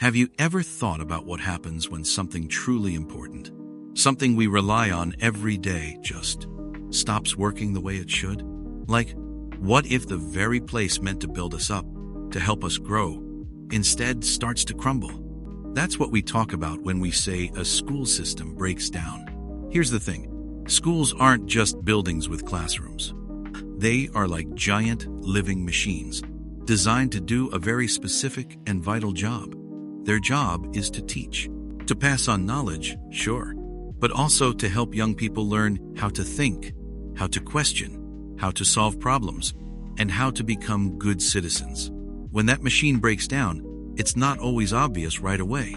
Have you ever thought about what happens when something truly important, something we rely on every day, just stops working the way it should? Like, what if the very place meant to build us up, to help us grow, instead starts to crumble? That's what we talk about when we say a school system breaks down. Here's the thing. Schools aren't just buildings with classrooms. They are like giant living machines, designed to do a very specific and vital job. Their job is to teach, to pass on knowledge, sure, but also to help young people learn how to think, how to question, how to solve problems, and how to become good citizens. When that machine breaks down, it's not always obvious right away.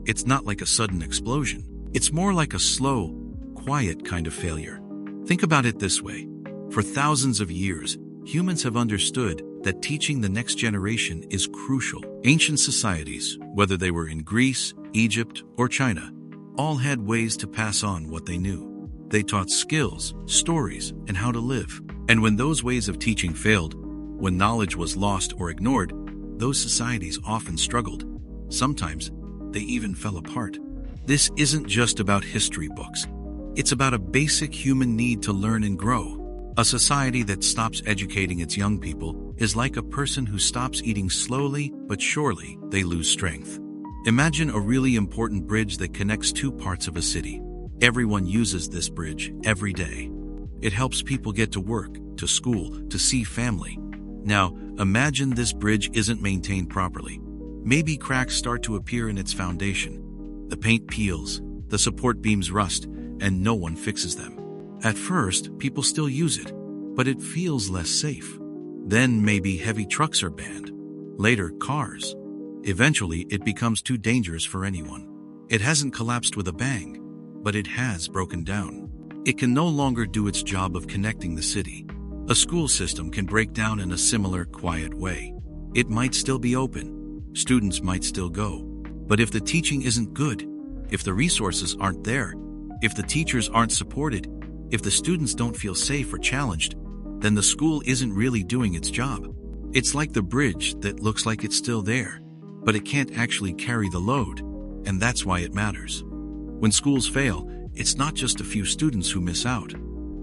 It's not like a sudden explosion. It's more like a slow, quiet kind of failure. Think about it this way. For thousands of years, humans have understood that teaching the next generation is crucial. Ancient societies, whether they were in Greece, Egypt, or China, all had ways to pass on what they knew. They taught skills, stories, and how to live. And when those ways of teaching failed, when knowledge was lost or ignored, those societies often struggled. Sometimes, they even fell apart. This isn't just about history books. It's about a basic human need to learn and grow. A society that stops educating its young people is like a person who stops eating. Slowly but surely, they lose strength. Imagine a really important bridge that connects two parts of a city. Everyone uses this bridge every day. It helps people get to work, to school, to see family. Now, imagine this bridge isn't maintained properly. Maybe cracks start to appear in its foundation. The paint peels, the support beams rust, and no one fixes them. At first, people still use it, but it feels less safe. Then maybe heavy trucks are banned. Later, cars. Eventually, it becomes too dangerous for anyone. It hasn't collapsed with a bang, but it has broken down. It can no longer do its job of connecting the city. A school system can break down in a similar, quiet way. It might still be open. Students might still go. But if the teaching isn't good, if the resources aren't there, if the teachers aren't supported, if the students don't feel safe or challenged, then the school isn't really doing its job. It's like the bridge that looks like it's still there, but it can't actually carry the load, and that's why it matters. When schools fail, it's not just a few students who miss out.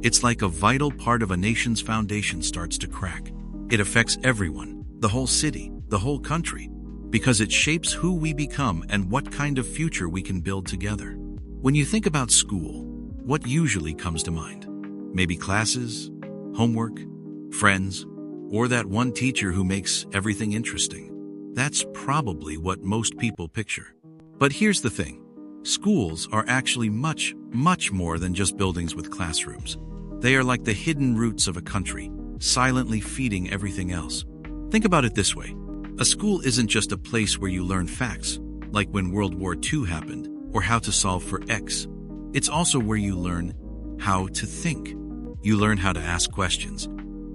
It's like a vital part of a nation's foundation starts to crack. It affects everyone, the whole city, the whole country, because it shapes who we become and what kind of future we can build together. When you think about school, what usually comes to mind? Maybe classes, homework, friends, or that one teacher who makes everything interesting. That's probably what most people picture. But here's the thing. Schools are actually much, much more than just buildings with classrooms. They are like the hidden roots of a country, silently feeding everything else. Think about it this way. A school isn't just a place where you learn facts, like when World War II happened, or how to solve for X. It's also where you learn how to think. You learn how to ask questions,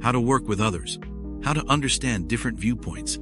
how to work with others, how to understand different viewpoints,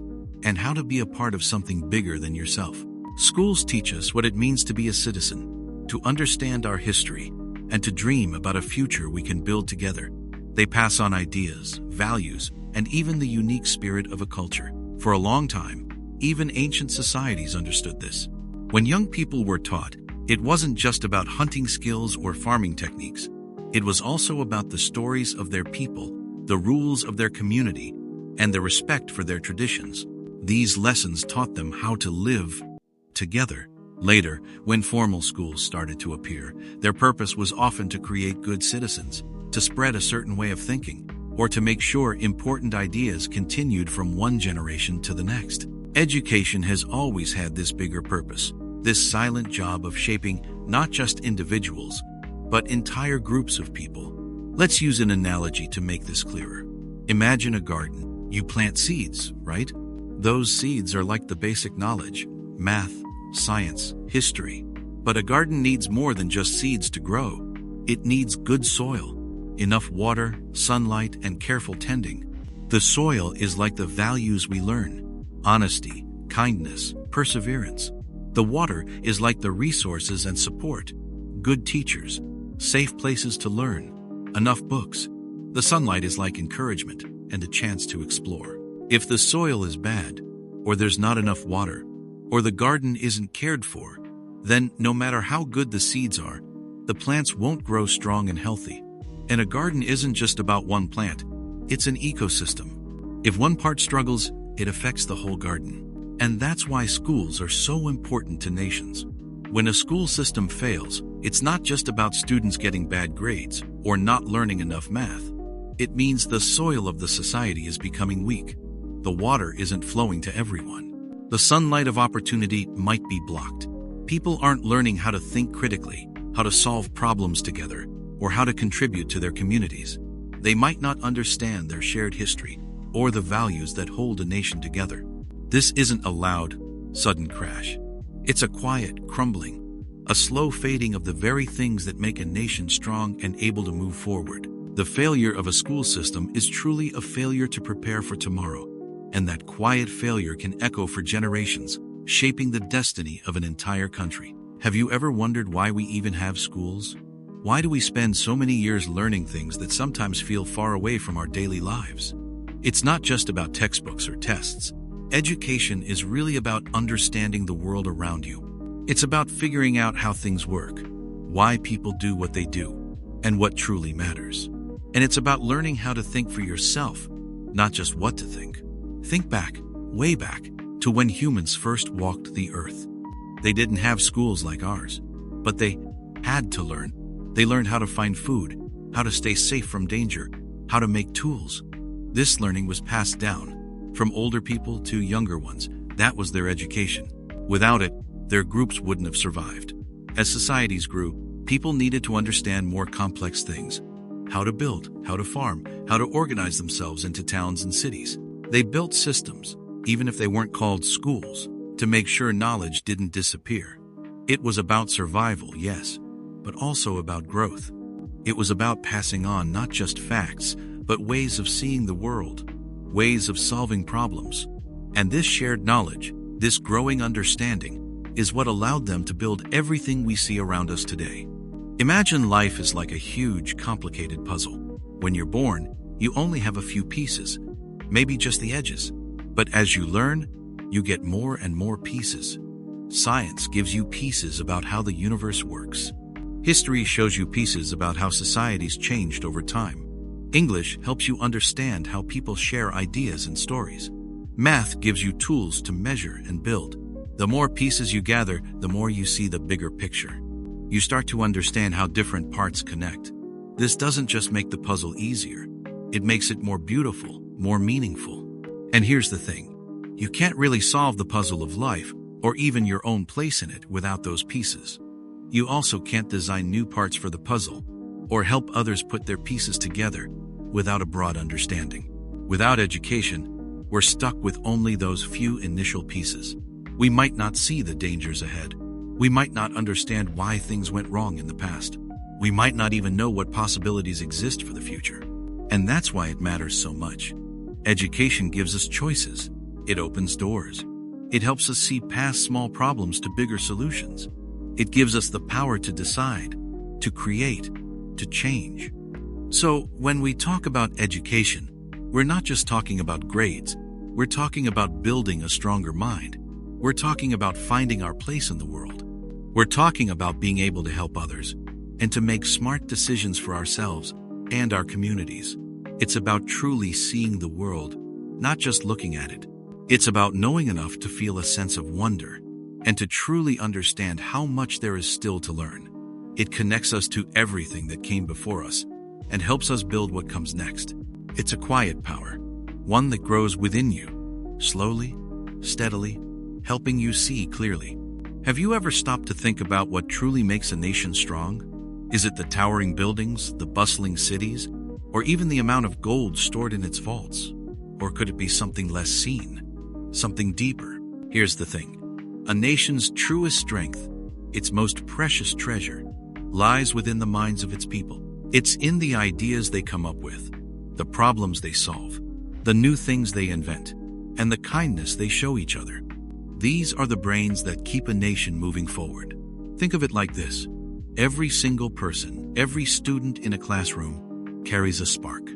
and how to be a part of something bigger than yourself. Schools teach us what it means to be a citizen, to understand our history, and to dream about a future we can build together. They pass on ideas, values, and even the unique spirit of a culture. For a long time, even ancient societies understood this. When young people were taught, it wasn't just about hunting skills or farming techniques. It was also about the stories of their people, the rules of their community, and the respect for their traditions. These lessons taught them how to live together. Later, when formal schools started to appear, their purpose was often to create good citizens, to spread a certain way of thinking, or to make sure important ideas continued from one generation to the next. Education has always had this bigger purpose, this silent job of shaping not just individuals, but entire groups of people. Let's use an analogy to make this clearer. Imagine a garden. You plant seeds, right? Those seeds are like the basic knowledge, math, science, history. But a garden needs more than just seeds to grow. It needs good soil, enough water, sunlight, and careful tending. The soil is like the values we learn: honesty, kindness, perseverance. The water is like the resources and support: good teachers, safe places to learn, enough books. The sunlight is like encouragement and a chance to explore. If the soil is bad, or there's not enough water, or the garden isn't cared for, then no matter how good the seeds are, the plants won't grow strong and healthy. And a garden isn't just about one plant, it's an ecosystem. If one part struggles, it affects the whole garden. And that's why schools are so important to nations. When a school system fails, it's not just about students getting bad grades or not learning enough math. It means the soil of the society is becoming weak. The water isn't flowing to everyone. The sunlight of opportunity might be blocked. People aren't learning how to think critically, how to solve problems together, or how to contribute to their communities. They might not understand their shared history or the values that hold a nation together. This isn't a loud, sudden crash. It's a quiet crumbling, a slow fading of the very things that make a nation strong and able to move forward. The failure of a school system is truly a failure to prepare for tomorrow, and that quiet failure can echo for generations, shaping the destiny of an entire country. Have you ever wondered why we even have schools? Why do we spend so many years learning things that sometimes feel far away from our daily lives? It's not just about textbooks or tests. Education is really about understanding the world around you. It's about figuring out how things work, why people do what they do, and what truly matters. And it's about learning how to think for yourself, not just what to think. Think back, way back, to when humans first walked the earth. They didn't have schools like ours, but they had to learn. They learned how to find food, how to stay safe from danger, how to make tools. This learning was passed down from older people to younger ones. That was their education. Without it, their groups wouldn't have survived. As societies grew, people needed to understand more complex things. How to build, how to farm, how to organize themselves into towns and cities. They built systems, even if they weren't called schools, to make sure knowledge didn't disappear. It was about survival, yes, but also about growth. It was about passing on not just facts, but ways of seeing the world, ways of solving problems. And this shared knowledge, this growing understanding, is what allowed them to build everything we see around us today. Imagine life is like a huge, complicated puzzle. When you're born, you only have a few pieces, maybe just the edges. But as you learn, you get more and more pieces. Science gives you pieces about how the universe works. History shows you pieces about how societies changed over time. English helps you understand how people share ideas and stories. Math gives you tools to measure and build. The more pieces you gather, the more you see the bigger picture. You start to understand how different parts connect. This doesn't just make the puzzle easier. It makes it more beautiful, more meaningful. And here's the thing. You can't really solve the puzzle of life, or even your own place in it, without those pieces. You also can't design new parts for the puzzle, or help others put their pieces together, without a broad understanding. Without education, we're stuck with only those few initial pieces. We might not see the dangers ahead. We might not understand why things went wrong in the past. We might not even know what possibilities exist for the future. And that's why it matters so much. Education gives us choices. It opens doors. It helps us see past small problems to bigger solutions. It gives us the power to decide, to create, to change. So, when we talk about education, we're not just talking about grades. We're talking about building a stronger mind. We're talking about finding our place in the world. We're talking about being able to help others and to make smart decisions for ourselves and our communities. It's about truly seeing the world, not just looking at it. It's about knowing enough to feel a sense of wonder and to truly understand how much there is still to learn. It connects us to everything that came before us and helps us build what comes next. It's a quiet power, one that grows within you, slowly, steadily, helping you see clearly. Have you ever stopped to think about what truly makes a nation strong? Is it the towering buildings, the bustling cities, or even the amount of gold stored in its vaults? Or could it be something less seen, something deeper? Here's the thing. A nation's truest strength, its most precious treasure, lies within the minds of its people. It's in the ideas they come up with, the problems they solve, the new things they invent, and the kindness they show each other. These are the brains that keep a nation moving forward. Think of it like this. Every single person, every student in a classroom carries a spark.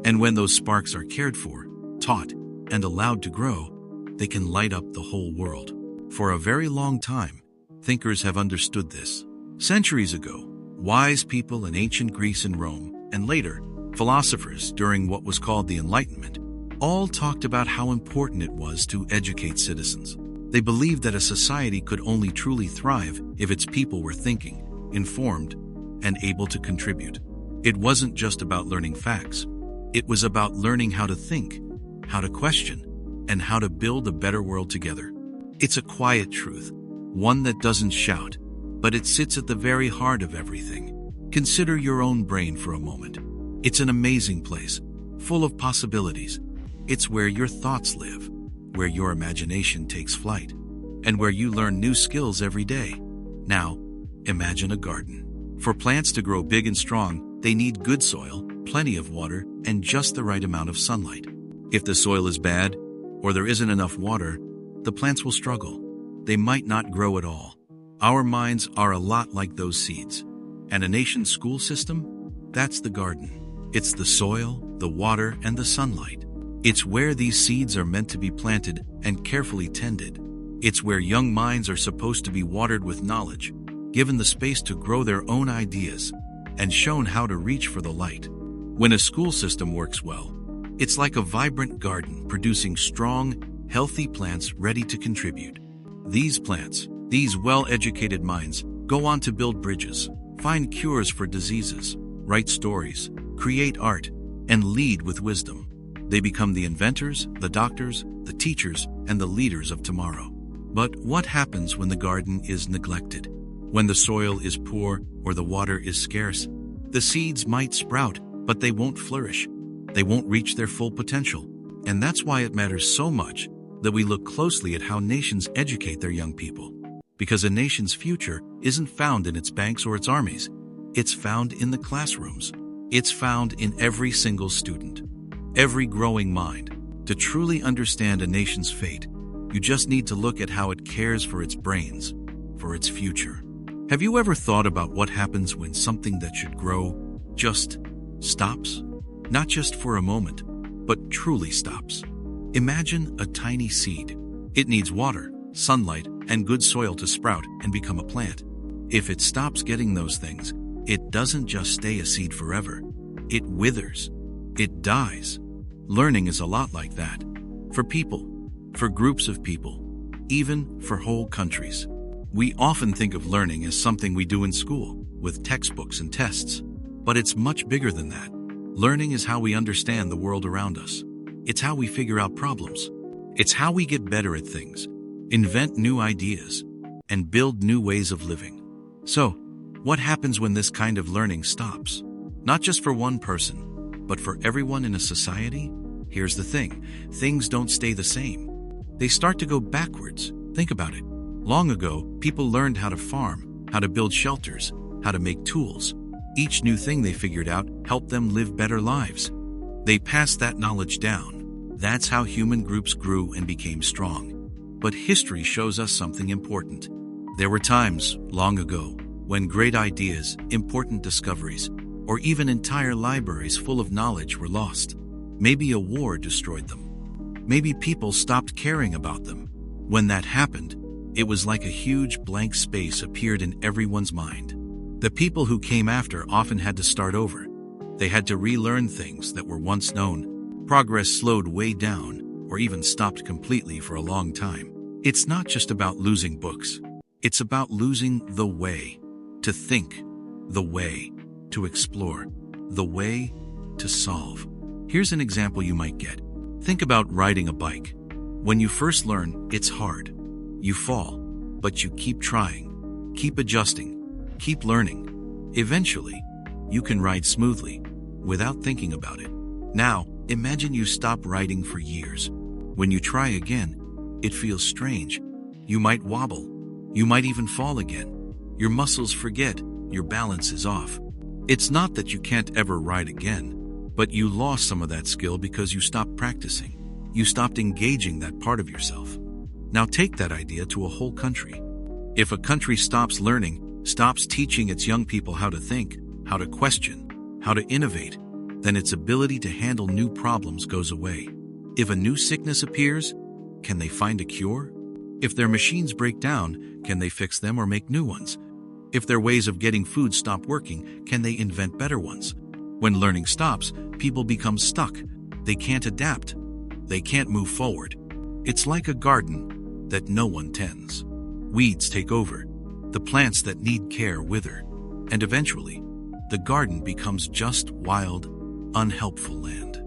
And when those sparks are cared for, taught, and allowed to grow, they can light up the whole world. For a very long time, thinkers have understood this. Centuries ago, wise people in ancient Greece and Rome, and later, philosophers during what was called the Enlightenment, all talked about how important it was to educate citizens. They believed that a society could only truly thrive if its people were thinking, informed, and able to contribute. It wasn't just about learning facts. It was about learning how to think, how to question, and how to build a better world together. It's a quiet truth, one that doesn't shout, but it sits at the very heart of everything. Consider your own brain for a moment. It's an amazing place, full of possibilities. It's where your thoughts live, where your imagination takes flight, and where you learn new skills every day. Now, imagine a garden. For plants to grow big and strong, they need good soil, plenty of water, and just the right amount of sunlight. If the soil is bad, or there isn't enough water, the plants will struggle. They might not grow at all. Our minds are a lot like those seeds. And a nation's school system? That's the garden. It's the soil, the water, and the sunlight. It's where these seeds are meant to be planted and carefully tended. It's where young minds are supposed to be watered with knowledge, given the space to grow their own ideas, and shown how to reach for the light. When a school system works well, it's like a vibrant garden producing strong, healthy plants ready to contribute. These plants, these well-educated minds, go on to build bridges, find cures for diseases, write stories, create art, and lead with wisdom. They become the inventors, the doctors, the teachers, and the leaders of tomorrow. But what happens when the garden is neglected? When the soil is poor or the water is scarce? The seeds might sprout, but they won't flourish. They won't reach their full potential. And that's why it matters so much that we look closely at how nations educate their young people. Because a nation's future isn't found in its banks or its armies. It's found in the classrooms. It's found in every single student, every growing mind. To truly understand a nation's fate, you just need to look at how it cares for its brains, for its future. Have you ever thought about what happens when something that should grow just stops? Not just for a moment, but truly stops. Imagine a tiny seed. It needs water, sunlight, and good soil to sprout and become a plant. If it stops getting those things, it doesn't just stay a seed forever. It withers. It dies. Learning is a lot like that. For people, for groups of people, even for whole countries. We often think of learning as something we do in school, with textbooks and tests. But it's much bigger than that. Learning is how we understand the world around us. It's how we figure out problems. It's how we get better at things, invent new ideas, and build new ways of living. So, what happens when this kind of learning stops? Not just for one person, but for everyone in a society? Here's the thing. Things don't stay the same. They start to go backwards. Think about it. Long ago, people learned how to farm, how to build shelters, how to make tools. Each new thing they figured out helped them live better lives. They passed that knowledge down. That's how human groups grew and became strong. But history shows us something important. There were times, long ago, when great ideas, important discoveries, or even entire libraries full of knowledge were lost. Maybe a war destroyed them. Maybe people stopped caring about them. When that happened, it was like a huge blank space appeared in everyone's mind. The people who came after often had to start over. They had to relearn things that were once known. Progress slowed way down, or even stopped completely for a long time. It's not just about losing books. It's about losing the way to think, the way to explore, the way to solve. Here's an example you might get. Think about riding a bike. When you first learn, it's hard. You fall, but you keep trying, keep adjusting, keep learning. Eventually, you can ride smoothly, without thinking about it. Now, imagine you stop riding for years. When you try again, it feels strange. You might wobble. You might even fall again. Your muscles forget. Your balance is off. It's not that you can't ever ride again, but you lost some of that skill because you stopped practicing. You stopped engaging that part of yourself. Now take that idea to a whole country. If a country stops learning, stops teaching its young people how to think, how to question, how to innovate, then its ability to handle new problems goes away. If a new sickness appears, can they find a cure? If their machines break down, can they fix them or make new ones? If their ways of getting food stop working, can they invent better ones? When learning stops, people become stuck. They can't adapt. They can't move forward. It's like a garden that no one tends. Weeds take over. The plants that need care wither. And eventually, the garden becomes just wild, unhelpful land.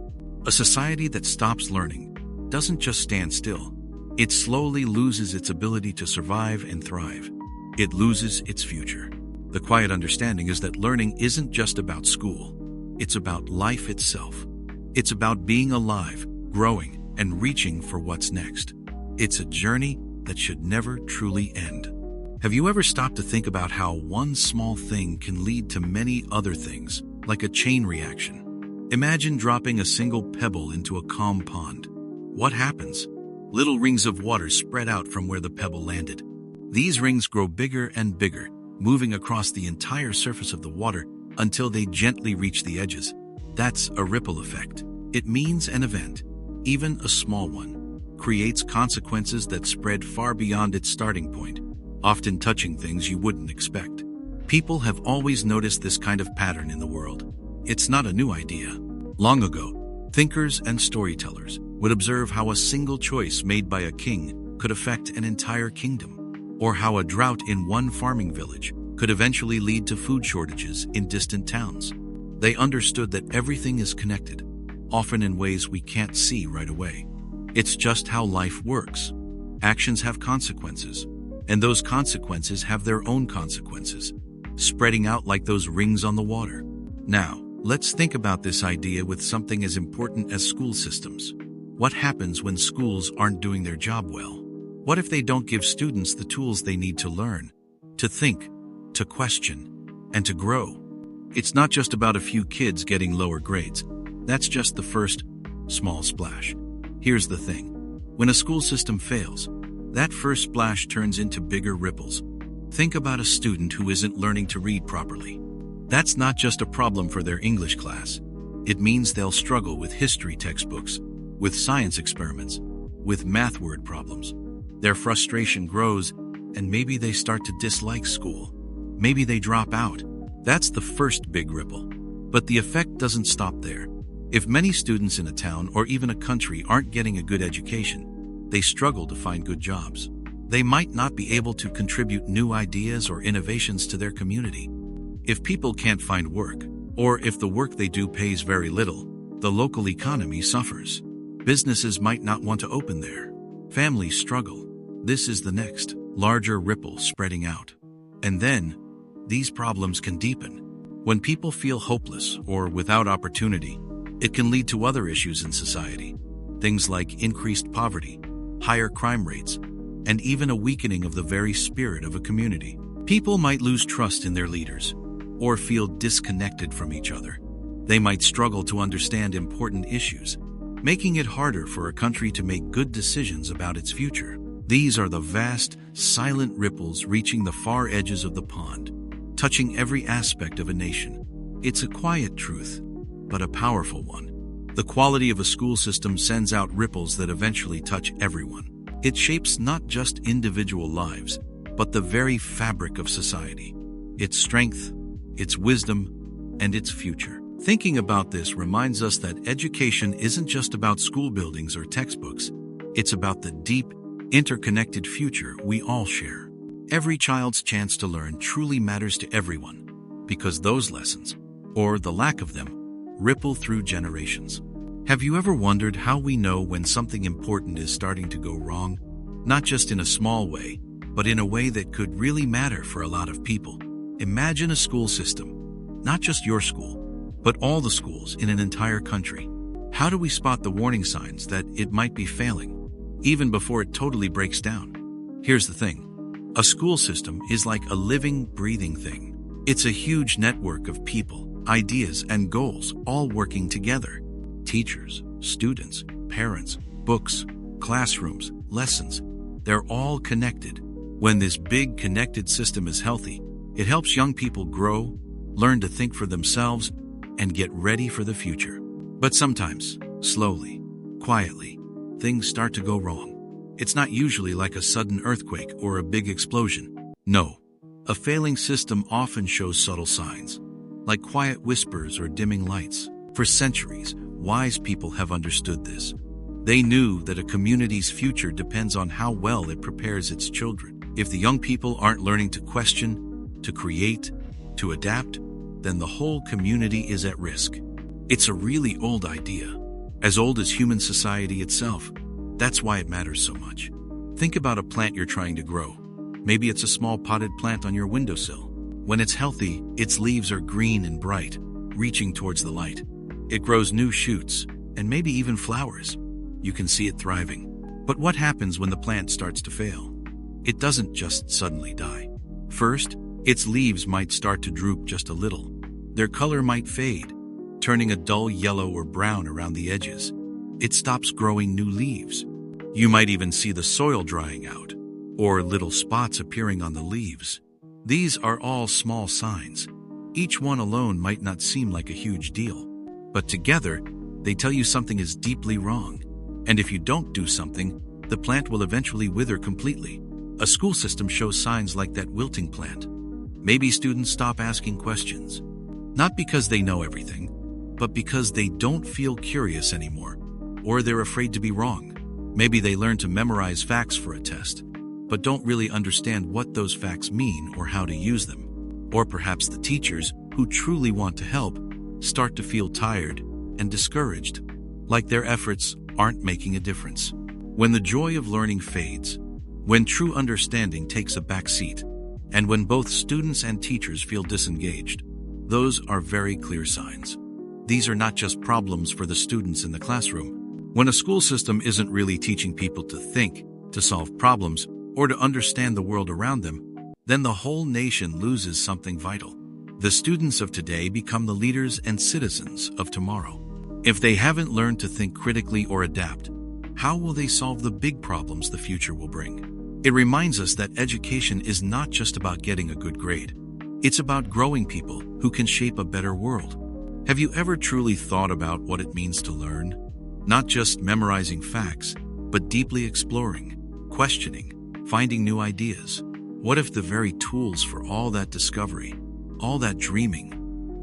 A society that stops learning doesn't just stand still. It slowly loses its ability to survive and thrive. It loses its future. The quiet understanding is that learning isn't just about school. It's about life itself. It's about being alive, growing, and reaching for what's next. It's a journey that should never truly end. Have you ever stopped to think about how one small thing can lead to many other things, like a chain reaction? Imagine dropping a single pebble into a calm pond. What happens? Little rings of water spread out from where the pebble landed. These rings grow bigger and bigger, moving across the entire surface of the water until they gently reach the edges. That's a ripple effect. It means an event, even a small one, creates consequences that spread far beyond its starting point, often touching things you wouldn't expect. People have always noticed this kind of pattern in the world. It's not a new idea. Long ago, thinkers and storytellers would observe how a single choice made by a king could affect an entire kingdom, or how a drought in one farming village could eventually lead to food shortages in distant towns. They understood that everything is connected, often in ways we can't see right away. It's just how life works. Actions have consequences, and those consequences have their own consequences, spreading out like those rings on the water. Now, let's think about this idea with something as important as school systems. What happens when schools aren't doing their job well? What if they don't give students the tools they need to learn, to think, to question, and to grow? It's not just about a few kids getting lower grades. That's just the first small splash. Here's the thing. When a school system fails, that first splash turns into bigger ripples. Think about a student who isn't learning to read properly. That's not just a problem for their English class. It means they'll struggle with history textbooks, with science experiments, with math word problems. Their frustration grows, and maybe they start to dislike school. Maybe they drop out. That's the first big ripple. But the effect doesn't stop there. If many students in a town or even a country aren't getting a good education, they struggle to find good jobs. They might not be able to contribute new ideas or innovations to their community. If people can't find work, or if the work they do pays very little, the local economy suffers. Businesses might not want to open there. Families struggle. This is the next, larger ripple spreading out. And then, these problems can deepen. When people feel hopeless or without opportunity, it can lead to other issues in society. Things like increased poverty, higher crime rates, and even a weakening of the very spirit of a community. People might lose trust in their leaders, or feel disconnected from each other. They might struggle to understand important issues, making it harder for a country to make good decisions about its future. These are the vast, silent ripples reaching the far edges of the pond, touching every aspect of a nation. It's a quiet truth, but a powerful one. The quality of a school system sends out ripples that eventually touch everyone. It shapes not just individual lives, but the very fabric of society, its strength, its wisdom, and its future. Thinking about this reminds us that education isn't just about school buildings or textbooks. It's about the deep, interconnected future we all share. Every child's chance to learn truly matters to everyone, because those lessons, or the lack of them, ripple through generations. Have you ever wondered how we know when something important is starting to go wrong? Not just in a small way, but in a way that could really matter for a lot of people. Imagine a school system, not just your school, but all the schools in an entire country. How do we spot the warning signs that it might be failing, even before it totally breaks down? Here's the thing. A school system is like a living, breathing thing. It's a huge network of people, ideas, and goals all working together. Teachers, students, parents, books, classrooms, lessons, they're all connected. When this big connected system is healthy, it helps young people grow, learn to think for themselves, and get ready for the future. But sometimes, slowly, quietly, things start to go wrong. It's not usually like a sudden earthquake or a big explosion. No. A failing system often shows subtle signs, like quiet whispers or dimming lights. For centuries, wise people have understood this. They knew that a community's future depends on how well it prepares its children. If the young people aren't learning to question, to create, to adapt, then the whole community is at risk. It's a really old idea, as old as human society itself. That's why it matters so much. Think about a plant you're trying to grow. Maybe it's a small potted plant on your windowsill. When it's healthy, its leaves are green and bright, reaching towards the light. It grows new shoots, and maybe even flowers. You can see it thriving. But what happens when the plant starts to fail? It doesn't just suddenly die. First, its leaves might start to droop just a little. Their color might fade, turning a dull yellow or brown around the edges. It stops growing new leaves. You might even see the soil drying out, or little spots appearing on the leaves. These are all small signs. Each one alone might not seem like a huge deal, but together, they tell you something is deeply wrong. And if you don't do something, the plant will eventually wither completely. A school system shows signs like that wilting plant. Maybe students stop asking questions, not because they know everything, but because they don't feel curious anymore, or they're afraid to be wrong. Maybe they learn to memorize facts for a test, but don't really understand what those facts mean or how to use them. Or perhaps the teachers, who truly want to help, start to feel tired and discouraged, like their efforts aren't making a difference. When the joy of learning fades, when true understanding takes a back seat, and when both students and teachers feel disengaged, those are very clear signs. These are not just problems for the students in the classroom. When a school system isn't really teaching people to think, to solve problems, or to understand the world around them, then the whole nation loses something vital. The students of today become the leaders and citizens of tomorrow. If they haven't learned to think critically or adapt, how will they solve the big problems the future will bring? It reminds us that education is not just about getting a good grade. It's about growing people who can shape a better world. Have you ever truly thought about what it means to learn? Not just memorizing facts, but deeply exploring, questioning, finding new ideas. What if the very tools for all that discovery, all that dreaming,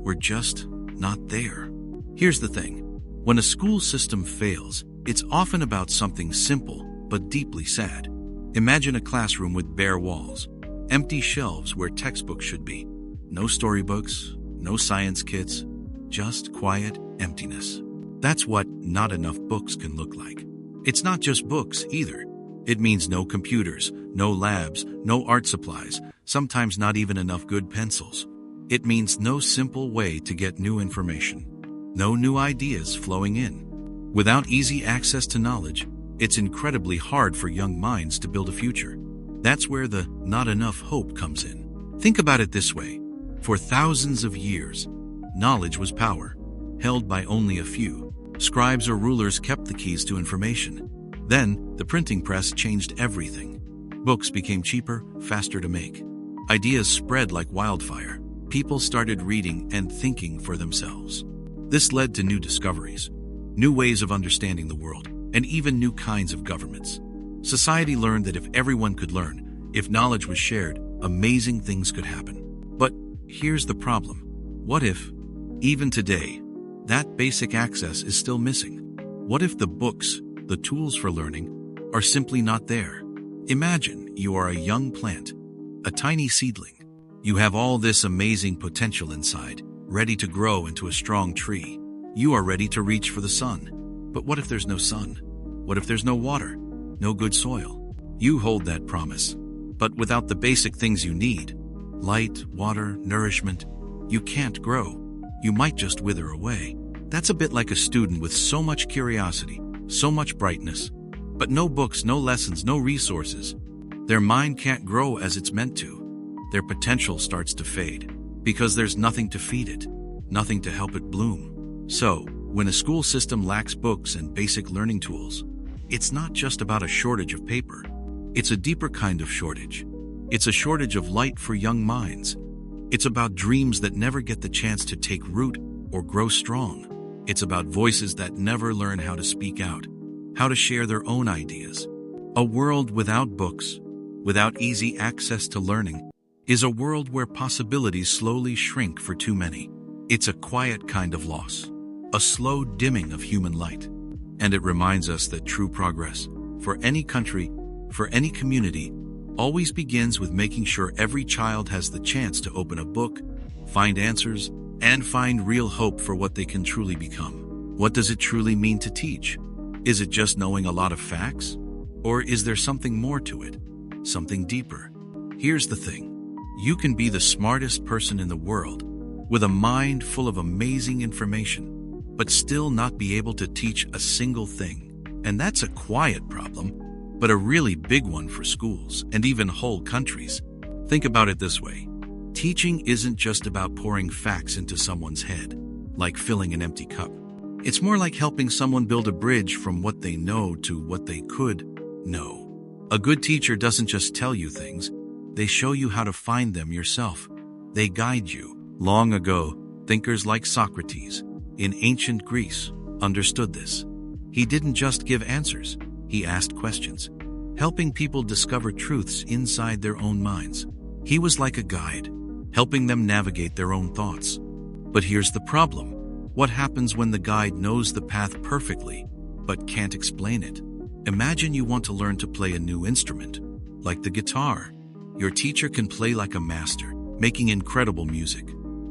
were just not there? Here's the thing. When a school system fails, it's often about something simple but deeply sad. Imagine a classroom with bare walls, empty shelves where textbooks should be. No storybooks, no science kits, just quiet emptiness. That's what not enough books can look like. It's not just books either. It means no computers, no labs, no art supplies, sometimes not even enough good pencils. It means no simple way to get new information, no new ideas flowing in. Without easy access to knowledge, it's incredibly hard for young minds to build a future. That's where the not enough hope comes in. Think about it this way. For thousands of years, knowledge was power, held by only a few. Scribes or rulers kept the keys to information. Then, the printing press changed everything. Books became cheaper, faster to make. Ideas spread like wildfire. People started reading and thinking for themselves. This led to new discoveries, new ways of understanding the world, and even new kinds of governments. Society learned that if everyone could learn, if knowledge was shared, amazing things could happen. But here's the problem. What if, even today, that basic access is still missing? What if the books, the tools for learning, are simply not there? Imagine you are a young plant, a tiny seedling. You have all this amazing potential inside, ready to grow into a strong tree. You are ready to reach for the sun. But what if there's no sun? What if there's no water, no good soil? You hold that promise. But without the basic things you need, light, water, nourishment, you can't grow. You might just wither away. That's a bit like a student with so much curiosity, so much brightness, but no books, no lessons, no resources. Their mind can't grow as it's meant to. Their potential starts to fade because there's nothing to feed it, nothing to help it bloom. So, when a school system lacks books and basic learning tools, it's not just about a shortage of paper. It's a deeper kind of shortage. It's a shortage of light for young minds. It's about dreams that never get the chance to take root or grow strong. It's about voices that never learn how to speak out, how to share their own ideas. A world without books, without easy access to learning, is a world where possibilities slowly shrink for too many. It's a quiet kind of loss, a slow dimming of human light. And it reminds us that true progress, for any country, for any community, always begins with making sure every child has the chance to open a book, find answers, and find real hope for what they can truly become. What does it truly mean to teach? Is it just knowing a lot of facts? Or is there something more to it? Something deeper? Here's the thing. You can be the smartest person in the world, with a mind full of amazing information, but still not be able to teach a single thing. And that's a quiet problem, but a really big one for schools and even whole countries. Think about it this way. Teaching isn't just about pouring facts into someone's head, like filling an empty cup. It's more like helping someone build a bridge from what they know to what they could know. A good teacher doesn't just tell you things, they show you how to find them yourself. They guide you. Long ago, thinkers like Socrates, in ancient Greece, understood this. He didn't just give answers, he asked questions, helping people discover truths inside their own minds. He was like a guide, helping them navigate their own thoughts. But here's the problem. What happens when the guide knows the path perfectly, but can't explain it? Imagine you want to learn to play a new instrument, like the guitar. Your teacher can play like a master, making incredible music.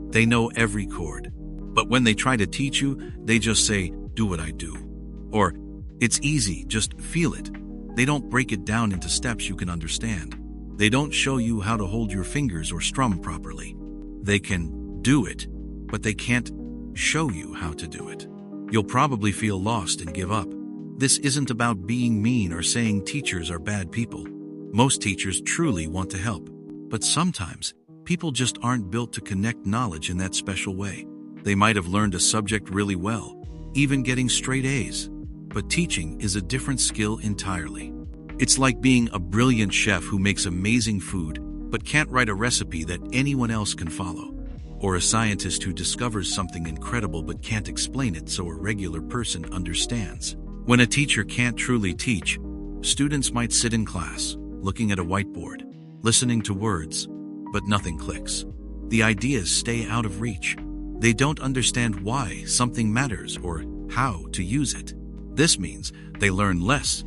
They know every chord. But when they try to teach you, they just say, "Do what I do." Or, "It's easy, just feel it." They don't break it down into steps you can understand. They don't show you how to hold your fingers or strum properly. They can do it, but they can't show you how to do it. You'll probably feel lost and give up. This isn't about being mean or saying teachers are bad people. Most teachers truly want to help. But sometimes, people just aren't built to connect knowledge in that special way. They might have learned a subject really well, even getting straight A's. But teaching is a different skill entirely. It's like being a brilliant chef who makes amazing food, but can't write a recipe that anyone else can follow. Or a scientist who discovers something incredible but can't explain it so a regular person understands. When a teacher can't truly teach, students might sit in class, looking at a whiteboard, listening to words, but nothing clicks. The ideas stay out of reach. They don't understand why something matters or how to use it. This means they learn less,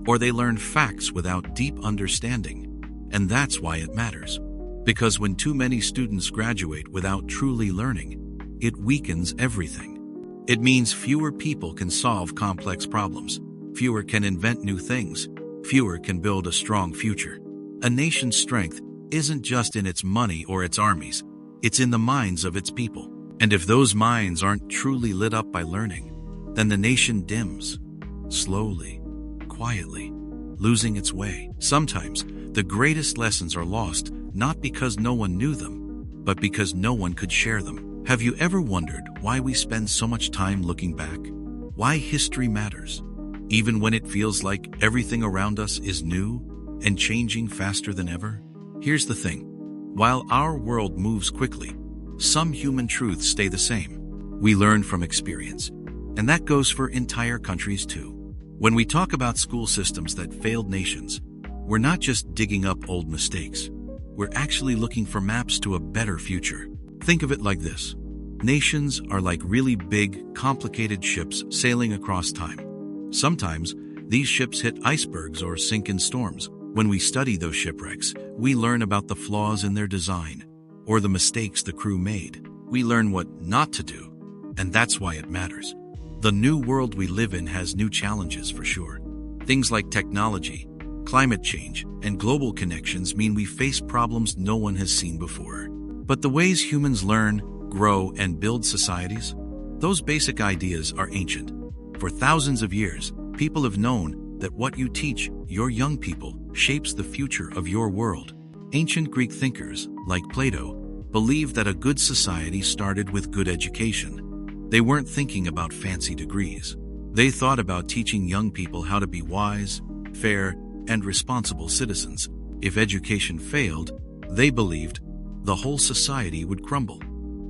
or they learn facts without deep understanding. And that's why it matters. Because when too many students graduate without truly learning, it weakens everything. It means fewer people can solve complex problems, fewer can invent new things, fewer can build a strong future. A nation's strength isn't just in its money or its armies, it's in the minds of its people. And if those minds aren't truly lit up by learning, then the nation dims, slowly, quietly, losing its way. Sometimes, the greatest lessons are lost not because no one knew them, but because no one could share them. Have you ever wondered why we spend so much time looking back? Why history matters, even when it feels like everything around us is new and changing faster than ever? Here's the thing. While our world moves quickly, some human truths stay the same. We learn from experience, and that goes for entire countries too. When we talk about school systems that failed nations, we're not just digging up old mistakes. We're actually looking for maps to a better future. Think of it like this. Nations are like really big, complicated ships sailing across time. Sometimes, these ships hit icebergs or sink in storms. When we study those shipwrecks, we learn about the flaws in their design, or the mistakes the crew made. We learn what not to do, and that's why it matters. The new world we live in has new challenges for sure. Things like technology, climate change, and global connections mean we face problems no one has seen before. But the ways humans learn, grow, and build societies, those basic ideas are ancient. For thousands of years, people have known that what you teach your young people shapes the future of your world. Ancient Greek thinkers, like Plato, believed that a good society started with good education. They weren't thinking about fancy degrees. They thought about teaching young people how to be wise, fair, and responsible citizens. If education failed, they believed the whole society would crumble.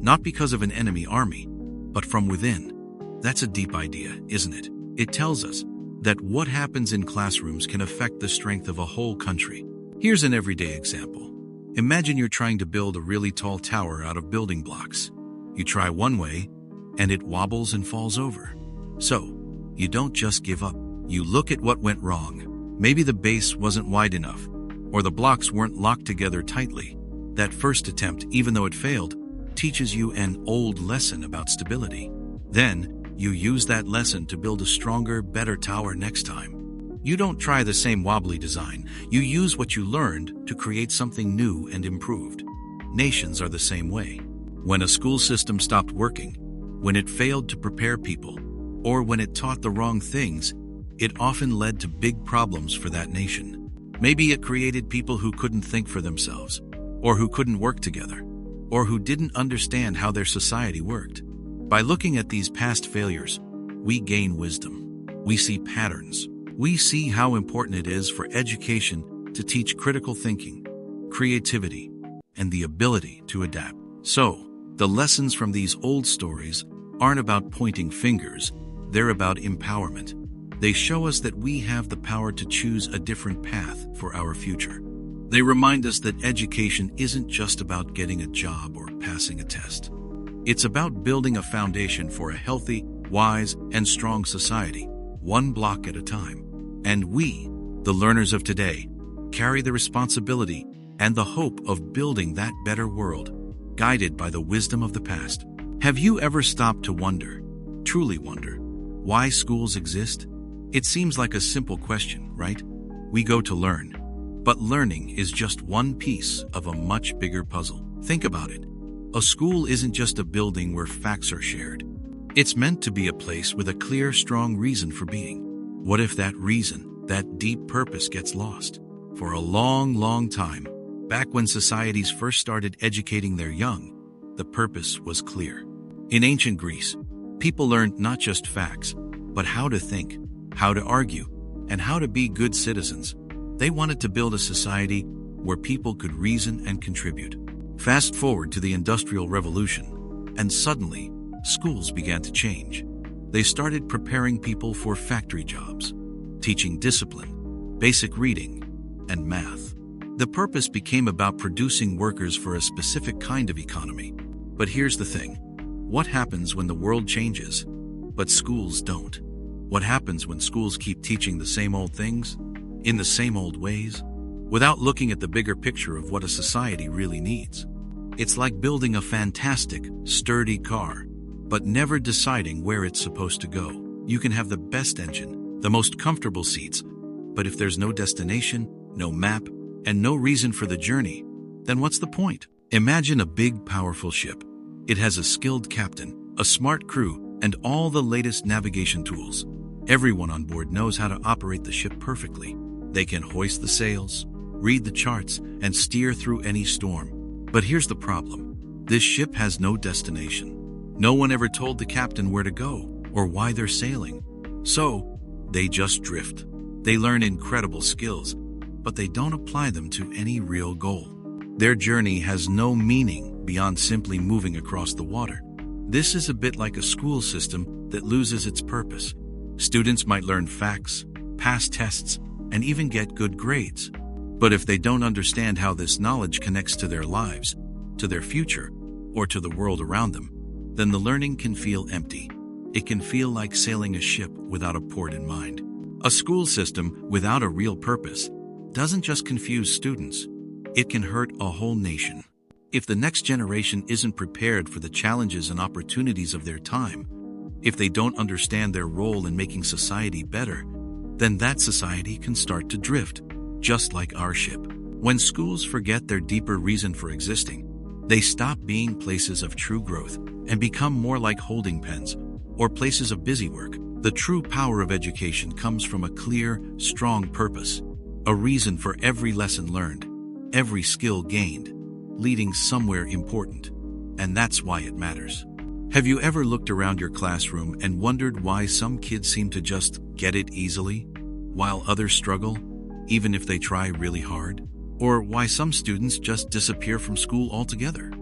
Not because of an enemy army, but from within. That's a deep idea, isn't it? It tells us that what happens in classrooms can affect the strength of a whole country. Here's an everyday example. Imagine you're trying to build a really tall tower out of building blocks. You try one way, and it wobbles and falls over. So, you don't just give up. You look at what went wrong. Maybe the base wasn't wide enough, or the blocks weren't locked together tightly. That first attempt, even though it failed, teaches you an old lesson about stability. Then, you use that lesson to build a stronger, better tower next time. You don't try the same wobbly design. You use what you learned to create something new and improved. Nations are the same way. When a school system stopped working, when it failed to prepare people, or when it taught the wrong things, it often led to big problems for that nation. Maybe it created people who couldn't think for themselves, or who couldn't work together, or who didn't understand how their society worked. By looking at these past failures, we gain wisdom. We see patterns. We see how important it is for education to teach critical thinking, creativity, and the ability to adapt. So, the lessons from these old stories aren't about pointing fingers, they're about empowerment. They show us that we have the power to choose a different path for our future. They remind us that education isn't just about getting a job or passing a test. It's about building a foundation for a healthy, wise, and strong society, one block at a time. And we, the learners of today, carry the responsibility and the hope of building that better world, guided by the wisdom of the past. Have you ever stopped to wonder, truly wonder, why schools exist? It seems like a simple question, right? We go to learn. But learning is just one piece of a much bigger puzzle. Think about it. A school isn't just a building where facts are shared. It's meant to be a place with a clear, strong reason for being. What if that reason, that deep purpose gets lost? For a long, long time, back when societies first started educating their young, the purpose was clear. In ancient Greece, people learned not just facts, but how to think, how to argue, and how to be good citizens. They wanted to build a society where people could reason and contribute. Fast forward to the Industrial Revolution, and suddenly, schools began to change. They started preparing people for factory jobs, teaching discipline, basic reading, and math. The purpose became about producing workers for a specific kind of economy. But here's the thing. What happens when the world changes, but schools don't? What happens when schools keep teaching the same old things, in the same old ways, without looking at the bigger picture of what a society really needs? It's like building a fantastic, sturdy car, but never deciding where it's supposed to go. You can have the best engine, the most comfortable seats, but if there's no destination, no map, and no reason for the journey, then what's the point? Imagine a big, powerful ship. It has a skilled captain, a smart crew, and all the latest navigation tools. Everyone on board knows how to operate the ship perfectly. They can hoist the sails, read the charts, and steer through any storm. But here's the problem. This ship has no destination. No one ever told the captain where to go or why they're sailing. So, they just drift. They learn incredible skills, but they don't apply them to any real goal. Their journey has no meaning beyond simply moving across the water. This is a bit like a school system that loses its purpose. Students might learn facts, pass tests, and even get good grades. But if they don't understand how this knowledge connects to their lives, to their future, or to the world around them, then the learning can feel empty. It can feel like sailing a ship without a port in mind. A school system without a real purpose doesn't just confuse students, it can hurt a whole nation. If the next generation isn't prepared for the challenges and opportunities of their time, if they don't understand their role in making society better, then that society can start to drift, just like our ship. When schools forget their deeper reason for existing, they stop being places of true growth and become more like holding pens or places of busy work. The true power of education comes from a clear, strong purpose, a reason for every lesson learned, every skill gained, leading somewhere important. And that's why it matters. Have you ever looked around your classroom and wondered why some kids seem to just get it easily, while others struggle, even if they try really hard? Or why some students just disappear from school altogether?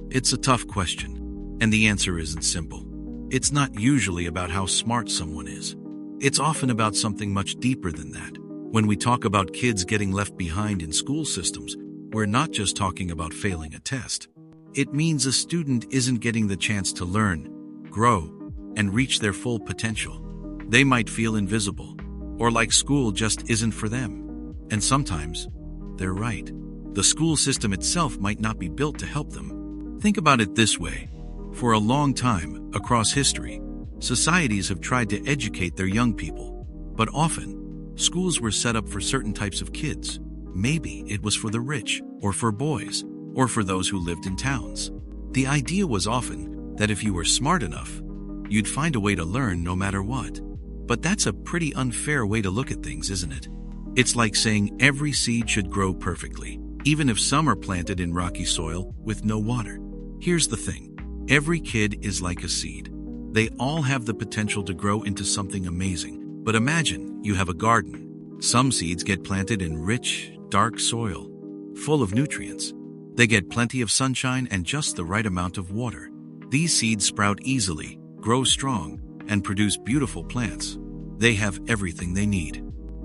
It's a tough question, and the answer isn't simple. It's not usually about how smart someone is. It's often about something much deeper than that. When we talk about kids getting left behind in school systems, we're not just talking about failing a test. It means a student isn't getting the chance to learn, grow, and reach their full potential. They might feel invisible, or like school just isn't for them. And sometimes, they're right. The school system itself might not be built to help them. Think about it this way. For a long time, across history, societies have tried to educate their young people. But often, schools were set up for certain types of kids. Maybe it was for the rich, or for boys, or for those who lived in towns. The idea was often that if you were smart enough, you'd find a way to learn no matter what. But that's a pretty unfair way to look at things, isn't it? It's like saying every seed should grow perfectly, even if some are planted in rocky soil with no water. Here's the thing. Every kid is like a seed. They all have the potential to grow into something amazing. But imagine you have a garden. Some seeds get planted in rich, dark soil, full of nutrients. They get plenty of sunshine and just the right amount of water. These seeds sprout easily, grow strong, and produce beautiful plants. They have everything they need.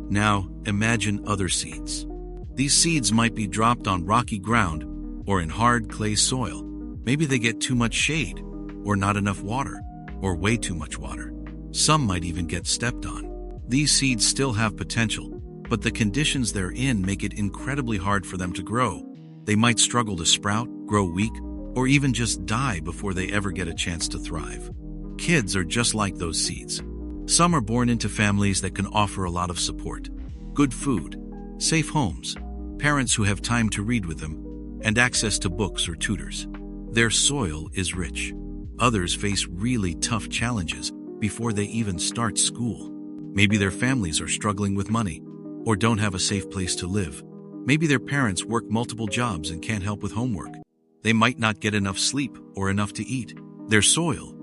Now, imagine other seeds. These seeds might be dropped on rocky ground or in hard clay soil. Maybe they get too much shade, or not enough water, or way too much water. Some might even get stepped on. These seeds still have potential, but the conditions they're in make it incredibly hard for them to grow. They might struggle to sprout, grow weak, or even just die before they ever get a chance to thrive. Kids are just like those seeds. Some are born into families that can offer a lot of support, good food, safe homes, parents who have time to read with them, and access to books or tutors. Their soil is rich. Others face really tough challenges before they even start school. Maybe their families are struggling with money or don't have a safe place to live. Maybe their parents work multiple jobs and can't help with homework. They might not get enough sleep or enough to eat. Their soil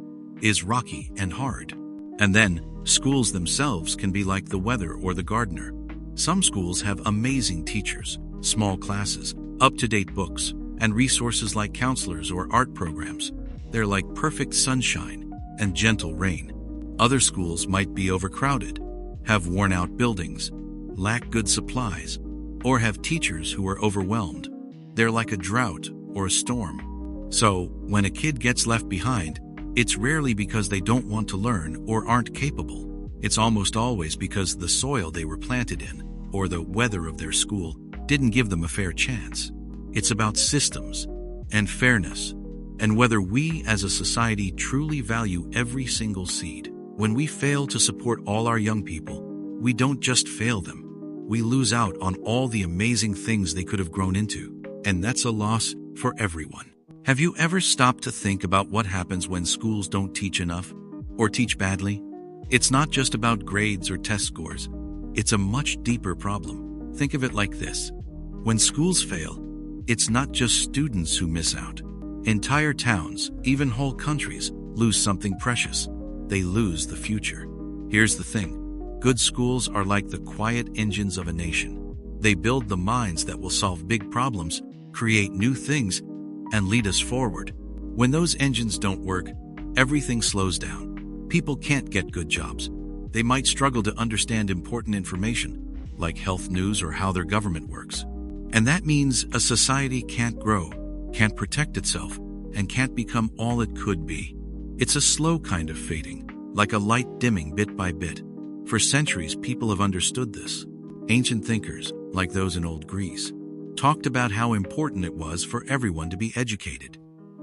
is rocky and hard. And then, schools themselves can be like the weather or the gardener. Some schools have amazing teachers, small classes, up-to-date books, and resources like counselors or art programs. They're like perfect sunshine and gentle rain. Other schools might be overcrowded, have worn-out buildings, lack good supplies, or have teachers who are overwhelmed. They're like a drought or a storm. So, when a kid gets left behind, it's rarely because they don't want to learn or aren't capable. It's almost always because the soil they were planted in, or the weather of their school, didn't give them a fair chance. It's about systems and fairness, and whether we as a society truly value every single seed. When we fail to support all our young people, we don't just fail them. We lose out on all the amazing things they could have grown into, and that's a loss for everyone. Have you ever stopped to think about what happens when schools don't teach enough or teach badly? It's not just about grades or test scores. It's a much deeper problem. Think of it like this. When schools fail, it's not just students who miss out. Entire towns, even whole countries, lose something precious. They lose the future. Here's the thing. Good schools are like the quiet engines of a nation. They build the minds that will solve big problems, create new things, and lead us forward. When those engines don't work, everything slows down. People can't get good jobs. They might struggle to understand important information, like health news or how their government works. And that means a society can't grow, can't protect itself, and can't become all it could be. It's a slow kind of fading, like a light dimming bit by bit. For centuries, people have understood this. Ancient thinkers, like those in old Greece, talked about how important it was for everyone to be educated.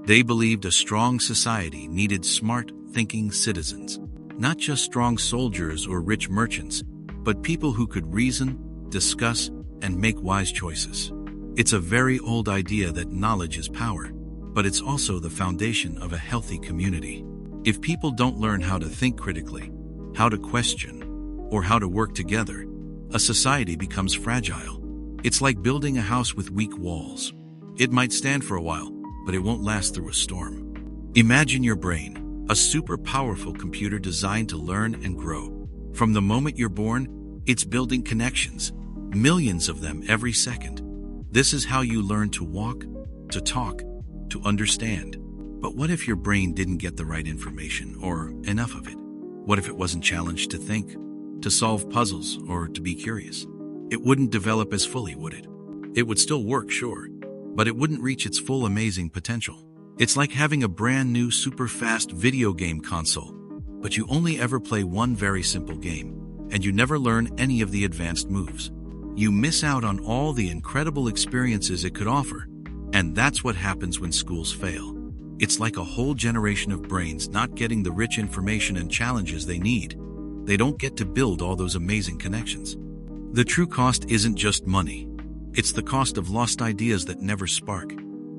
They believed a strong society needed smart, thinking citizens, not just strong soldiers or rich merchants, but people who could reason, discuss, and make wise choices. It's a very old idea that knowledge is power, but it's also the foundation of a healthy community. If people don't learn how to think critically, how to question, or how to work together, a society becomes fragile. It's like building a house with weak walls. It might stand for a while, but it won't last through a storm. Imagine your brain, a super powerful computer designed to learn and grow. From the moment you're born, it's building connections, millions of them every second. This is how you learn to walk, to talk, to understand. But what if your brain didn't get the right information or enough of it? What if it wasn't challenged to think? to solve puzzles, or to be curious. It wouldn't develop as fully, would it? It would still work, sure, but it wouldn't reach its full amazing potential. It's like having a brand new super fast video game console, but you only ever play one very simple game, and you never learn any of the advanced moves. You miss out on all the incredible experiences it could offer, and that's what happens when schools fail. It's like a whole generation of brains not getting the rich information and challenges they need. They don't get to build all those amazing connections. The true cost isn't just money. It's the cost of lost ideas that never spark.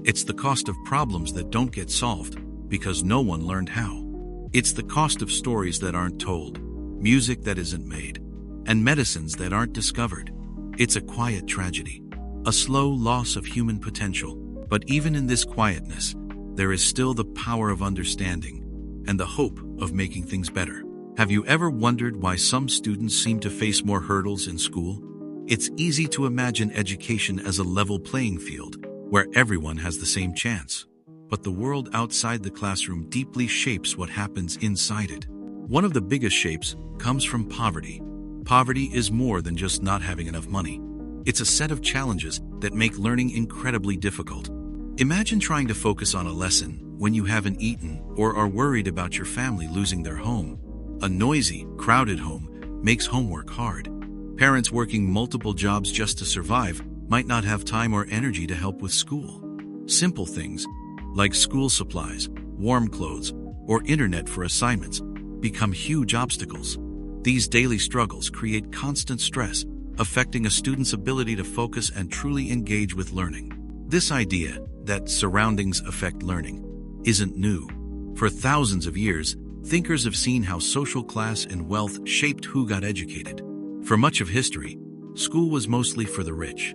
It's the cost of problems that don't get solved because no one learned how. It's the cost of stories that aren't told, music that isn't made, and medicines that aren't discovered. It's a quiet tragedy, a slow loss of human potential. But even in this quietness, there is still the power of understanding and the hope of making things better. Have you ever wondered why some students seem to face more hurdles in school? It's easy to imagine education as a level playing field where everyone has the same chance. But the world outside the classroom deeply shapes what happens inside it. One of the biggest shapes comes from poverty. Poverty is more than just not having enough money. It's a set of challenges that make learning incredibly difficult. Imagine trying to focus on a lesson when you haven't eaten or are worried about your family losing their home. A noisy, crowded home makes homework hard. Parents working multiple jobs just to survive might not have time or energy to help with school. Simple things like school supplies, warm clothes, or internet for assignments become huge obstacles. These daily struggles create constant stress, affecting a student's ability to focus and truly engage with learning. This idea that surroundings affect learning isn't new. For thousands of years, thinkers have seen how social class and wealth shaped who got educated. For much of history, school was mostly for the rich.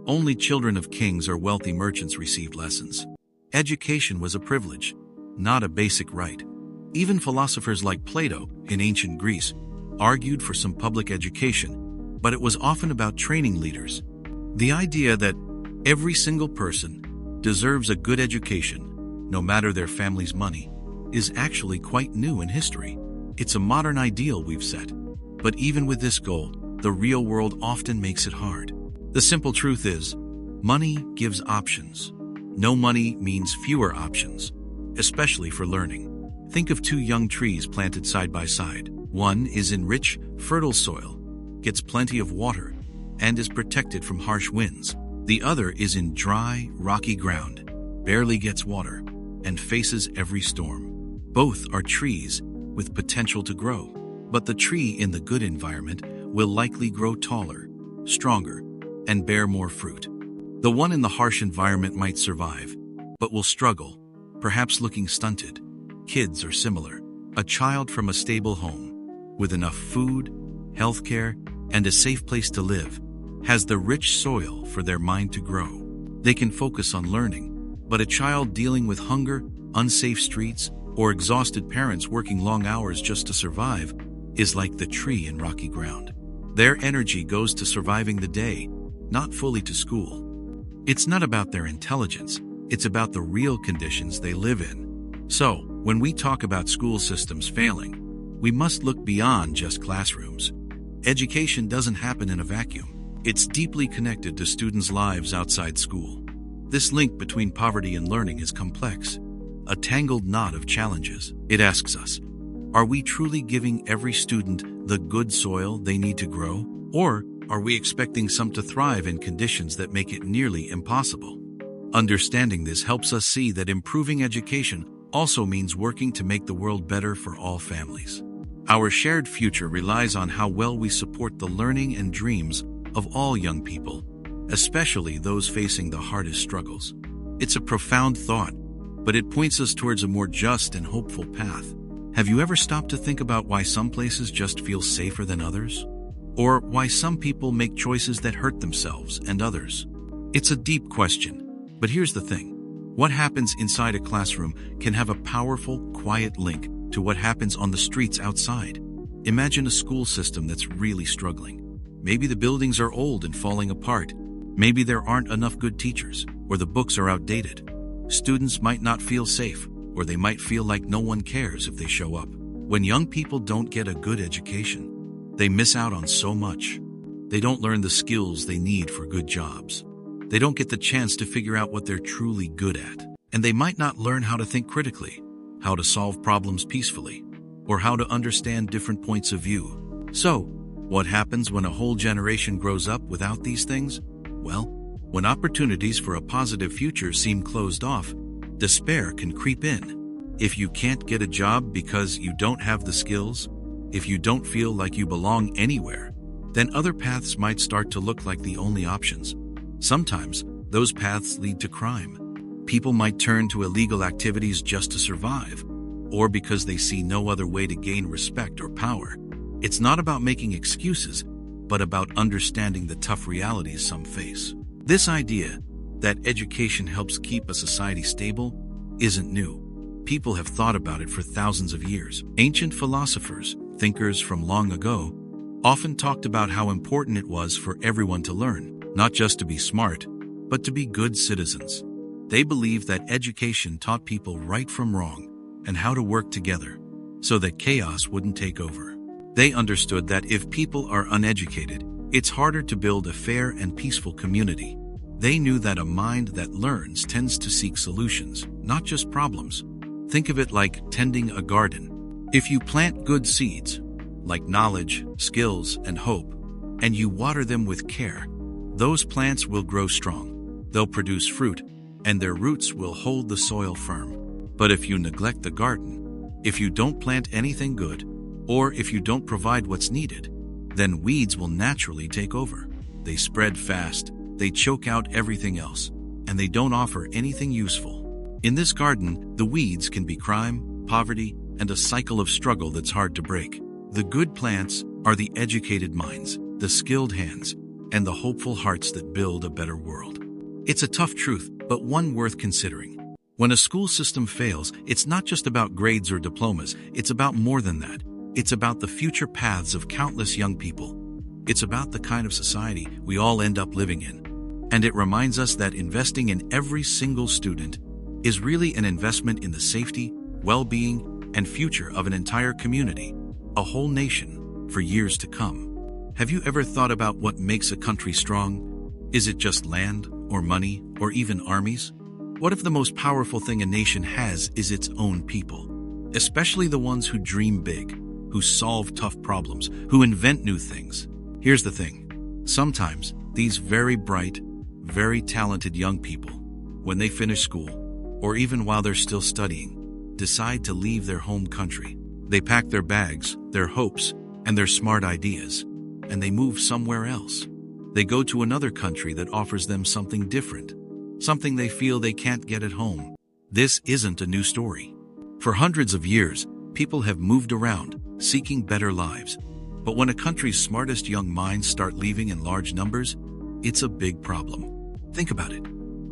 Only children of kings or wealthy merchants received lessons. Education was a privilege, not a basic right. Even philosophers like Plato in ancient Greece argued for some public education, but it was often about training leaders. The idea that every single person deserves a good education, no matter their family's money, is actually quite new in history. It's a modern ideal we've set. But even with this goal, the real world often makes it hard. The simple truth is, money gives options. No money means fewer options, especially for learning. Think of two young trees planted side by side. One is in rich, fertile soil, gets plenty of water, and is protected from harsh winds. The other is in dry, rocky ground, barely gets water, and faces every storm. Both are trees with potential to grow, but the tree in the good environment will likely grow taller, stronger, and bear more fruit. The one in the harsh environment might survive, but will struggle, perhaps looking stunted. Kids are similar. A child from a stable home, with enough food, healthcare, and a safe place to live, has the rich soil for their mind to grow. They can focus on learning, but a child dealing with hunger, unsafe streets, or exhausted parents working long hours just to survive is like the tree in rocky ground. Their energy goes to surviving the day, not fully to school. It's not about their intelligence, it's about the real conditions they live in. So, when we talk about school systems failing, we must look beyond just classrooms. Education doesn't happen in a vacuum. It's deeply connected to students' lives outside school. This link between poverty and learning is complex, a tangled knot of challenges. It asks us, are we truly giving every student the good soil they need to grow? Or are we expecting some to thrive in conditions that make it nearly impossible? Understanding this helps us see that improving education also means working to make the world better for all families. Our shared future relies on how well we support the learning and dreams of all young people, especially those facing the hardest struggles. It's a profound thought, but it points us towards a more just and hopeful path. Have you ever stopped to think about why some places just feel safer than others? Or why some people make choices that hurt themselves and others? It's a deep question, but here's the thing. What happens inside a classroom can have a powerful, quiet link to what happens on the streets outside. Imagine a school system that's really struggling. Maybe the buildings are old and falling apart. Maybe there aren't enough good teachers, or the books are outdated. Students might not feel safe, or they might feel like no one cares if they show up. When young people don't get a good education, They miss out on so much. They don't learn the skills they need for good jobs. They don't get the chance to figure out what they're truly good at. And they might not learn how to think critically, how to solve problems peacefully, or how to understand different points of view. So, what happens when a whole generation grows up without these things? Well, when opportunities for a positive future seem closed off, despair can creep in. If you can't get a job because you don't have the skills, if you don't feel like you belong anywhere, then other paths might start to look like the only options. Sometimes, those paths lead to crime. People might turn to illegal activities just to survive, or because they see no other way to gain respect or power. It's not about making excuses, but about understanding the tough realities some face. This idea that education helps keep a society stable isn't new. People have thought about it for thousands of years. Ancient philosophers, thinkers from long ago, often talked about how important it was for everyone to learn, not just to be smart, but to be good citizens. They believed that education taught people right from wrong and how to work together so that chaos wouldn't take over. They understood that if people are uneducated, it's harder to build a fair and peaceful community. They knew that a mind that learns tends to seek solutions, not just problems. Think of it like tending a garden. If you plant good seeds, like knowledge, skills, and hope, and you water them with care, those plants will grow strong. They'll produce fruit, and their roots will hold the soil firm. But if you neglect the garden, if you don't plant anything good, or if you don't provide what's needed, then weeds will naturally take over. They spread fast, they choke out everything else, and they don't offer anything useful. In this garden, the weeds can be crime, poverty, and a cycle of struggle that's hard to break. The good plants are the educated minds, the skilled hands, and the hopeful hearts that build a better world. It's a tough truth, but one worth considering. When a school system fails, it's not just about grades or diplomas, it's about more than that. It's about the future paths of countless young people. It's about the kind of society we all end up living in. And it reminds us that investing in every single student is really an investment in the safety, well-being, and future of an entire community, a whole nation, for years to come. Have you ever thought about what makes a country strong? Is it just land, or money, or even armies? What if the most powerful thing a nation has is its own people? Especially the ones who dream big, who solve tough problems, who invent new things. Here's the thing. Sometimes, these very bright, very talented young people, when they finish school, or even while they're still studying, decide to leave their home country. They pack their bags, their hopes, and their smart ideas, and they move somewhere else. They go to another country that offers them something different, something they feel they can't get at home. This isn't a new story. For hundreds of years, people have moved around, seeking better lives. But when a country's smartest young minds start leaving in large numbers, it's a big problem. Think about it.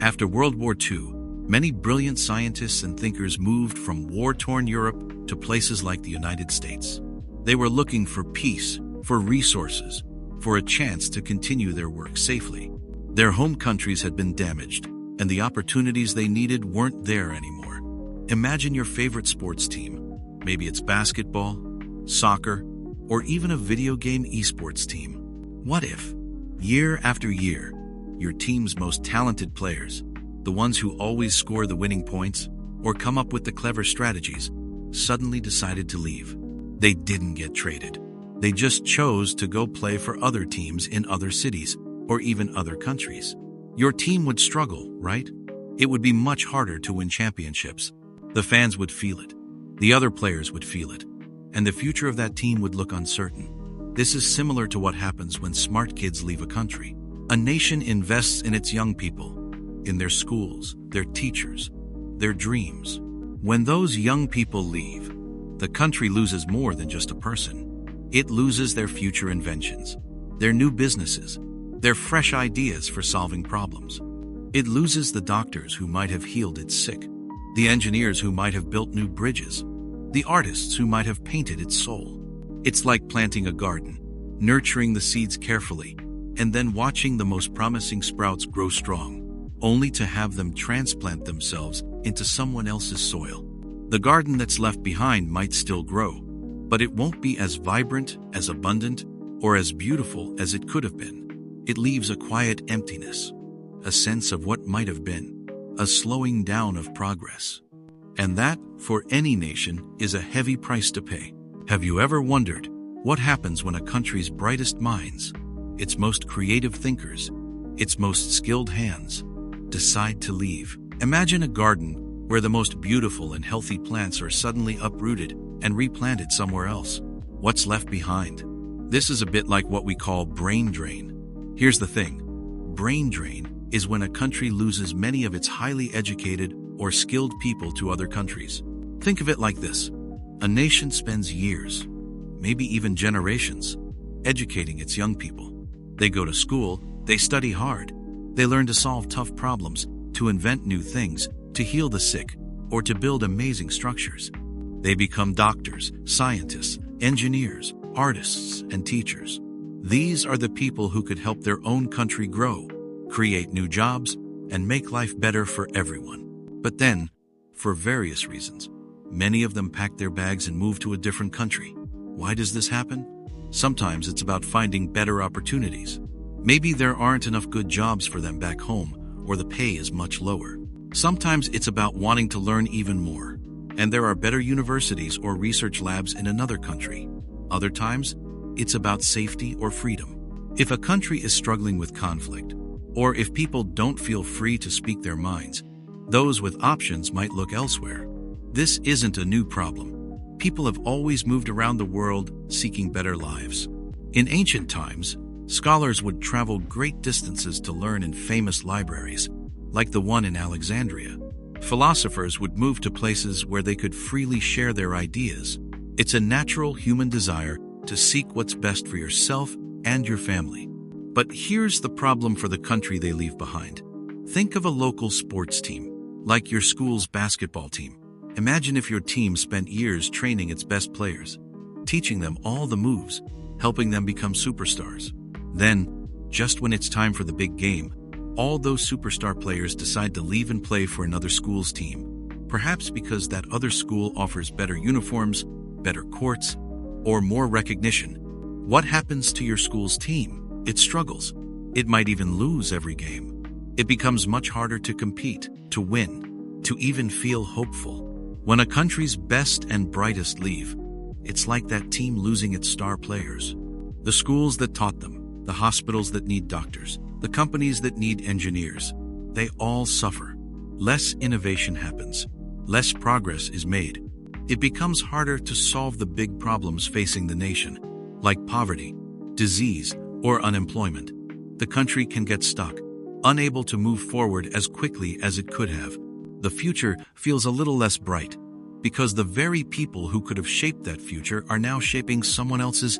After World War II, many brilliant scientists and thinkers moved from war-torn Europe to places like the United States. They were looking for peace, for resources, for a chance to continue their work safely. Their home countries had been damaged, and the opportunities they needed weren't there anymore. Imagine your favorite sports team. Maybe it's basketball, soccer, or even a video game esports team. What if, year after year, your team's most talented players, the ones who always score the winning points or come up with the clever strategies, suddenly decided to leave? They didn't get traded. They just chose to go play for other teams in other cities or even other countries. Your team would struggle, right? It would be much harder to win championships. The fans would feel it. The other players would feel it. And the future of that team would look uncertain. This is similar to what happens when smart kids leave a country. A nation invests in its young people, in their schools, their teachers, their dreams. When those young people leave, the country loses more than just a person. It loses their future inventions, their new businesses, their fresh ideas for solving problems. It loses the doctors who might have healed its sick, the engineers who might have built new bridges, the artists who might have painted its soul. It's like planting a garden, nurturing the seeds carefully, and then watching the most promising sprouts grow strong, only to have them transplant themselves into someone else's soil. The garden that's left behind might still grow, but it won't be as vibrant, as abundant, or as beautiful as it could have been. It leaves a quiet emptiness, a sense of what might have been, a slowing down of progress. And that, for any nation, is a heavy price to pay. Have you ever wondered what happens when a country's brightest minds, its most creative thinkers, its most skilled hands, decide to leave? Imagine a garden where the most beautiful and healthy plants are suddenly uprooted and replanted somewhere else. What's left behind? This is a bit like what we call brain drain. Here's the thing. Brain drain is when a country loses many of its highly educated or skilled people to other countries. Think of it like this. A nation spends years, maybe even generations, educating its young people. They go to school, they study hard, they learn to solve tough problems, to invent new things, to heal the sick, or to build amazing structures. They become doctors, scientists, engineers, artists, and teachers. These are the people who could help their own country grow, create new jobs, and make life better for everyone. But then, for various reasons, many of them pack their bags and move to a different country. Why does this happen? Sometimes it's about finding better opportunities. Maybe there aren't enough good jobs for them back home, or the pay is much lower. Sometimes it's about wanting to learn even more, and there are better universities or research labs in another country. Other times, it's about safety or freedom. If a country is struggling with conflict, or if people don't feel free to speak their minds, those with options might look elsewhere. This isn't a new problem. People have always moved around the world seeking better lives. In ancient times, scholars would travel great distances to learn in famous libraries, like the one in Alexandria. Philosophers would move to places where they could freely share their ideas. It's a natural human desire to seek what's best for yourself and your family. But here's the problem for the country they leave behind. Think of a local sports team, like your school's basketball team. Imagine if your team spent years training its best players, teaching them all the moves, helping them become superstars. Then, just when it's time for the big game, all those superstar players decide to leave and play for another school's team, perhaps because that other school offers better uniforms, better courts, or more recognition. What happens to your school's team? It struggles. It might even lose every game. It becomes much harder to compete, to win, to even feel hopeful. When a country's best and brightest leave, it's like that team losing its star players. The schools that taught them, the hospitals that need doctors, the companies that need engineers, they all suffer. Less innovation happens. Less progress is made. It becomes harder to solve the big problems facing the nation, like poverty, disease, or unemployment. The country can get stuck, unable to move forward as quickly as it could have. The future feels a little less bright, because the very people who could have shaped that future are now shaping someone else's.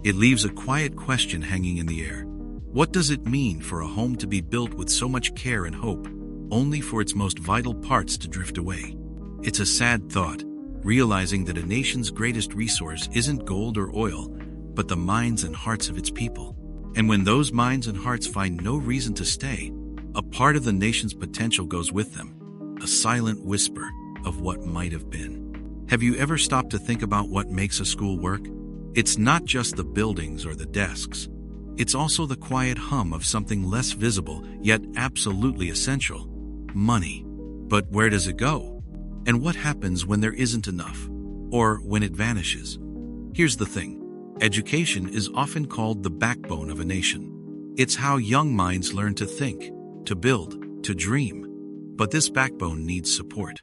It leaves a quiet question hanging in the air. What does it mean for a home to be built with so much care and hope, only for its most vital parts to drift away? It's a sad thought, realizing that a nation's greatest resource isn't gold or oil, but the minds and hearts of its people. And when those minds and hearts find no reason to stay, a part of the nation's potential goes with them, a silent whisper of what might have been. Have you ever stopped to think about what makes a school work? It's not just the buildings or the desks. It's also the quiet hum of something less visible, yet absolutely essential: money. But where does it go? And what happens when there isn't enough? Or when it vanishes? Here's the thing. Education is often called the backbone of a nation. It's how young minds learn to think, to build, to dream. But this backbone needs support.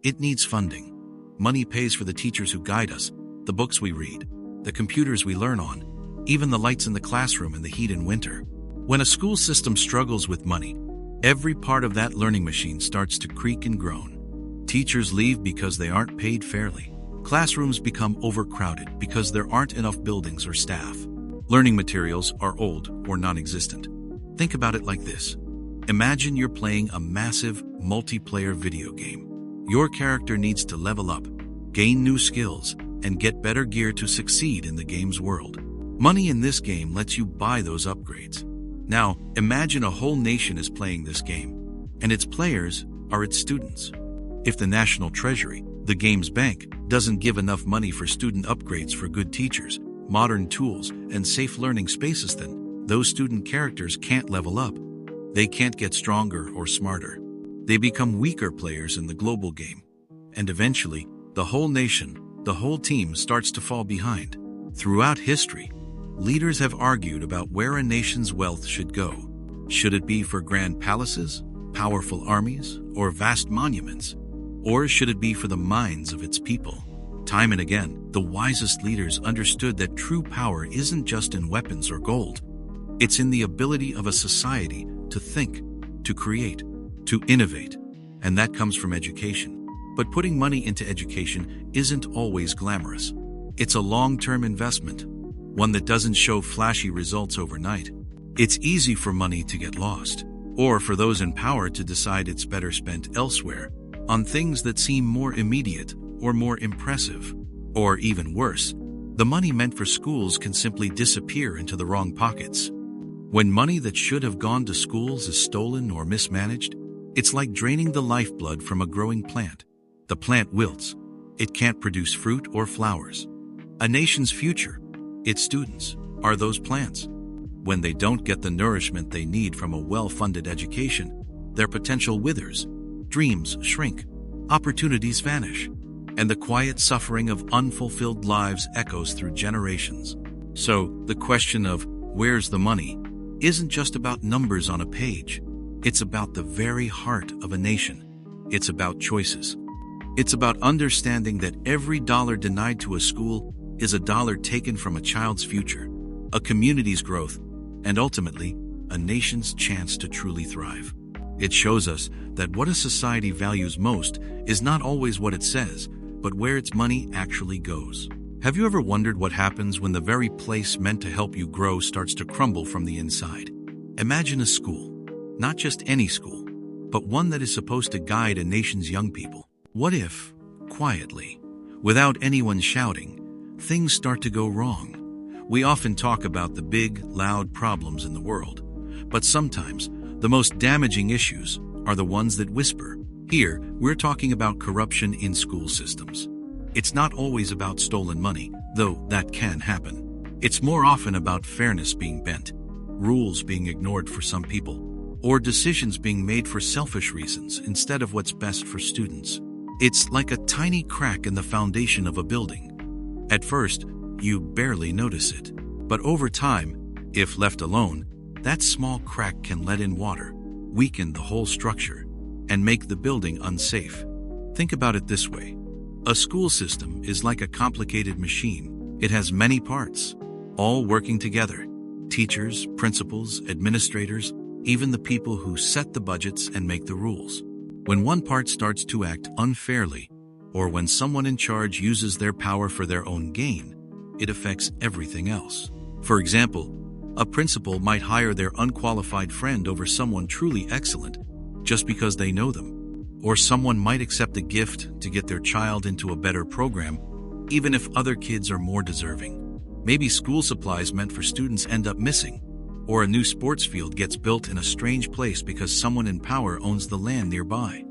It needs funding. Money pays for the teachers who guide us, the books we read, the computers we learn on, even the lights in the classroom in the heat in winter. When a school system struggles with money, every part of that learning machine starts to creak and groan. Teachers leave because they aren't paid fairly. Classrooms become overcrowded because there aren't enough buildings or staff. Learning materials are old or non-existent. Think about it like this. Imagine you're playing a massive, multiplayer video game. Your character needs to level up, gain new skills, and get better gear to succeed in the game's world. Money in this game lets you buy those upgrades. Now, imagine a whole nation is playing this game, and its players are its students. If the national treasury, the game's bank, doesn't give enough money for student upgrades for good teachers, modern tools, and safe learning spaces, then those student characters can't level up. They can't get stronger or smarter. They become weaker players in the global game. And eventually, the whole nation, the whole team starts to fall behind. Throughout history, leaders have argued about where a nation's wealth should go. Should it be for grand palaces, powerful armies, or vast monuments? Or should it be for the minds of its people? Time and again, the wisest leaders understood that true power isn't just in weapons or gold. It's in the ability of a society to think, to create, to innovate, and that comes from education. But putting money into education isn't always glamorous. It's a long-term investment, one that doesn't show flashy results overnight. It's easy for money to get lost, or for those in power to decide it's better spent elsewhere, on things that seem more immediate or more impressive. Or even worse, the money meant for schools can simply disappear into the wrong pockets. When money that should have gone to schools is stolen or mismanaged, it's like draining the lifeblood from a growing plant. The plant wilts. It can't produce fruit or flowers. A nation's future, its students, are those plants. When they don't get the nourishment they need from a well-funded education, their potential withers, dreams shrink, opportunities vanish, and the quiet suffering of unfulfilled lives echoes through generations. So, the question of where's the money isn't just about numbers on a page. It's about the very heart of a nation. It's about choices. It's about understanding that every dollar denied to a school is a dollar taken from a child's future, a community's growth, and ultimately, a nation's chance to truly thrive. It shows us that what a society values most is not always what it says, but where its money actually goes. Have you ever wondered what happens when the very place meant to help you grow starts to crumble from the inside? Imagine a school, not just any school, but one that is supposed to guide a nation's young people. What if, quietly, without anyone shouting, things start to go wrong? We often talk about the big, loud problems in the world, but sometimes the most damaging issues are the ones that whisper. Here, we're talking about corruption in school systems. It's not always about stolen money, though that can happen. It's more often about fairness being bent, rules being ignored for some people, or decisions being made for selfish reasons instead of what's best for students. It's like a tiny crack in the foundation of a building. At first, you barely notice it, but over time, if left alone, that small crack can let in water, weaken the whole structure, and make the building unsafe. Think about it this way. A school system is like a complicated machine. It has many parts, all working together. Teachers, principals, administrators, even the people who set the budgets and make the rules. When one part starts to act unfairly, or when someone in charge uses their power for their own gain, it affects everything else. For example, a principal might hire their unqualified friend over someone truly excellent just because they know them. Or someone might accept a gift to get their child into a better program, even if other kids are more deserving. Maybe school supplies meant for students end up missing, or a new sports field gets built in a strange place because someone in power owns the land nearby.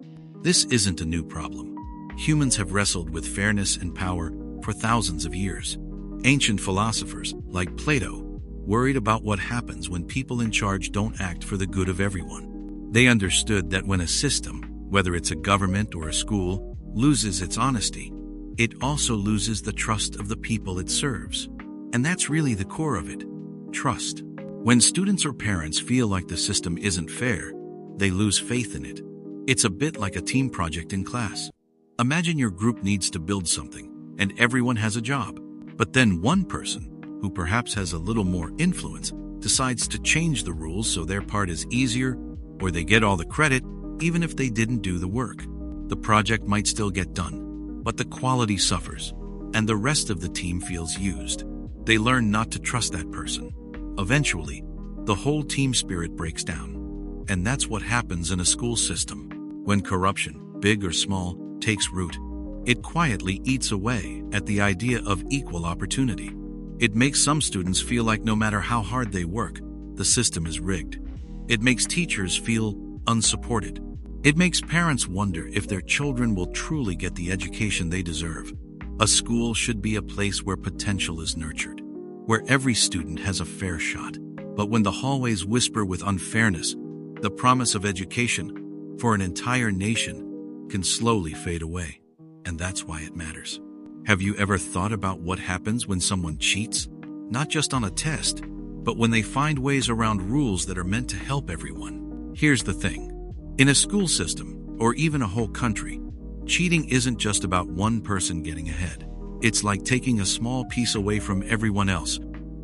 This isn't a new problem. Humans have wrestled with fairness and power for thousands of years. Ancient philosophers, like Plato, worried about what happens when people in charge don't act for the good of everyone. They understood that when a system, whether it's a government or a school, loses its honesty, it also loses the trust of the people it serves. And that's really the core of it, trust. When students or parents feel like the system isn't fair, they lose faith in it. It's a bit like a team project in class. Imagine your group needs to build something, and everyone has a job. But then one person, who perhaps has a little more influence, decides to change the rules so their part is easier, or they get all the credit, even if they didn't do the work. The project might still get done, but the quality suffers, and the rest of the team feels used. They learn not to trust that person. Eventually, the whole team spirit breaks down. And that's what happens in a school system. When corruption, big or small, takes root, it quietly eats away at the idea of equal opportunity. It makes some students feel like no matter how hard they work, the system is rigged. It makes teachers feel unsupported. It makes parents wonder if their children will truly get the education they deserve. A school should be a place where potential is nurtured, where every student has a fair shot. But when the hallways whisper with unfairness, the promise of education for an entire nation can slowly fade away. And that's why it matters. Have you ever thought about what happens when someone cheats? Not just on a test, but when they find ways around rules that are meant to help everyone. Here's the thing. In a school system, or even a whole country, cheating isn't just about one person getting ahead. It's like taking a small piece away from everyone else,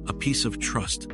a piece of trust,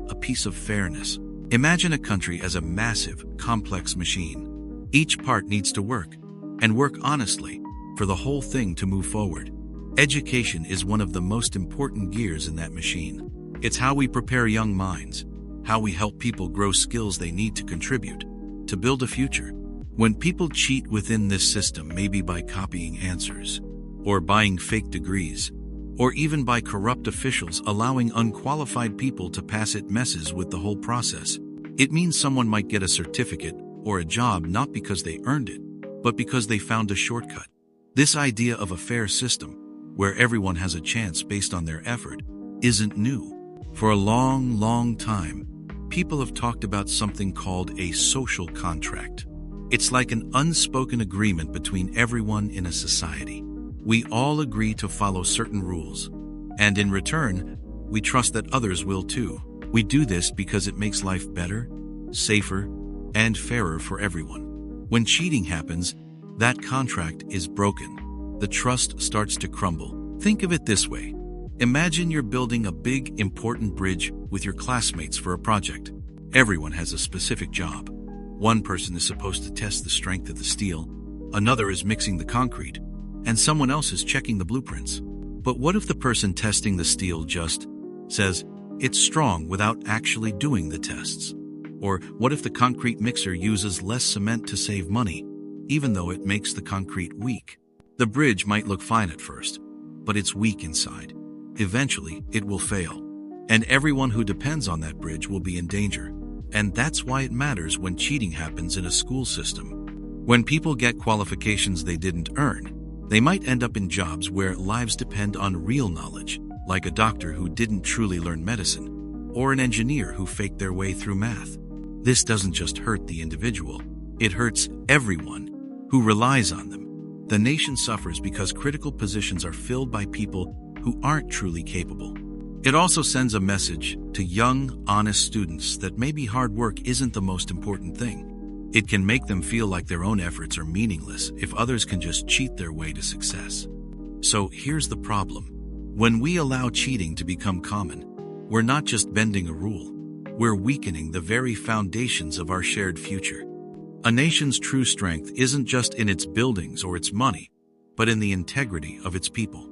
a piece of fairness. Imagine a country as a massive, complex machine. Each part needs to work, and work honestly, for the whole thing to move forward. Education is one of the most important gears in that machine. It's how we prepare young minds, how we help people grow skills they need to contribute, to build a future. When people cheat within this system, maybe by copying answers, or buying fake degrees, or even by corrupt officials allowing unqualified people to pass, it messes with the whole process. It means someone might get a certificate or a job not because they earned it, but because they found a shortcut. This idea of a fair system, where everyone has a chance based on their effort, isn't new. For a long, long time, people have talked about something called a social contract. It's like an unspoken agreement between everyone in a society. We all agree to follow certain rules, and in return, we trust that others will too. We do this because it makes life better, safer, and fairer for everyone. When cheating happens, that contract is broken. The trust starts to crumble. Think of it this way. Imagine you're building a big, important bridge with your classmates for a project. Everyone has a specific job. One person is supposed to test the strength of the steel, another is mixing the concrete, and someone else is checking the blueprints. But what if the person testing the steel just says it's strong without actually doing the tests? Or what if the concrete mixer uses less cement to save money, even though it makes the concrete weak? The bridge might look fine at first, but it's weak inside. Eventually, it will fail, and everyone who depends on that bridge will be in danger. And that's why it matters when cheating happens in a school system. When people get qualifications they didn't earn, they might end up in jobs where lives depend on real knowledge, like a doctor who didn't truly learn medicine, or an engineer who faked their way through math. This doesn't just hurt the individual, it hurts everyone who relies on them. The nation suffers because critical positions are filled by people who aren't truly capable. It also sends a message to young, honest students that maybe hard work isn't the most important thing. It can make them feel like their own efforts are meaningless if others can just cheat their way to success. So here's the problem. When we allow cheating to become common, we're not just bending a rule, we're weakening the very foundations of our shared future. A nation's true strength isn't just in its buildings or its money, but in the integrity of its people.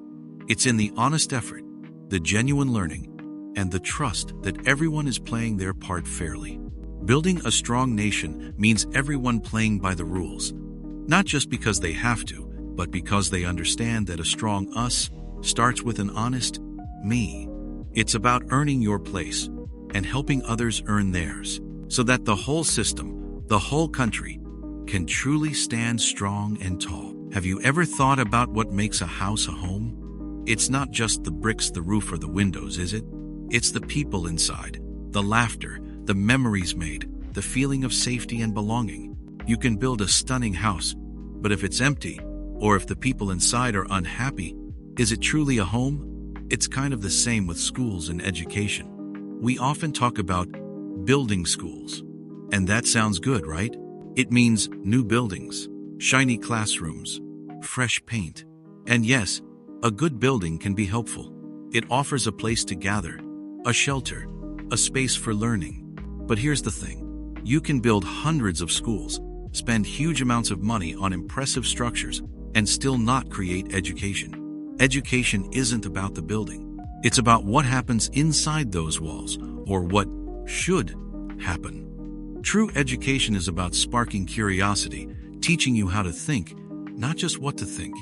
It's in the honest effort, the genuine learning, and the trust that everyone is playing their part fairly. Building a strong nation means everyone playing by the rules, not just because they have to, but because they understand that a strong us starts with an honest me. It's about earning your place and helping others earn theirs, so that the whole system, the whole country, can truly stand strong and tall. Have you ever thought about what makes a house a home? It's not just the bricks, the roof, or the windows, is it? It's the people inside, the laughter, the memories made, the feeling of safety and belonging. You can build a stunning house, but if it's empty, or if the people inside are unhappy, is it truly a home? It's kind of the same with schools and education. We often talk about building schools, and that sounds good, right? It means new buildings, shiny classrooms, fresh paint. And yes, a good building can be helpful. It offers a place to gather, a shelter, a space for learning. But here's the thing. You can build hundreds of schools, spend huge amounts of money on impressive structures, and still not create education. Education isn't about the building. It's about what happens inside those walls, or what should happen. True education is about sparking curiosity, teaching you how to think, not just what to think.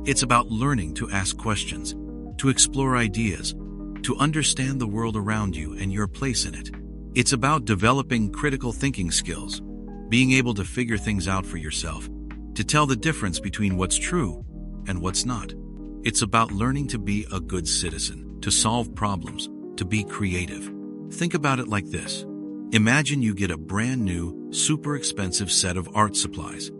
It's about learning to ask questions, to explore ideas, to understand the world around you and your place in it. It's about developing critical thinking skills, being able to figure things out for yourself, to tell the difference between what's true and what's not. It's about learning to be a good citizen, to solve problems, to be creative. Think about it like this. Imagine you get a brand new, super expensive set of art supplies.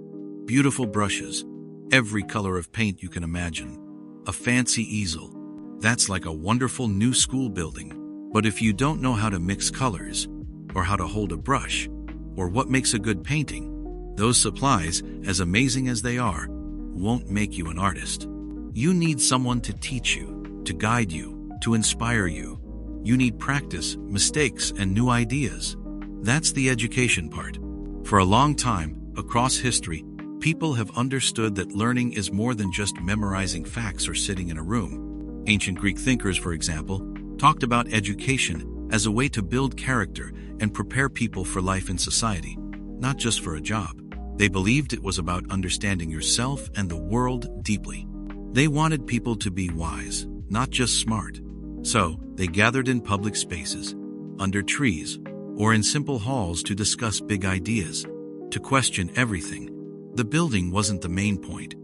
Beautiful brushes, every color of paint you can imagine, a fancy easel. That's like a wonderful new school building. But if you don't know how to mix colors, or how to hold a brush, or what makes a good painting, those supplies, as amazing as they are, won't make you an artist. You need someone to teach you, to guide you, to inspire you. You need practice, mistakes, and new ideas. That's the education part. For a long time, across history, people have understood that learning is more than just memorizing facts or sitting in a room. Ancient Greek thinkers, for example, talked about education as a way to build character and prepare people for life in society, not just for a job. They believed it was about understanding yourself and the world deeply. They wanted people to be wise, not just smart. So, they gathered in public spaces, under trees, or in simple halls to discuss big ideas, to question everything. The building wasn't the main point.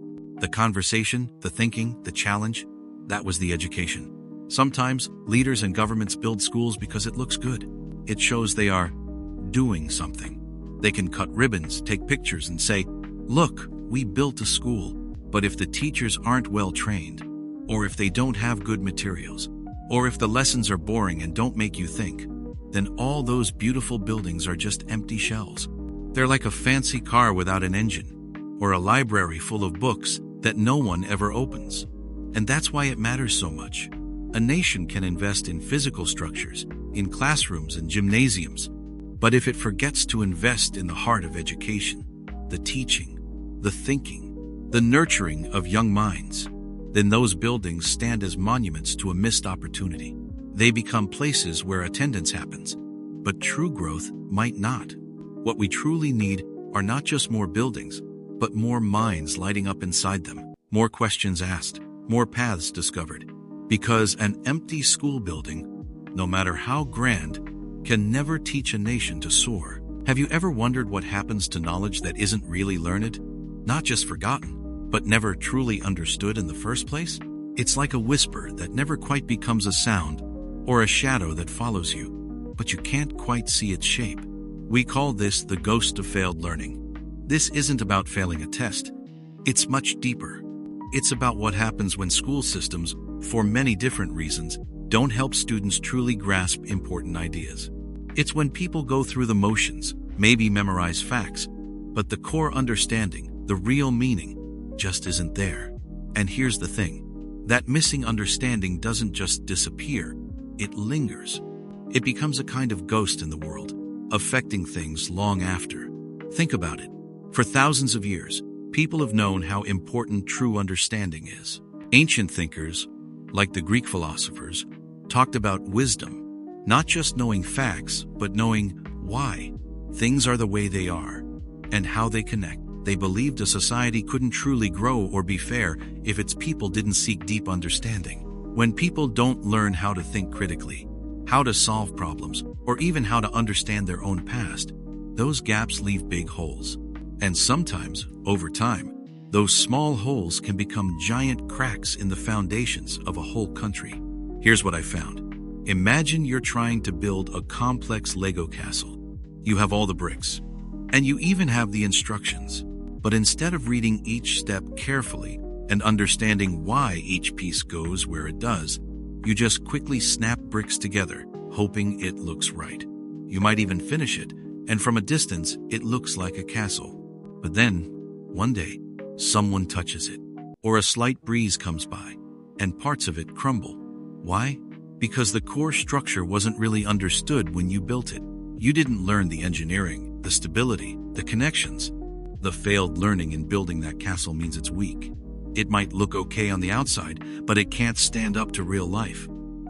The conversation, the thinking, the challenge, that was the education. Sometimes, leaders and governments build schools because it looks good. It shows they are doing something. They can cut ribbons, take pictures, and say, "Look, we built a school." But if the teachers aren't well trained, or if they don't have good materials, or if the lessons are boring and don't make you think, then all those beautiful buildings are just empty shells. They're like a fancy car without an engine, or a library full of books that no one ever opens. And that's why it matters so much. A nation can invest in physical structures, in classrooms and gymnasiums, but if it forgets to invest in the heart of education, the teaching, the thinking, the nurturing of young minds, then those buildings stand as monuments to a missed opportunity. They become places where attendance happens, but true growth might not. What we truly need are not just more buildings, but more minds lighting up inside them, more questions asked, more paths discovered. Because an empty school building, no matter how grand, can never teach a nation to soar. Have you ever wondered what happens to knowledge that isn't really learned? Not just forgotten, but never truly understood in the first place? It's like a whisper that never quite becomes a sound, or a shadow that follows you, but you can't quite see its shape. We call this the ghost of failed learning. This isn't about failing a test. It's much deeper. It's about what happens when school systems, for many different reasons, don't help students truly grasp important ideas. It's when people go through the motions, maybe memorize facts, but the core understanding, the real meaning, just isn't there. And here's the thing. That missing understanding doesn't just disappear, it lingers. It becomes a kind of ghost in the world, affecting things long after. Think about it. For thousands of years, people have known how important true understanding is. Ancient thinkers, like the Greek philosophers, talked about wisdom, not just knowing facts, but knowing why things are the way they are and how they connect. They believed a society couldn't truly grow or be fair if its people didn't seek deep understanding. When people don't learn how to think critically, how to solve problems, or even how to understand their own past, those gaps leave big holes. And sometimes, over time, those small holes can become giant cracks in the foundations of a whole country. Here's what I found. Imagine you're trying to build a complex Lego castle. You have all the bricks, and you even have the instructions. But instead of reading each step carefully and understanding why each piece goes where it does, you just quickly snap bricks together, hoping it looks right. You might even finish it, and from a distance, it looks like a castle. But then, one day, someone touches it, or a slight breeze comes by, and parts of it crumble. Why? Because the core structure wasn't really understood when you built it. You didn't learn the engineering, the stability, the connections. The failed learning in building that castle means it's weak. It might look okay on the outside, but it can't stand up to real life.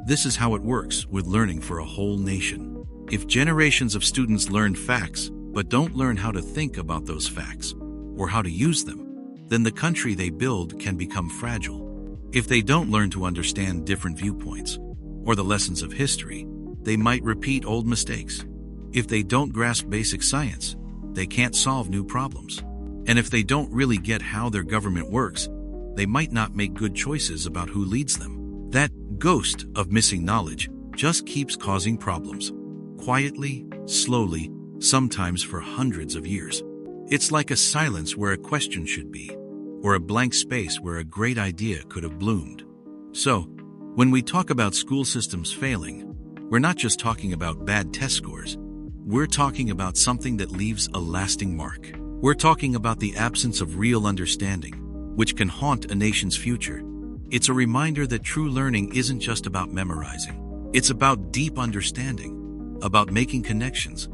This is how it works with learning for a whole nation. If generations of students learn facts, but don't learn how to think about those facts, or how to use them, then the country they build can become fragile. If they don't learn to understand different viewpoints, or the lessons of history, they might repeat old mistakes. If they don't grasp basic science, they can't solve new problems. And if they don't really get how their government works, they might not make good choices about who leads them. That ghost of missing knowledge just keeps causing problems. Quietly, slowly, sometimes for hundreds of years. It's like a silence where a question should be, or a blank space where a great idea could have bloomed. So, when we talk about school systems failing, we're not just talking about bad test scores. We're talking about something that leaves a lasting mark. We're talking about the absence of real understanding, which can haunt a nation's future. It's a reminder that true learning isn't just about memorizing. It's about deep understanding, about making connections,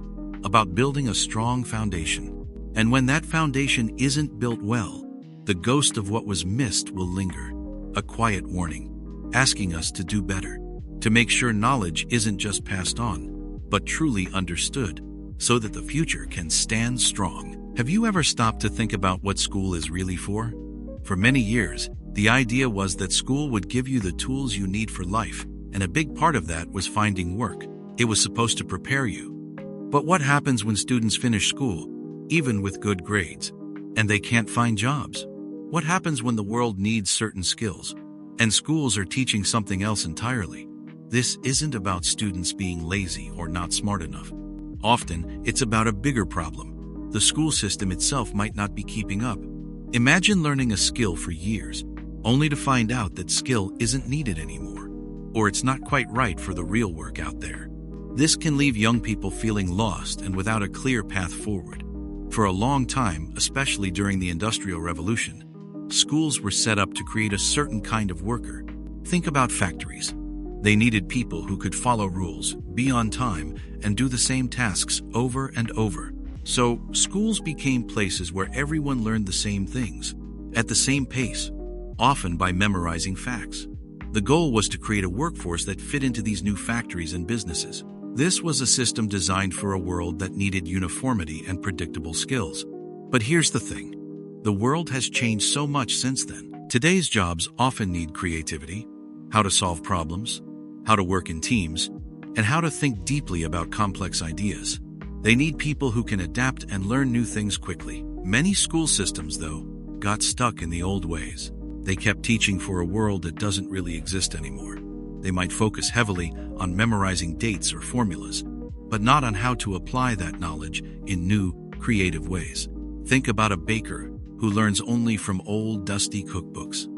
about building a strong foundation. And when that foundation isn't built well, the ghost of what was missed will linger, a quiet warning, asking us to do better, to make sure knowledge isn't just passed on, but truly understood, so that the future can stand strong. Have you ever stopped to think about what school is really for? For many years, the idea was that school would give you the tools you need for life, and a big part of that was finding work. It was supposed to prepare you. But what happens when students finish school, even with good grades, and they can't find jobs? What happens when the world needs certain skills, and schools are teaching something else entirely? This isn't about students being lazy or not smart enough. Often, it's about a bigger problem. The school system itself might not be keeping up. Imagine learning a skill for years, only to find out that skill isn't needed anymore, or it's not quite right for the real work out there. This can leave young people feeling lost and without a clear path forward. For a long time, especially during the Industrial Revolution, schools were set up to create a certain kind of worker. Think about factories. They needed people who could follow rules, be on time, and do the same tasks over and over. So, schools became places where everyone learned the same things, at the same pace, often by memorizing facts. The goal was to create a workforce that fit into these new factories and businesses. This was a system designed for a world that needed uniformity and predictable skills. But here's the thing. The world has changed so much since then. Today's jobs often need creativity, how to solve problems, how to work in teams, and how to think deeply about complex ideas. They need people who can adapt and learn new things quickly. Many school systems, though, got stuck in the old ways. They kept teaching for a world that doesn't really exist anymore. They might focus heavily on memorizing dates or formulas, but not on how to apply that knowledge in new, creative ways. Think about a baker who learns only from old, dusty cookbooks.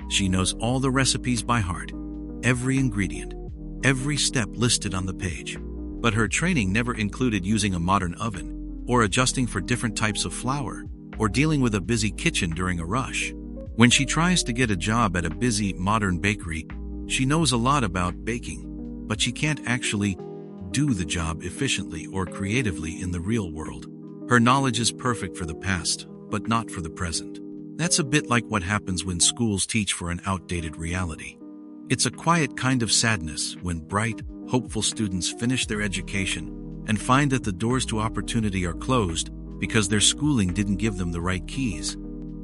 She knows all the recipes by heart, every ingredient, every step listed on the page. But her training never included using a modern oven, or adjusting for different types of flour, or dealing with a busy kitchen during a rush. When she tries to get a job at a busy, modern bakery, she knows a lot about baking, but she can't actually do the job efficiently or creatively in the real world. Her knowledge is perfect for the past, but not for the present. That's a bit like what happens when schools teach for an outdated reality. It's a quiet kind of sadness when bright, hopeful students finish their education and find that the doors to opportunity are closed because their schooling didn't give them the right keys.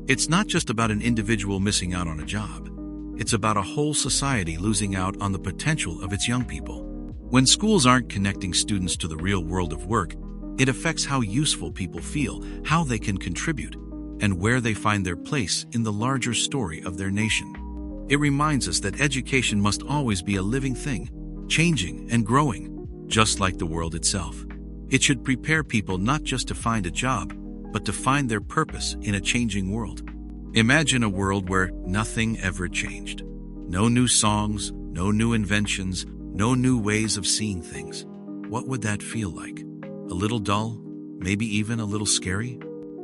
It's not just about an individual missing out on a job. It's about a whole society losing out on the potential of its young people. When schools aren't connecting students to the real world of work, it affects how useful people feel, how they can contribute, and where they find their place in the larger story of their nation. It reminds us that education must always be a living thing, changing and growing, just like the world itself. It should prepare people not just to find a job, but to find their purpose in a changing world. Imagine a world where nothing ever changed. No new songs, no new inventions, no new ways of seeing things. What would that feel like? A little dull? Maybe even a little scary?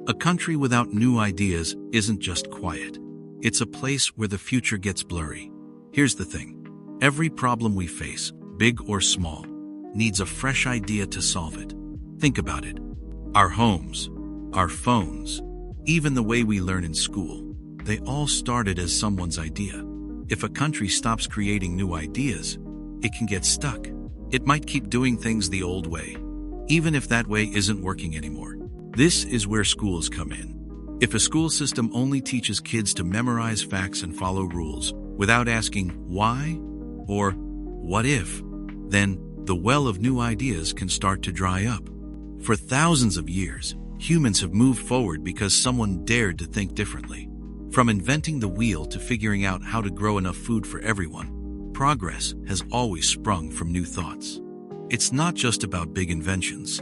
A country without new ideas isn't just quiet. It's a place where the future gets blurry. Here's the thing. Every problem we face, big or small, needs a fresh idea to solve it. Think about it. Our homes, our phones, even the way we learn in school, they all started as someone's idea. If a country stops creating new ideas, it can get stuck. It might keep doing things the old way, even if that way isn't working anymore. This is where schools come in. If a school system only teaches kids to memorize facts and follow rules without asking why or what if, then the well of new ideas can start to dry up. For thousands of years, humans have moved forward because someone dared to think differently. From inventing the wheel to figuring out how to grow enough food for everyone, Progress has always sprung from new thoughts. It's not just about big inventions.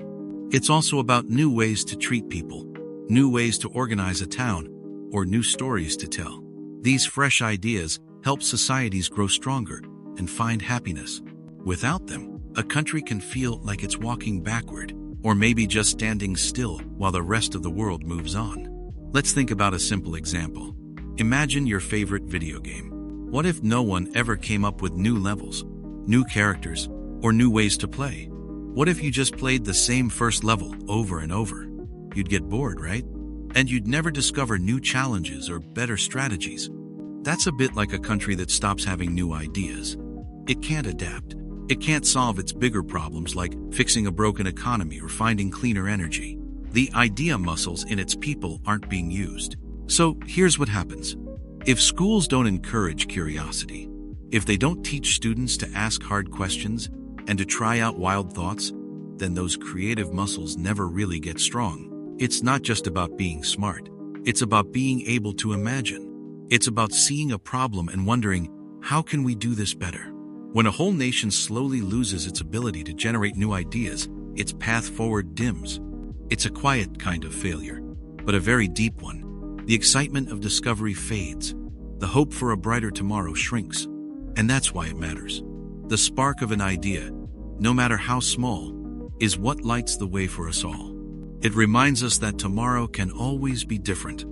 It's also about new ways to treat people, new ways to organize a town, or new stories to tell. These fresh ideas help societies grow stronger and find happiness. Without them, a country can feel like it's walking backward, or maybe just standing still while the rest of the world moves on. Let's think about a simple example. Imagine your favorite video game. What if no one ever came up with new levels, new characters, or new ways to play? What if you just played the same first level over and over? You'd get bored, right? And you'd never discover new challenges or better strategies. That's a bit like a country that stops having new ideas. It can't adapt. It can't solve its bigger problems like fixing a broken economy or finding cleaner energy. The idea muscles in its people aren't being used. So here's what happens. If schools don't encourage curiosity, if they don't teach students to ask hard questions and to try out wild thoughts, then those creative muscles never really get strong. It's not just about being smart. It's about being able to imagine. It's about seeing a problem and wondering, how can we do this better? When a whole nation slowly loses its ability to generate new ideas, its path forward dims. It's a quiet kind of failure, but a very deep one. The excitement of discovery fades. The hope for a brighter tomorrow shrinks. And that's why it matters. The spark of an idea, no matter how small, is what lights the way for us all. It reminds us that tomorrow can always be different,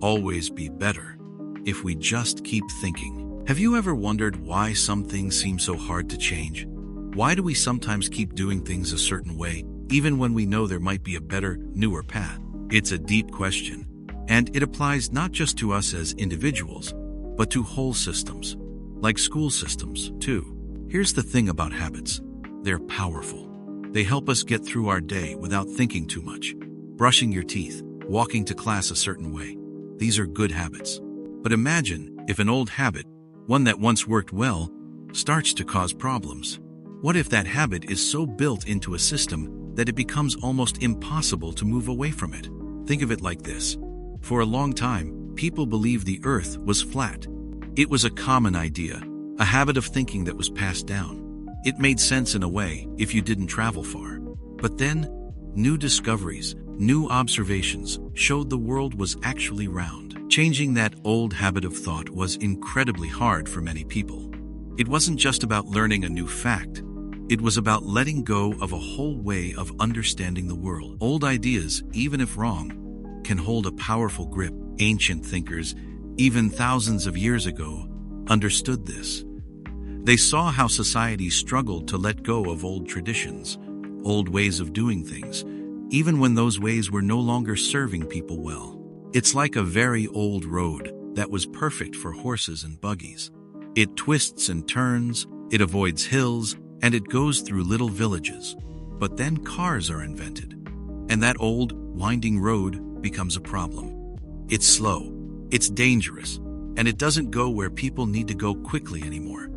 always be better, if we just keep thinking. Have you ever wondered why some things seem so hard to change? Why do we sometimes keep doing things a certain way, even when we know there might be a better, newer path? It's a deep question. And it applies not just to us as individuals, but to whole systems, like school systems, too. Here's the thing about habits. They're powerful. They help us get through our day without thinking too much. Brushing your teeth, walking to class a certain way. These are good habits. But imagine if an old habit, one that once worked well, starts to cause problems. What if that habit is so built into a system that it becomes almost impossible to move away from it? Think of it like this. For a long time, people believed the earth was flat. It was a common idea, a habit of thinking that was passed down. It made sense in a way if you didn't travel far. But then, new discoveries, new observations showed the world was actually round. Changing that old habit of thought was incredibly hard for many people. It wasn't just about learning a new fact. It was about letting go of a whole way of understanding the world. Old ideas, even if wrong, can hold a powerful grip. Ancient thinkers, even thousands of years ago, understood this. They saw how societies struggled to let go of old traditions, old ways of doing things, even when those ways were no longer serving people well. It's like a very old road that was perfect for horses and buggies. It twists and turns, it avoids hills, and it goes through little villages. But then cars are invented, and that old, winding road becomes a problem. It's slow, it's dangerous, and it doesn't go where people need to go quickly anymore.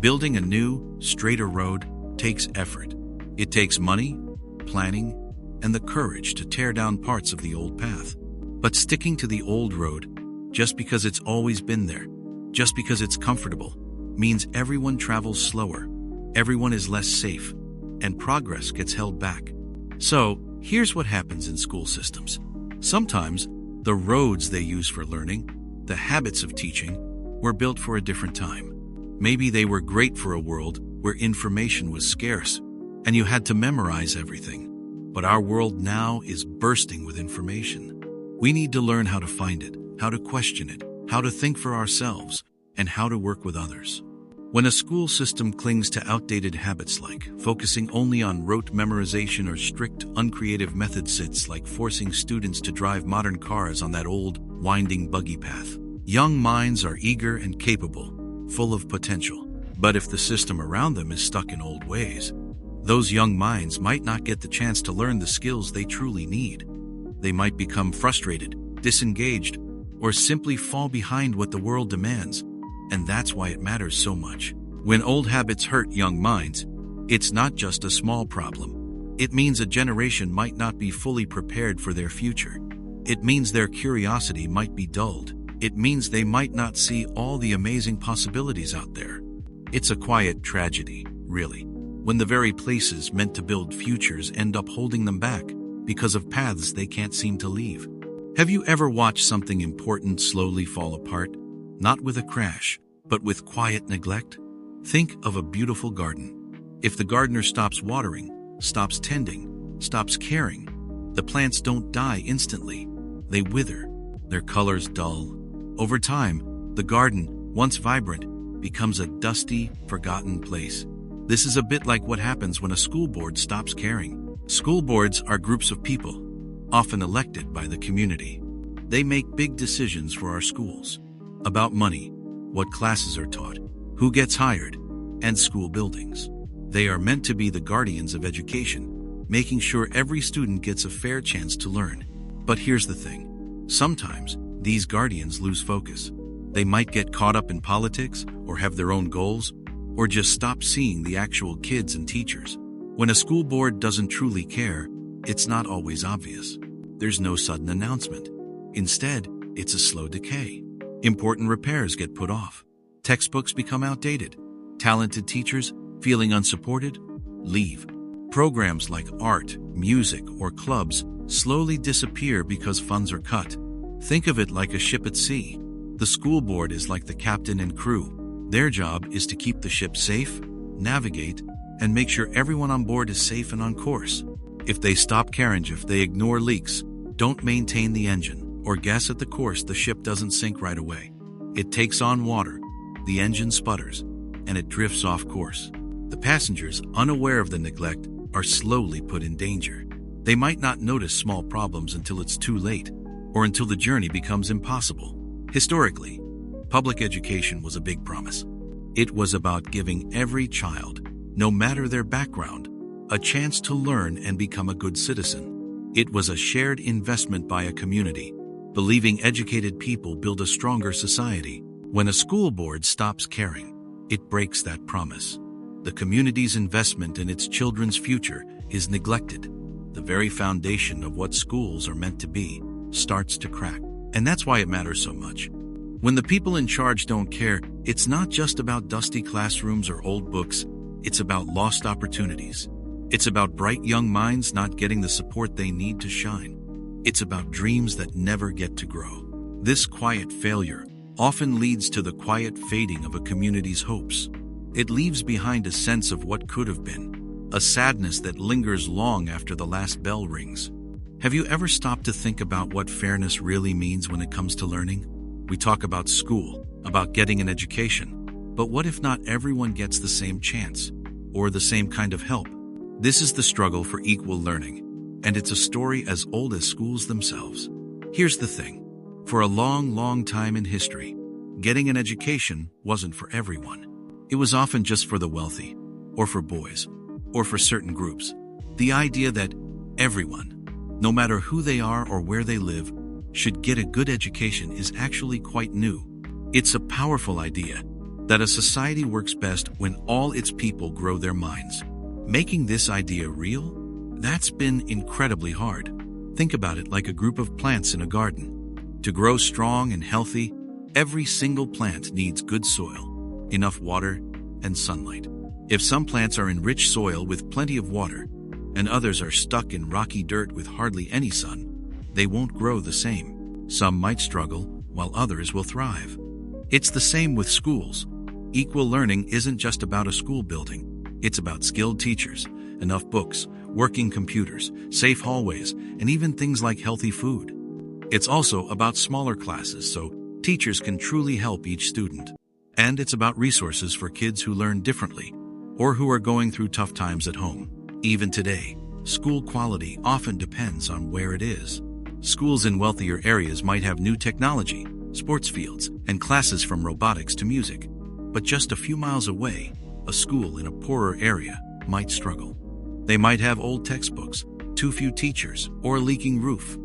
Building a new, straighter road takes effort. It takes money, planning, and the courage to tear down parts of the old path. But sticking to the old road, just because it's always been there, just because it's comfortable, means everyone travels slower, everyone is less safe, and progress gets held back. So, here's what happens in school systems. Sometimes, the roads they use for learning, the habits of teaching, were built for a different time. Maybe they were great for a world where information was scarce, and you had to memorize everything. But our world now is bursting with information. We need to learn how to find it, how to question it, how to think for ourselves, and how to work with others. When a school system clings to outdated habits like focusing only on rote memorization or strict, uncreative methods, it's like forcing students to drive modern cars on that old, winding buggy path. Young minds are eager and capable, full of potential. But if the system around them is stuck in old ways, those young minds might not get the chance to learn the skills they truly need. They might become frustrated, disengaged, or simply fall behind what the world demands. And that's why it matters so much. When old habits hurt young minds, it's not just a small problem. It means a generation might not be fully prepared for their future. It means their curiosity might be dulled. It means they might not see all the amazing possibilities out there. It's a quiet tragedy, really, when the very places meant to build futures end up holding them back because of paths they can't seem to leave. Have you ever watched something important slowly fall apart? Not with a crash, but with quiet neglect? Think of a beautiful garden. If the gardener stops watering, stops tending, stops caring, the plants don't die instantly. They wither, their colors dull. Over time, the garden, once vibrant, becomes a dusty, forgotten place. This is a bit like what happens when a school board stops caring. School boards are groups of people, often elected by the community. They make big decisions for our schools about money, what classes are taught, who gets hired, and school buildings. They are meant to be the guardians of education, making sure every student gets a fair chance to learn. But here's the thing. Sometimes, these guardians lose focus. They might get caught up in politics, or have their own goals, or just stop seeing the actual kids and teachers. When a school board doesn't truly care, it's not always obvious. There's no sudden announcement. Instead, it's a slow decay. Important repairs get put off. Textbooks become outdated. Talented teachers, feeling unsupported, leave. Programs like art, music, or clubs slowly disappear because funds are cut. Think of it like a ship at sea. The school board is like the captain and crew. Their job is to keep the ship safe, navigate, and make sure everyone on board is safe and on course. If they stop caring, if they ignore leaks, don't maintain the engine, or guess at the course, the ship doesn't sink right away. It takes on water, the engine sputters, and it drifts off course. The passengers, unaware of the neglect, are slowly put in danger. They might not notice small problems until it's too late, or until the journey becomes impossible. Historically, public education was a big promise. It was about giving every child, no matter their background, a chance to learn and become a good citizen. It was a shared investment by a community, believing educated people build a stronger society. When a school board stops caring, it breaks that promise. The community's investment in its children's future is neglected. The very foundation of what schools are meant to be starts to crack. And that's why it matters so much. When the people in charge don't care, it's not just about dusty classrooms or old books. It's about lost opportunities. It's about bright young minds not getting the support they need to shine. It's about dreams that never get to grow. This quiet failure often leads to the quiet fading of a community's hopes. It leaves behind a sense of what could have been, a sadness that lingers long after the last bell rings. Have you ever stopped to think about what fairness really means when it comes to learning? We talk about school, about getting an education, but what if not everyone gets the same chance, or the same kind of help? This is the struggle for equal learning, and it's a story as old as schools themselves. Here's the thing. For a long, long time in history, getting an education wasn't for everyone. It was often just for the wealthy, or for boys, or for certain groups. The idea that everyone, no matter who they are or where they live, should get a good education is actually quite new. It's a powerful idea that a society works best when all its people grow their minds. Making this idea real? That's been incredibly hard. Think about it like a group of plants in a garden. To grow strong and healthy, every single plant needs good soil, enough water, and sunlight. If some plants are in rich soil with plenty of water, and others are stuck in rocky dirt with hardly any sun, they won't grow the same. Some might struggle, while others will thrive. It's the same with schools. Equal learning isn't just about a school building. It's about skilled teachers, enough books, working computers, safe hallways, and even things like healthy food. It's also about smaller classes so teachers can truly help each student. And it's about resources for kids who learn differently, or who are going through tough times at home. Even today, school quality often depends on where it is. Schools in wealthier areas might have new technology, sports fields, and classes from robotics to music. But just a few miles away, a school in a poorer area might struggle. They might have old textbooks, too few teachers, or a leaking roof.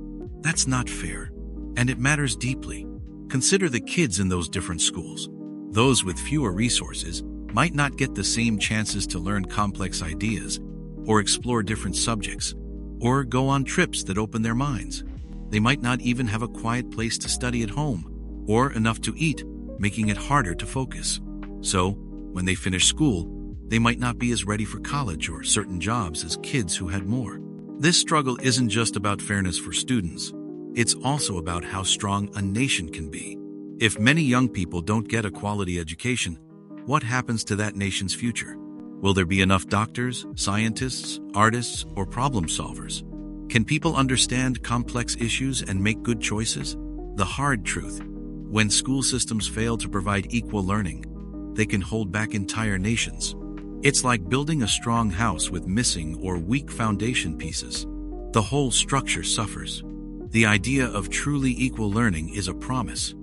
That's not fair, and it matters deeply. Consider the kids in those different schools. Those with fewer resources might not get the same chances to learn complex ideas, or explore different subjects, or go on trips that open their minds. They might not even have a quiet place to study at home, or enough to eat, making it harder to focus. So, When they finish school, they might not be as ready for college or certain jobs as kids who had more. This struggle isn't just about fairness for students. It's also about how strong a nation can be. If many young people don't get a quality education, what happens to that nation's future? Will there be enough doctors, scientists, artists, or problem solvers? Can people understand complex issues and make good choices? The hard truth: when school systems fail to provide equal learning, they can hold back entire nations. It's like building a strong house with missing or weak foundation pieces. The whole structure suffers. The idea of truly equal learning is a promise.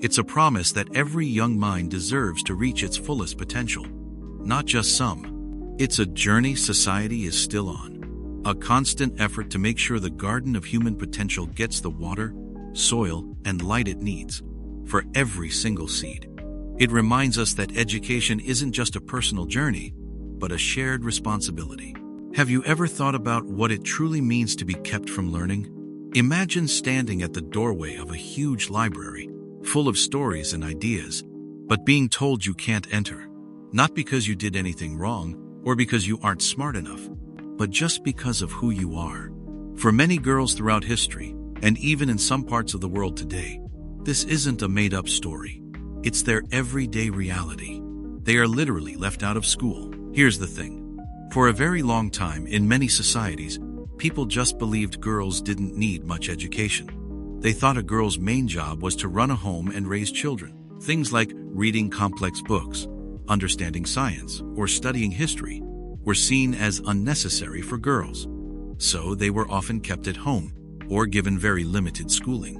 It's a promise that every young mind deserves to reach its fullest potential. Not just some. It's a journey society is still on. A constant effort to make sure the garden of human potential gets the water, soil, and light it needs for every single seed. It reminds us that education isn't just a personal journey, but a shared responsibility. Have you ever thought about what it truly means to be kept from learning? Imagine standing at the doorway of a huge library, full of stories and ideas, but being told you can't enter. Not because you did anything wrong, or because you aren't smart enough, but just because of who you are. For many girls throughout history, and even in some parts of the world today, this isn't a made-up story. It's their everyday reality. They are literally left out of school. Here's the thing. For a very long time in many societies, people just believed girls didn't need much education. They thought a girl's main job was to run a home and raise children. Things like reading complex books, understanding science, or studying history were seen as unnecessary for girls. So they were often kept at home or given very limited schooling,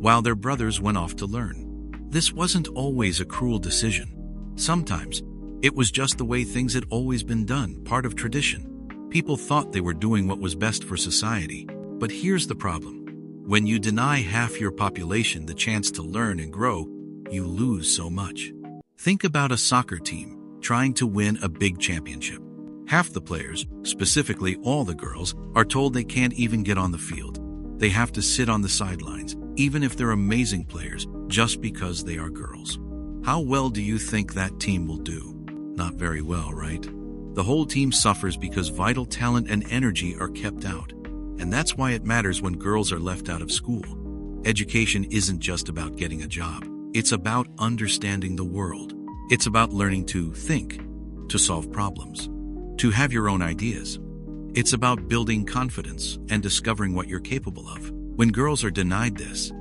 while their brothers went off to learn. This wasn't always a cruel decision. Sometimes it was just the way things had always been done, part of tradition. People thought they were doing what was best for society. But here's the problem. When you deny half your population the chance to learn and grow, you lose so much. Think about a soccer team trying to win a big championship. Half the players, specifically all the girls, are told they can't even get on the field. They have to sit on the sidelines, even if they're amazing players, just because they are girls. How well do you think that team will do? Not very well, right? The whole team suffers because vital talent and energy are kept out. And that's why it matters when girls are left out of school. Education isn't just about getting a job. It's about understanding the world. It's about learning to think, to solve problems, to have your own ideas. It's about building confidence and discovering what you're capable of. When girls are denied this,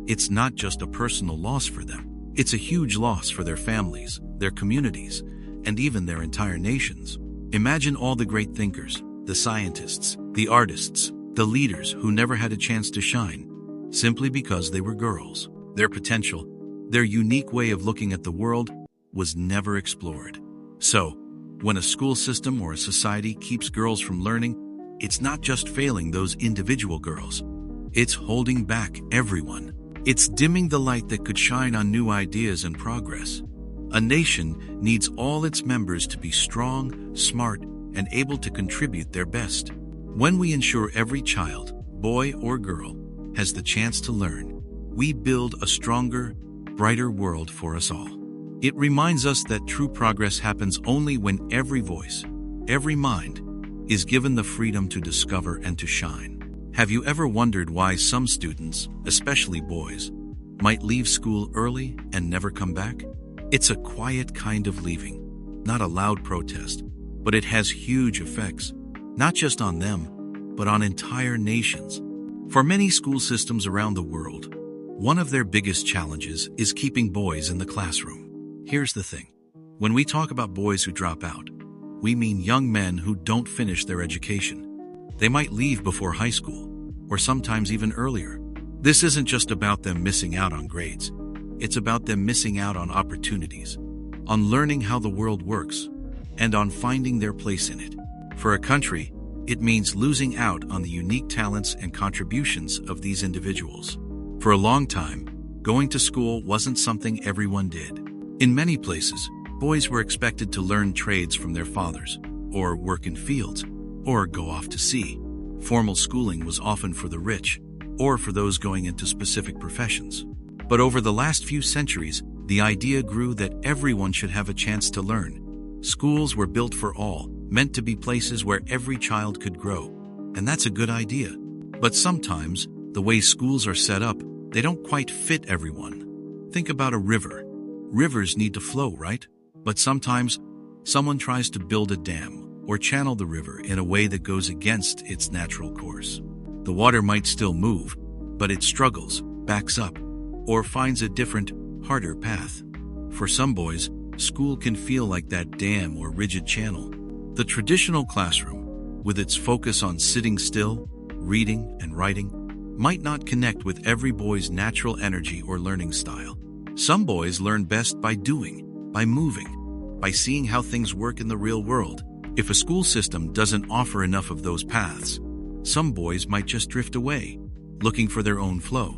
it's not just a personal loss for them. It's a huge loss for their families, their communities, and even their entire nations. Imagine all the great thinkers, the scientists, the artists, the leaders who never had a chance to shine, simply because they were girls. Their potential, their unique way of looking at the world, was never explored. So, when a school system or a society keeps girls from learning, it's not just failing those individual girls. It's holding back everyone. It's dimming the light that could shine on new ideas and progress. A nation needs all its members to be strong, smart, and able to contribute their best. When we ensure every child, boy or girl, has the chance to learn, we build a stronger, brighter world for us all. It reminds us that true progress happens only when every voice, every mind, is given the freedom to discover and to shine. Have you ever wondered why some students, especially boys, might leave school early and never come back? It's a quiet kind of leaving, not a loud protest, but it has huge effects, not just on them, but on entire nations. For many school systems around the world, one of their biggest challenges is keeping boys in the classroom. Here's the thing. When we talk about boys who drop out, we mean young men who don't finish their education. They might leave before high school, or sometimes even earlier. This isn't just about them missing out on grades. It's about them missing out on opportunities, on learning how the world works, and on finding their place in it. For a country, it means losing out on the unique talents and contributions of these individuals. For a long time, going to school wasn't something everyone did. In many places, boys were expected to learn trades from their fathers, or work in fields, or go off to sea. Formal schooling was often for the rich, or for those going into specific professions. But over the last few centuries, the idea grew that everyone should have a chance to learn, Schools were built for all, meant to be places where every child could grow. And that's a good idea. But sometimes, the way schools are set up, they don't quite fit everyone. Think about a river. Rivers need to flow, right? But sometimes, someone tries to build a dam or channel the river in a way that goes against its natural course. The water might still move, but it struggles, backs up, or finds a different, harder path. For some boys, school can feel like that dam or rigid channel. The traditional classroom, with its focus on sitting still, reading, and writing, might not connect with every boy's natural energy or learning style. Some boys learn best by doing, by moving, by seeing how things work in the real world. If a school system doesn't offer enough of those paths, some boys might just drift away, looking for their own flow.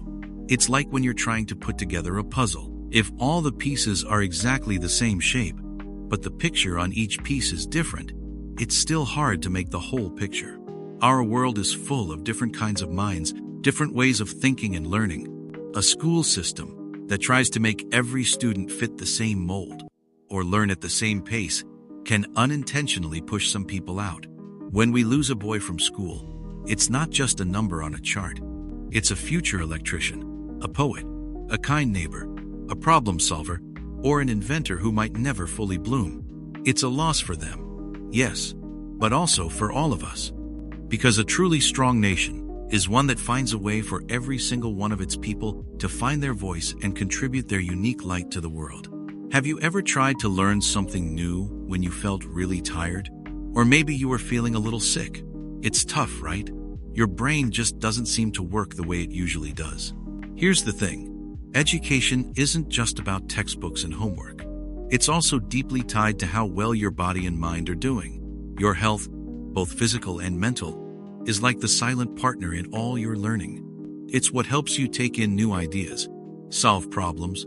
It's like when you're trying to put together a puzzle. If all the pieces are exactly the same shape, but the picture on each piece is different, it's still hard to make the whole picture. Our world is full of different kinds of minds, different ways of thinking and learning. A school system that tries to make every student fit the same mold or learn at the same pace can unintentionally push some people out. When we lose a boy from school, it's not just a number on a chart. It's a future electrician, a poet, a kind neighbor, a problem solver, or an inventor who might never fully bloom. It's a loss for them, yes, but also for all of us. Because a truly strong nation is one that finds a way for every single one of its people to find their voice and contribute their unique light to the world. Have you ever tried to learn something new when you felt really tired? Or maybe you were feeling a little sick? It's tough, right? Your brain just doesn't seem to work the way it usually does. Here's the thing. Education isn't just about textbooks and homework. It's also deeply tied to how well your body and mind are doing. Your health, both physical and mental, is like the silent partner in all your learning. It's what helps you take in new ideas, solve problems,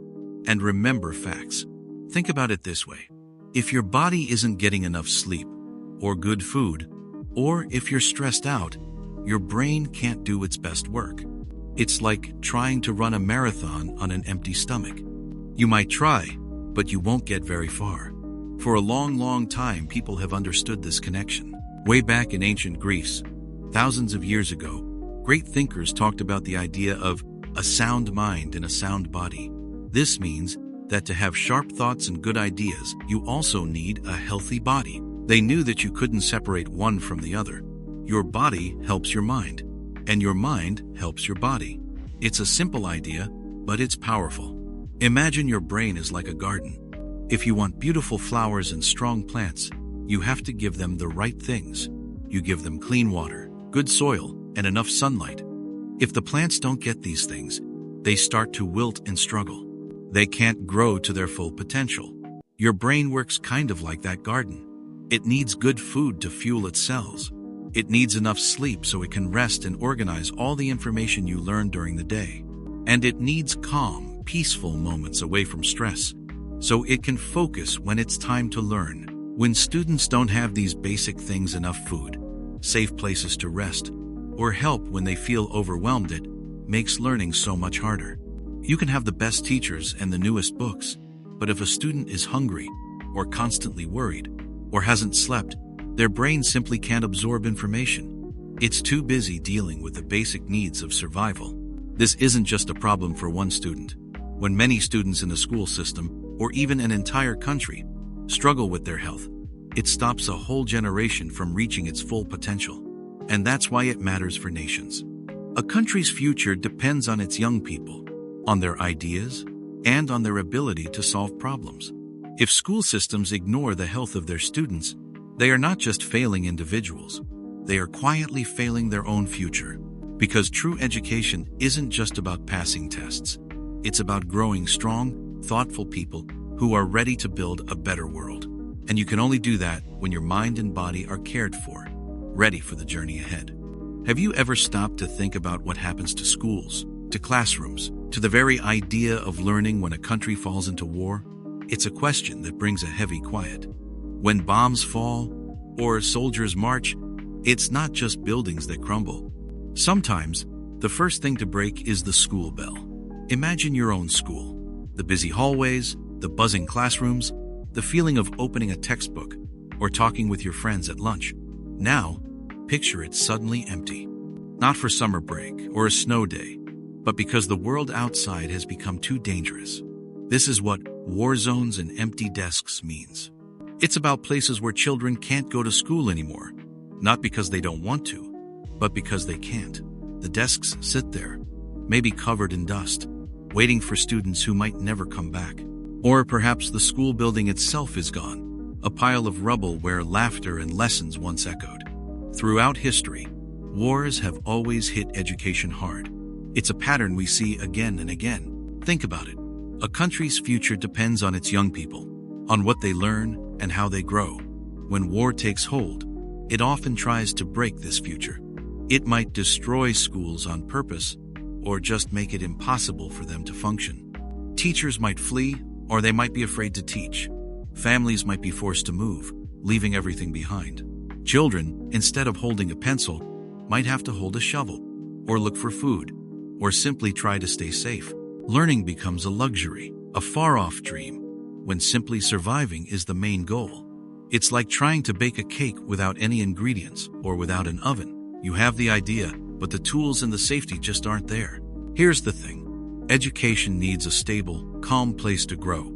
and remember facts. Think about it this way. If your body isn't getting enough sleep, or good food, or if you're stressed out, your brain can't do its best work. It's like trying to run a marathon on an empty stomach. You might try, but you won't get very far. For a long time, people have understood this connection. Way back in ancient Greece, thousands of years ago, great thinkers talked about the idea of a sound mind and a sound body. This means that to have sharp thoughts and good ideas, you also need a healthy body. They knew that you couldn't separate one from the other. Your body helps your mind, and your mind helps your body. It's a simple idea, but it's powerful. Imagine your brain is like a garden. If you want beautiful flowers and strong plants, you have to give them the right things. You give them clean water, good soil, and enough sunlight. If the plants don't get these things, they start to wilt and struggle. They can't grow to their full potential. Your brain works kind of like that garden. It needs good food to fuel its cells. It needs enough sleep so it can rest and organize all the information you learn during the day. And it needs calm, peaceful moments away from stress, so it can focus when it's time to learn. When students don't have these basic things, enough food, safe places to rest, or help when they feel overwhelmed, it makes learning so much harder. You can have the best teachers and the newest books, but if a student is hungry, or constantly worried, or hasn't slept, their brain simply can't absorb information. It's too busy dealing with the basic needs of survival. This isn't just a problem for one student. When many students in a school system, or even an entire country, struggle with their health, it stops a whole generation from reaching its full potential. And that's why it matters for nations. A country's future depends on its young people, on their ideas, and on their ability to solve problems. If school systems ignore the health of their students, they are not just failing individuals, they are quietly failing their own future. Because true education isn't just about passing tests. It's about growing strong, thoughtful people who are ready to build a better world. And you can only do that when your mind and body are cared for, ready for the journey ahead. Have you ever stopped to think about what happens to schools, to classrooms, to the very idea of learning when a country falls into war? It's a question that brings a heavy quiet. When bombs fall, or soldiers march, it's not just buildings that crumble. Sometimes, the first thing to break is the school bell. Imagine your own school. The busy hallways, the buzzing classrooms, The feeling of opening a textbook or talking with your friends at lunch. Now, picture it suddenly empty. Not for summer break or a snow day, but because the world outside has become too dangerous. This is what war zones and empty desks means. It's about places where children can't go to school anymore, not because they don't want to, but because they can't. The desks sit there, maybe covered in dust, waiting for students who might never come back. Or perhaps the school building itself is gone, a pile of rubble where laughter and lessons once echoed. Throughout history, wars have always hit education hard. It's a pattern we see again and again. Think about it. A country's future depends on its young people, on what they learn and how they grow. When war takes hold, it often tries to break this future. It might destroy schools on purpose, or just make it impossible for them to function. Teachers might flee, or they might be afraid to teach. Families might be forced to move, leaving everything behind. Children, instead of holding a pencil, might have to hold a shovel, or look for food, or simply try to stay safe. Learning becomes a luxury, a far-off dream, when simply surviving is the main goal. It's like trying to bake a cake without any ingredients or without an oven. You have the idea, but the tools and the safety just aren't there. Here's the thing. Education needs a stable, calm place to grow.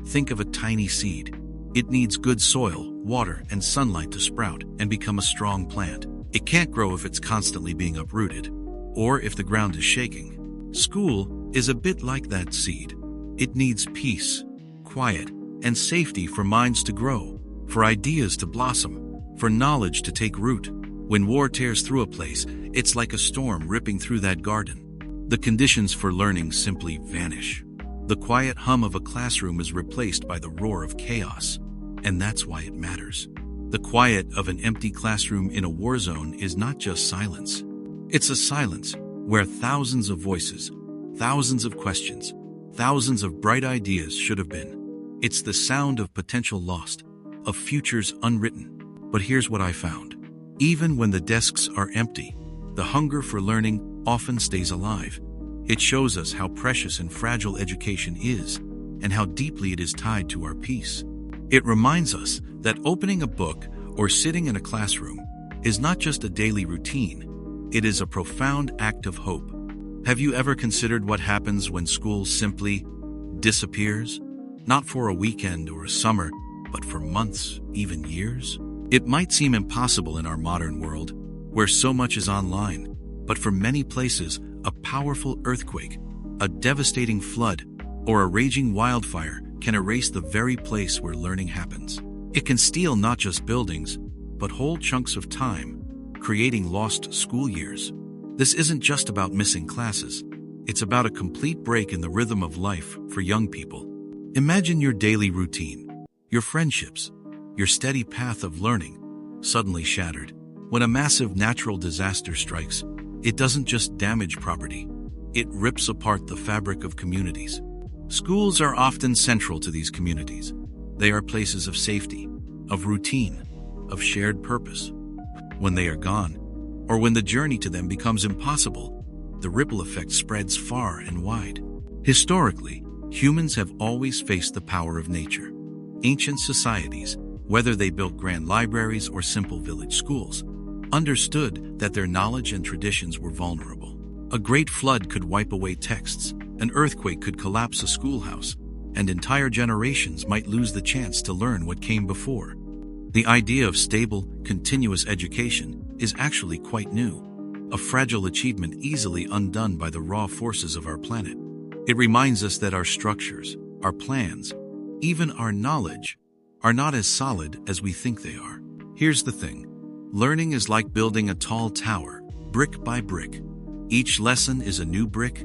Think of a tiny seed. It needs good soil, water, and sunlight to sprout and become a strong plant. It can't grow if it's constantly being uprooted, or if the ground is shaking. School is a bit like that seed. It needs peace, quiet, and safety for minds to grow, for ideas to blossom, for knowledge to take root. When war tears through a place, it's like a storm ripping through that garden. The conditions for learning simply vanish. The quiet hum of a classroom is replaced by the roar of chaos, and that's why it matters. The quiet of an empty classroom in a war zone is not just silence. It's a silence where thousands of voices, thousands of questions, thousands of bright ideas should have been. It's the sound of potential lost, of futures unwritten. But here's what I found. Even when the desks are empty, the hunger for learning often stays alive. It shows us how precious and fragile education is, and how deeply it is tied to our peace. It reminds us that opening a book or sitting in a classroom is not just a daily routine, it is a profound act of hope. Have you ever considered what happens when school simply disappears? Not for a weekend or a summer, but for months, even years? It might seem impossible in our modern world, where so much is online, but for many places, a powerful earthquake, a devastating flood, or a raging wildfire can erase the very place where learning happens. It can steal not just buildings, but whole chunks of time, creating lost school years. This isn't just about missing classes. It's about a complete break in the rhythm of life for young people. Imagine your daily routine, your friendships, your steady path of learning, suddenly shattered. When a massive natural disaster strikes, it doesn't just damage property, it rips apart the fabric of communities. Schools are often central to these communities. They are places of safety, of routine, of shared purpose. When they are gone, or when the journey to them becomes impossible, the ripple effect spreads far and wide. Historically, humans have always faced the power of nature. Ancient societies, whether they built grand libraries or simple village schools, understood that their knowledge and traditions were vulnerable. A great flood could wipe away texts, an earthquake could collapse a schoolhouse, and entire generations might lose the chance to learn what came before. The idea of stable, continuous education is actually quite new, a fragile achievement easily undone by the raw forces of our planet. It reminds us that our structures, our plans, even our knowledge, are not as solid as we think they are. Here's the thing. Learning is like building a tall tower, brick by brick. Each lesson is a new brick,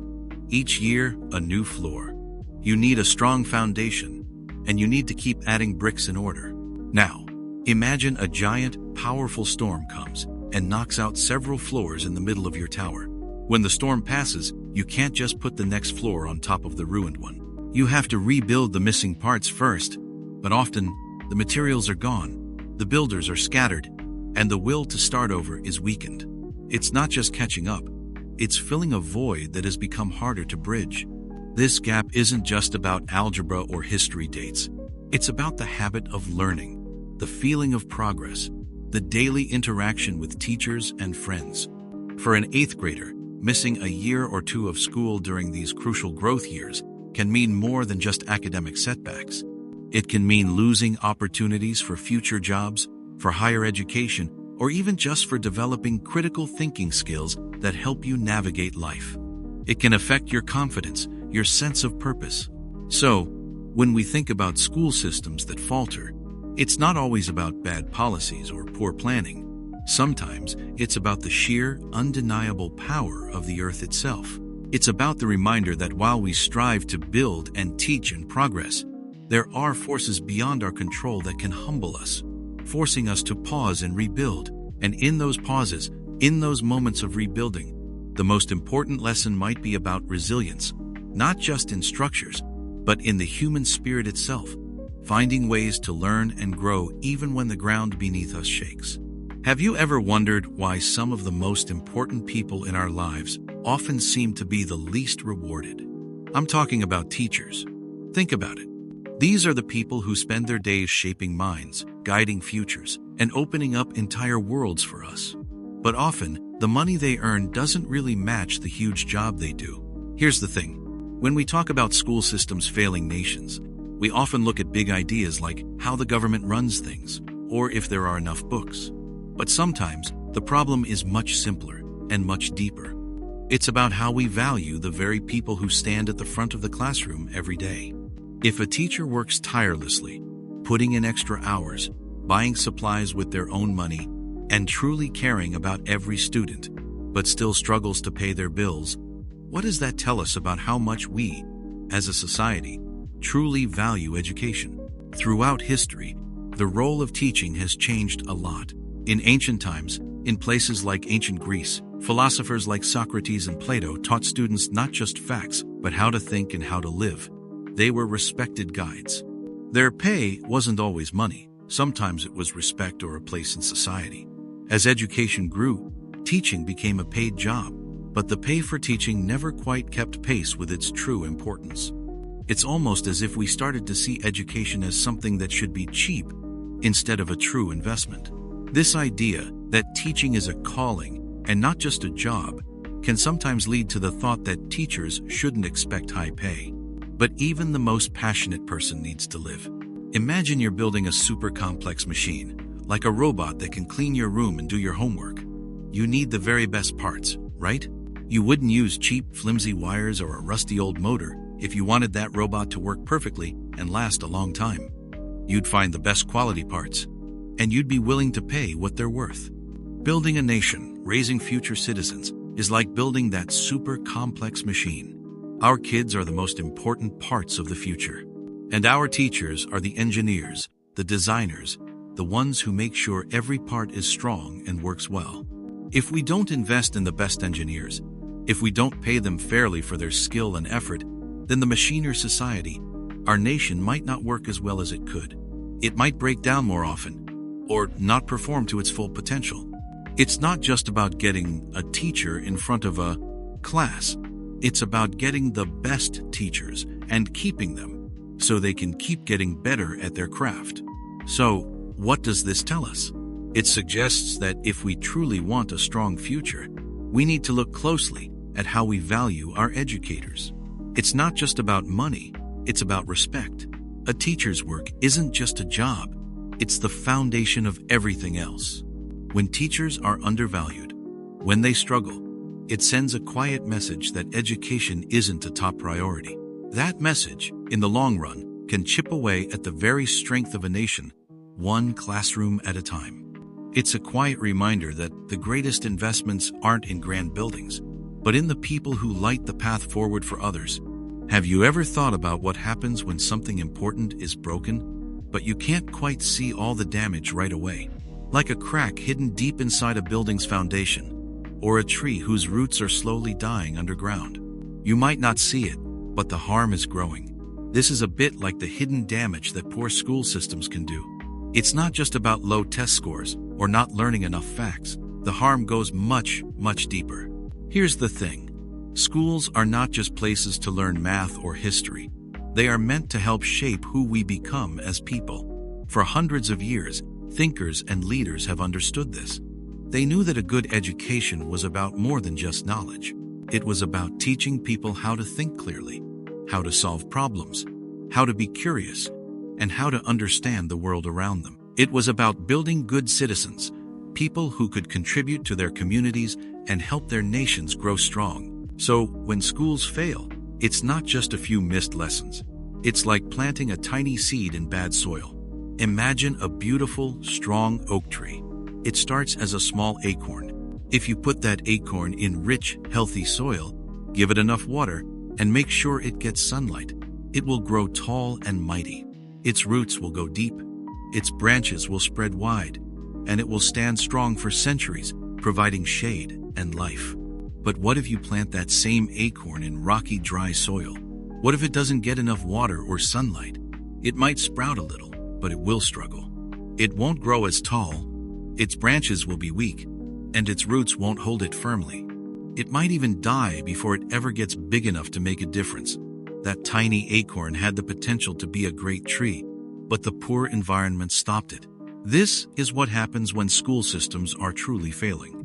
each year a new floor. You need a strong foundation, and you need to keep adding bricks in order. Now, imagine a giant, powerful storm comes and knocks out several floors in the middle of your tower. When the storm passes, you can't just put the next floor on top of the ruined one. You have to rebuild the missing parts first, but often, the materials are gone, the builders are scattered, and the will to start over is weakened. It's not just catching up, it's filling a void that has become harder to bridge. This gap isn't just about algebra or history dates. It's about the habit of learning, the feeling of progress, the daily interaction with teachers and friends. For an 8th grader, missing a year or two of school during these crucial growth years can mean more than just academic setbacks. It can mean losing opportunities for future jobs, for higher education, or even just for developing critical thinking skills that help you navigate life. It can affect your confidence, your sense of purpose. So, when we think about school systems that falter, it's not always about bad policies or poor planning. Sometimes it's about the sheer, undeniable power of the earth itself. It's about the reminder that while we strive to build and teach and progress, there are forces beyond our control that can humble us, forcing us to pause and rebuild. And in those pauses, in those moments of rebuilding, the most important lesson might be about resilience, not just in structures, but in the human spirit itself, finding ways to learn and grow even when the ground beneath us shakes. Have you ever wondered why some of the most important people in our lives often seem to be the least rewarded? I'm talking about teachers. Think about it. These are the people who spend their days shaping minds, guiding futures, and opening up entire worlds for us. But often, the money they earn doesn't really match the huge job they do. Here's the thing. When we talk about school systems failing nations, we often look at big ideas like how the government runs things, or if there are enough books. But sometimes, the problem is much simpler and much deeper. It's about how we value the very people who stand at the front of the classroom every day. If a teacher works tirelessly, putting in extra hours, buying supplies with their own money, and truly caring about every student, but still struggles to pay their bills, what does that tell us about how much we, as a society, truly value education? Throughout history, the role of teaching has changed a lot. In ancient times, in places like ancient Greece, philosophers like Socrates and Plato taught students not just facts, but how to think and how to live. They were respected guides. Their pay wasn't always money. Sometimes it was respect or a place in society. As education grew, teaching became a paid job, but the pay for teaching never quite kept pace with its true importance. It's almost as if we started to see education as something that should be cheap instead of a true investment. This idea that teaching is a calling and not just a job can sometimes lead to the thought that teachers shouldn't expect high pay. But even the most passionate person needs to live. Imagine you're building a super complex machine, like a robot that can clean your room and do your homework. You need the very best parts, right? You wouldn't use cheap, flimsy wires or a rusty old motor if you wanted that robot to work perfectly and last a long time. You'd find the best quality parts, and you'd be willing to pay what they're worth. Building a nation, raising future citizens, is like building that super complex machine. Our kids are the most important parts of the future. And our teachers are the engineers, the designers, the ones who make sure every part is strong and works well. If we don't invest in the best engineers, if we don't pay them fairly for their skill and effort, then the machine or society, our nation, might not work as well as it could. It might break down more often, or not perform to its full potential. It's not just about getting a teacher in front of a class. It's about getting the best teachers and keeping them so they can keep getting better at their craft. So, what does this tell us? It suggests that if we truly want a strong future, we need to look closely at how we value our educators. It's not just about money, it's about respect. A teacher's work isn't just a job, it's the foundation of everything else. When teachers are undervalued, when they struggle, it sends a quiet message that education isn't a top priority. That message, in the long run, can chip away at the very strength of a nation, one classroom at a time. It's a quiet reminder that the greatest investments aren't in grand buildings, but in the people who light the path forward for others. Have you ever thought about what happens when something important is broken, but you can't quite see all the damage right away? Like a crack hidden deep inside a building's foundation, or a tree whose roots are slowly dying underground. You might not see it, but the harm is growing. This is a bit like the hidden damage that poor school systems can do. It's not just about low test scores or not learning enough facts. The harm goes much, much deeper. Here's the thing. Schools are not just places to learn math or history. They are meant to help shape who we become as people. For hundreds of years, thinkers and leaders have understood this. They knew that a good education was about more than just knowledge. It was about teaching people how to think clearly, how to solve problems, how to be curious, and how to understand the world around them. It was about building good citizens, people who could contribute to their communities and help their nations grow strong. So, when schools fail, it's not just a few missed lessons. It's like planting a tiny seed in bad soil. Imagine a beautiful, strong oak tree. It starts as a small acorn. If you put that acorn in rich, healthy soil, give it enough water, and make sure it gets sunlight, it will grow tall and mighty. Its roots will go deep, its branches will spread wide, and it will stand strong for centuries, providing shade and life. But what if you plant that same acorn in rocky, dry soil? What if it doesn't get enough water or sunlight? It might sprout a little, but it will struggle. It won't grow as tall, its branches will be weak, and its roots won't hold it firmly. It might even die before it ever gets big enough to make a difference. That tiny acorn had the potential to be a great tree, but the poor environment stopped it. This is what happens when school systems are truly failing.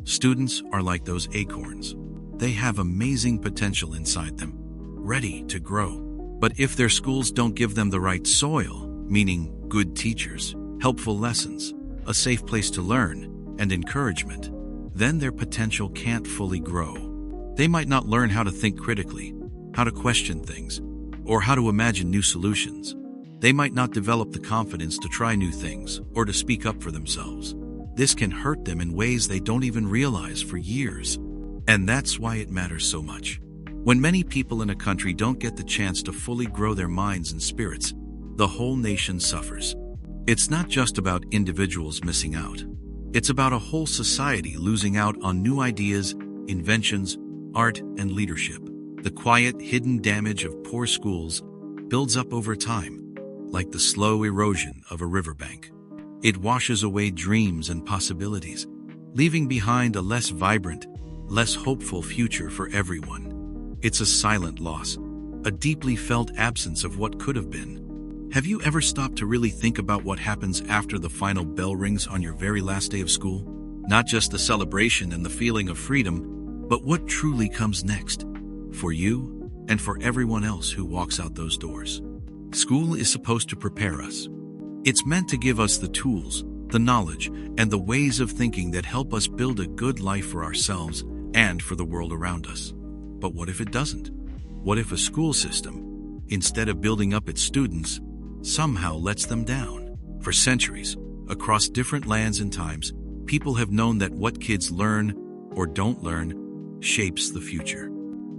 Students are like those acorns. They have amazing potential inside them, ready to grow. But if their schools don't give them the right soil, meaning good teachers, helpful lessons, a safe place to learn, and encouragement, then their potential can't fully grow. They might not learn how to think critically, how to question things, or how to imagine new solutions. They might not develop the confidence to try new things or to speak up for themselves. This can hurt them in ways they don't even realize for years. And that's why it matters so much. When many people in a country don't get the chance to fully grow their minds and spirits, the whole nation suffers. It's not just about individuals missing out. It's about a whole society losing out on new ideas, inventions, art, and leadership. The quiet, hidden damage of poor schools builds up over time, like the slow erosion of a riverbank. It washes away dreams and possibilities, leaving behind a less vibrant, less hopeful future for everyone. It's a silent loss, a deeply felt absence of what could have been. Have you ever stopped to really think about what happens after the final bell rings on your very last day of school? Not just the celebration and the feeling of freedom, but what truly comes next, for you and for everyone else who walks out those doors. School is supposed to prepare us. It's meant to give us the tools, the knowledge, and the ways of thinking that help us build a good life for ourselves and for the world around us. But what if it doesn't? What if a school system, instead of building up its students, somehow lets them down? For centuries, across different lands and times, people have known that what kids learn or don't learn shapes the future.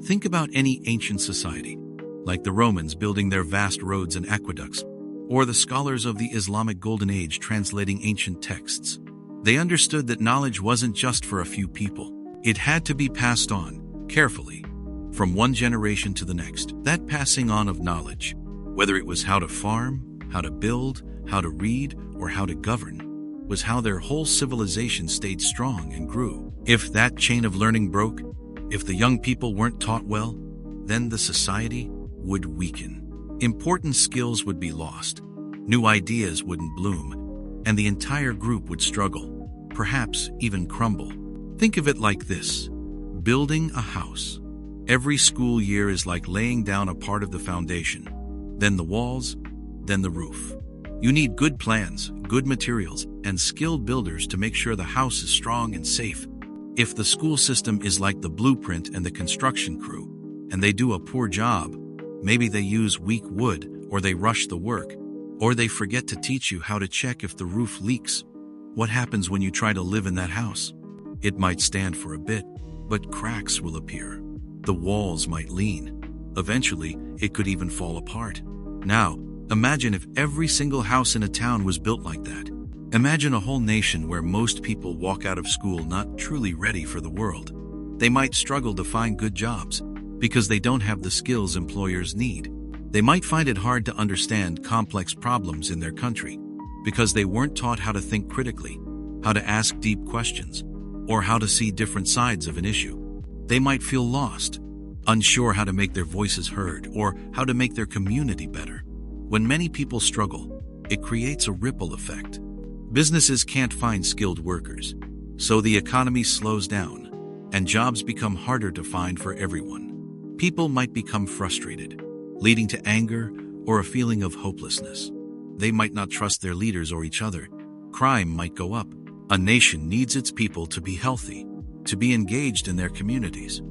Think about any ancient society, like the Romans building their vast roads and aqueducts, or the scholars of the Islamic Golden Age translating ancient texts. They understood that knowledge wasn't just for a few people. It had to be passed on, carefully, from one generation to the next. That passing on of knowledge, whether it was how to farm, how to build, how to read, or how to govern, was how their whole civilization stayed strong and grew. If that chain of learning broke, if the young people weren't taught well, then the society would weaken. Important skills would be lost, new ideas wouldn't bloom, and the entire group would struggle, perhaps even crumble. Think of it like this: building a house. Every school year is like laying down a part of the foundation, then the walls, then the roof. You need good plans, good materials, and skilled builders to make sure the house is strong and safe. If the school system is like the blueprint and the construction crew, and they do a poor job, maybe they use weak wood, or they rush the work, or they forget to teach you how to check if the roof leaks. What happens when you try to live in that house? It might stand for a bit, but cracks will appear. The walls might lean. Eventually, it could even fall apart. Now, imagine if every single house in a town was built like that. Imagine a whole nation where most people walk out of school not truly ready for the world. They might struggle to find good jobs because they don't have the skills employers need. They might find it hard to understand complex problems in their country because they weren't taught how to think critically, how to ask deep questions, or how to see different sides of an issue. They might feel lost, unsure how to make their voices heard or how to make their community better. When many people struggle, it creates a ripple effect. Businesses can't find skilled workers, so the economy slows down, and jobs become harder to find for everyone. People might become frustrated, leading to anger or a feeling of hopelessness. They might not trust their leaders or each other. Crime might go up. A nation needs its people to be healthy, to be engaged in their communities,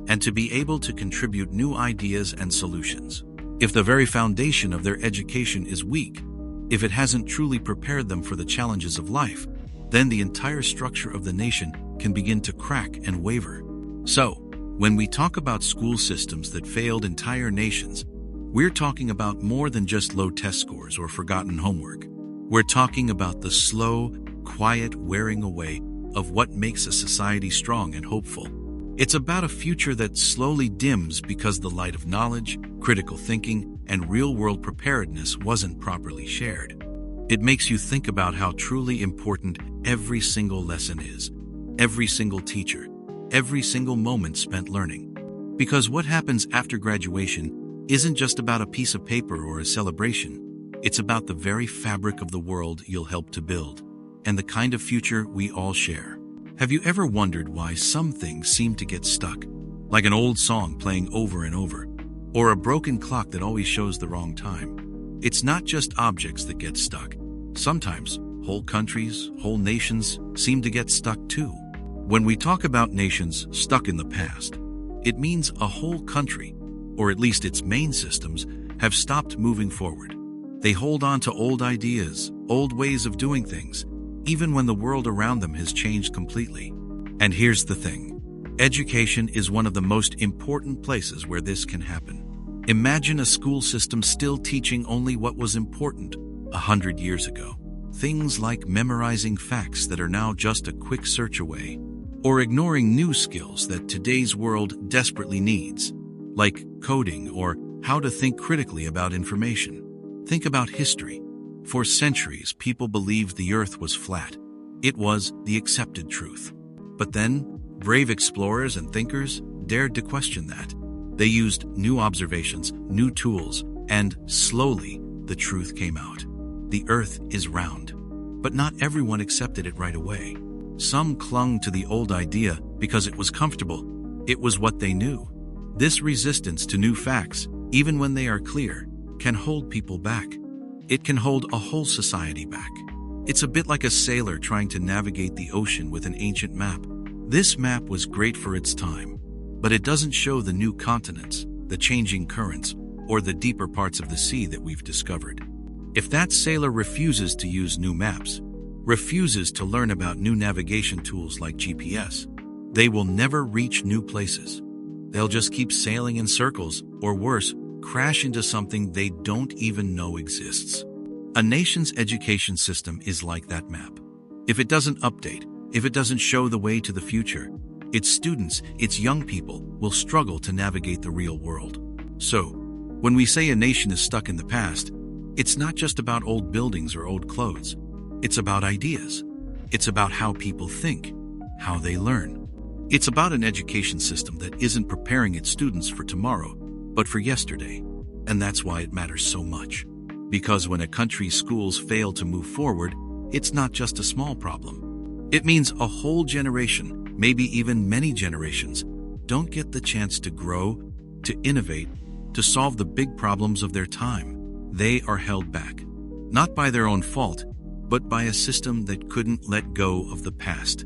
and to be able to contribute new ideas and solutions. If the very foundation of their education is weak, if it hasn't truly prepared them for the challenges of life, then the entire structure of the nation can begin to crack and waver. So, when we talk about school systems that failed entire nations, we're talking about more than just low test scores or forgotten homework. We're talking about the slow, quiet wearing away of what makes a society strong and hopeful. It's about a future that slowly dims because the light of knowledge, critical thinking, and real-world preparedness wasn't properly shared. It makes you think about how truly important every single lesson is, every single teacher, every single moment spent learning. Because what happens after graduation isn't just about a piece of paper or a celebration. It's about the very fabric of the world you'll help to build, and the kind of future we all share. Have you ever wondered why some things seem to get stuck, like an old song playing over and over, or a broken clock that always shows the wrong time? It's not just objects that get stuck. Sometimes whole countries, whole nations seem to get stuck too. When we talk about nations stuck in the past, it means a whole country, or at least its main systems, have stopped moving forward. They hold on to old ideas, old ways of doing things, even when the world around them has changed completely. And here's the thing. Education is one of the most important places where this can happen. Imagine a school system still teaching only what was important 100 years ago. Things like memorizing facts that are now just a quick search away, or ignoring new skills that today's world desperately needs, like coding or how to think critically about information. Think about history. For centuries, people believed the earth was flat. It was the accepted truth. But then, brave explorers and thinkers dared to question that. They used new observations, new tools, and slowly, the truth came out. The earth is round. But not everyone accepted it right away. Some clung to the old idea because it was comfortable. It was what they knew. This resistance to new facts, even when they are clear, can hold people back. It can hold a whole society back. It's a bit like a sailor trying to navigate the ocean with an ancient map. This map was great for its time, but it doesn't show the new continents, the changing currents, or the deeper parts of the sea that we've discovered. If that sailor refuses to use new maps, refuses to learn about new navigation tools like GPS, they will never reach new places. They'll just keep sailing in circles, or worse, crash into something they don't even know exists. A nation's education system is like that map. If it doesn't update, if it doesn't show the way to the future, its students, its young people, will struggle to navigate the real world. So, when we say a nation is stuck in the past, it's not just about old buildings or old clothes. It's about ideas. It's about how people think, how they learn. It's about an education system that isn't preparing its students for tomorrow, but for yesterday. And that's why it matters so much. Because when a country's schools fail to move forward, it's not just a small problem. It means a whole generation, maybe even many generations, don't get the chance to grow, to innovate, to solve the big problems of their time. They are held back, not by their own fault, but by a system that couldn't let go of the past.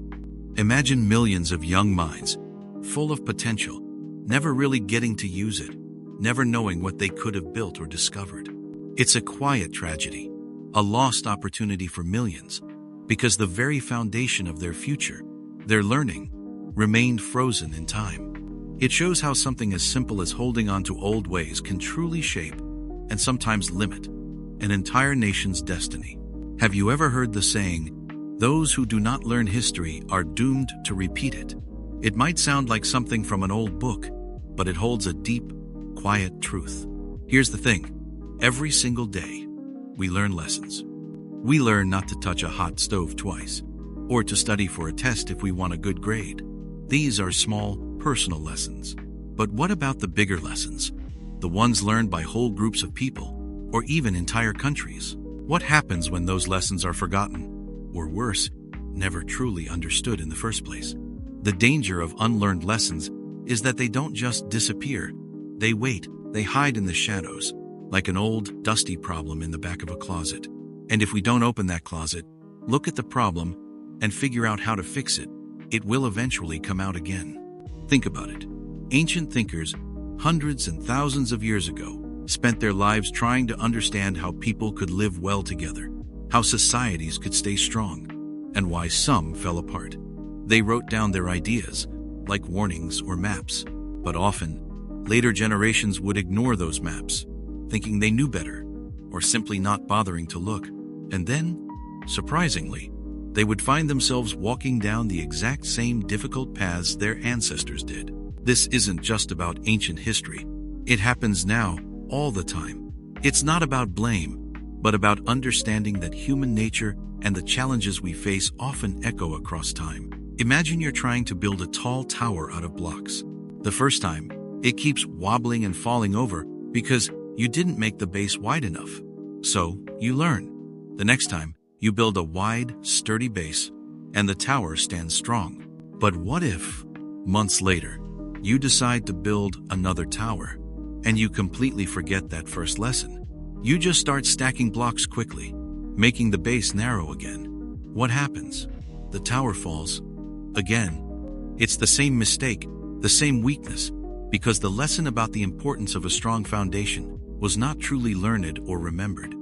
Imagine millions of young minds, full of potential, never really getting to use it, never knowing what they could have built or discovered. It's a quiet tragedy, a lost opportunity for millions, because the very foundation of their future, their learning, remained frozen in time. It shows how something as simple as holding on to old ways can truly shape, and sometimes limit, an entire nation's destiny. Have you ever heard the saying, "Those who do not learn history are doomed to repeat it"? It might sound like something from an old book, but it holds a deep, quiet truth. Here's the thing. Every single day, we learn lessons. We learn not to touch a hot stove twice, or to study for a test if we want a good grade. These are small, personal lessons. But what about the bigger lessons? The ones learned by whole groups of people, or even entire countries? What happens when those lessons are forgotten? Or worse, never truly understood in the first place? The danger of unlearned lessons is that they don't just disappear. They wait, they hide in the shadows, like an old, dusty problem in the back of a closet. And if we don't open that closet, look at the problem, and figure out how to fix it, it will eventually come out again. Think about it. Ancient thinkers, hundreds and thousands of years ago, spent their lives trying to understand how people could live well together, how societies could stay strong, and why some fell apart. They wrote down their ideas, like warnings or maps, but often, later generations would ignore those maps, thinking they knew better, or simply not bothering to look. And then, surprisingly, they would find themselves walking down the exact same difficult paths their ancestors did. This isn't just about ancient history. It happens now, all the time. It's not about blame, but about understanding that human nature and the challenges we face often echo across time. Imagine you're trying to build a tall tower out of blocks. The first time, it keeps wobbling and falling over because you didn't make the base wide enough. So, you learn. The next time, you build a wide, sturdy base, and the tower stands strong. But what if, months later, you decide to build another tower, and you completely forget that first lesson? You just start stacking blocks quickly, making the base narrow again. What happens? The tower falls. Again. It's the same mistake, the same weakness, because the lesson about the importance of a strong foundation was not truly learned or remembered.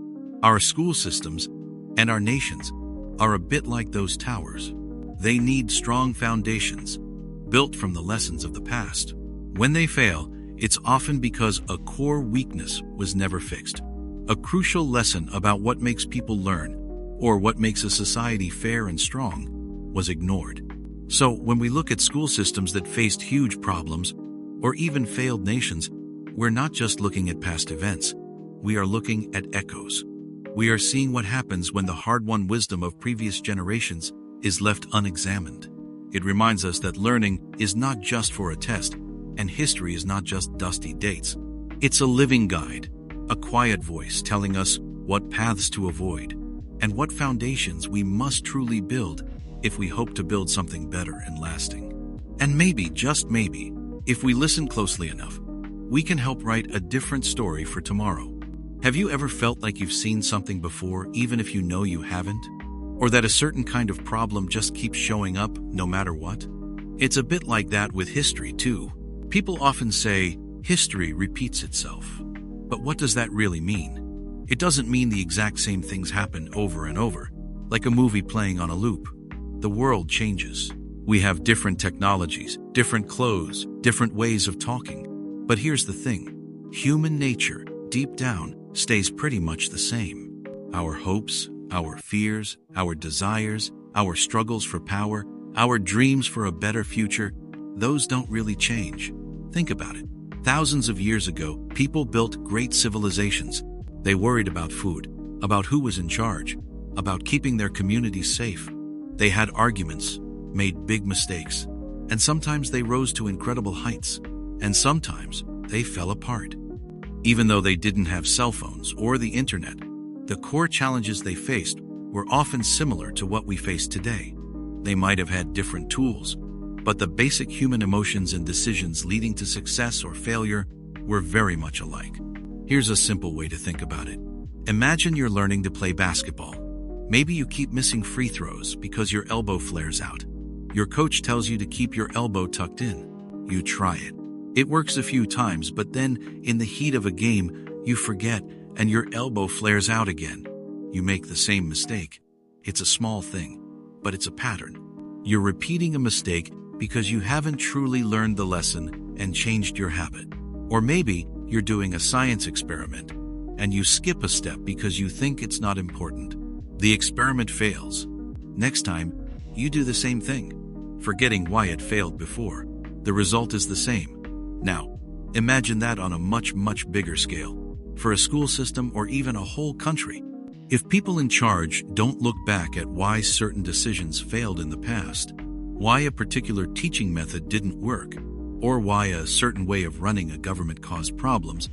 Our school systems and our nations are a bit like those towers. They need strong foundations, built from the lessons of the past. When they fail, it's often because a core weakness was never fixed. A crucial lesson about what makes people learn, or what makes a society fair and strong, was ignored. So when we look at school systems that faced huge problems, or even failed nations, we're not just looking at past events. We are looking at echoes. We are seeing what happens when the hard-won wisdom of previous generations is left unexamined. It reminds us that learning is not just for a test, and history is not just dusty dates. It's a living guide, a quiet voice telling us what paths to avoid, and what foundations we must truly build if we hope to build something better and lasting. And maybe, just maybe, if we listen closely enough, we can help write a different story for tomorrow. Have you ever felt like you've seen something before, even if you know you haven't? Or that a certain kind of problem just keeps showing up no matter what? It's a bit like that with history, too. People often say, history repeats itself. But what does that really mean? It doesn't mean the exact same things happen over and over, like a movie playing on a loop. The world changes. We have different technologies, different clothes, different ways of talking. But here's the thing. Human nature, deep down, stays pretty much the same. Our hopes, our fears, our desires, our struggles for power, our dreams for a better future, those don't really change. Think about it. Thousands of years ago, people built great civilizations. They worried about food, about who was in charge, about keeping their communities safe. They had arguments, made big mistakes, and sometimes they rose to incredible heights, and sometimes they fell apart. Even though they didn't have cell phones or the internet, the core challenges they faced were often similar to what we face today. They might have had different tools, but the basic human emotions and decisions leading to success or failure were very much alike. Here's a simple way to think about it. Imagine you're learning to play basketball. Maybe you keep missing free throws because your elbow flares out. Your coach tells you to keep your elbow tucked in. You try it. It works a few times, but then, in the heat of a game, you forget and your elbow flares out again. You make the same mistake. It's a small thing, but it's a pattern. You're repeating a mistake because you haven't truly learned the lesson and changed your habit. Or maybe you're doing a science experiment and you skip a step because you think it's not important. The experiment fails. Next time, you do the same thing, forgetting why it failed before. The result is the same. Now, imagine that on a much, much bigger scale. For a school system or even a whole country. If people in charge don't look back at why certain decisions failed in the past, why a particular teaching method didn't work, or why a certain way of running a government caused problems,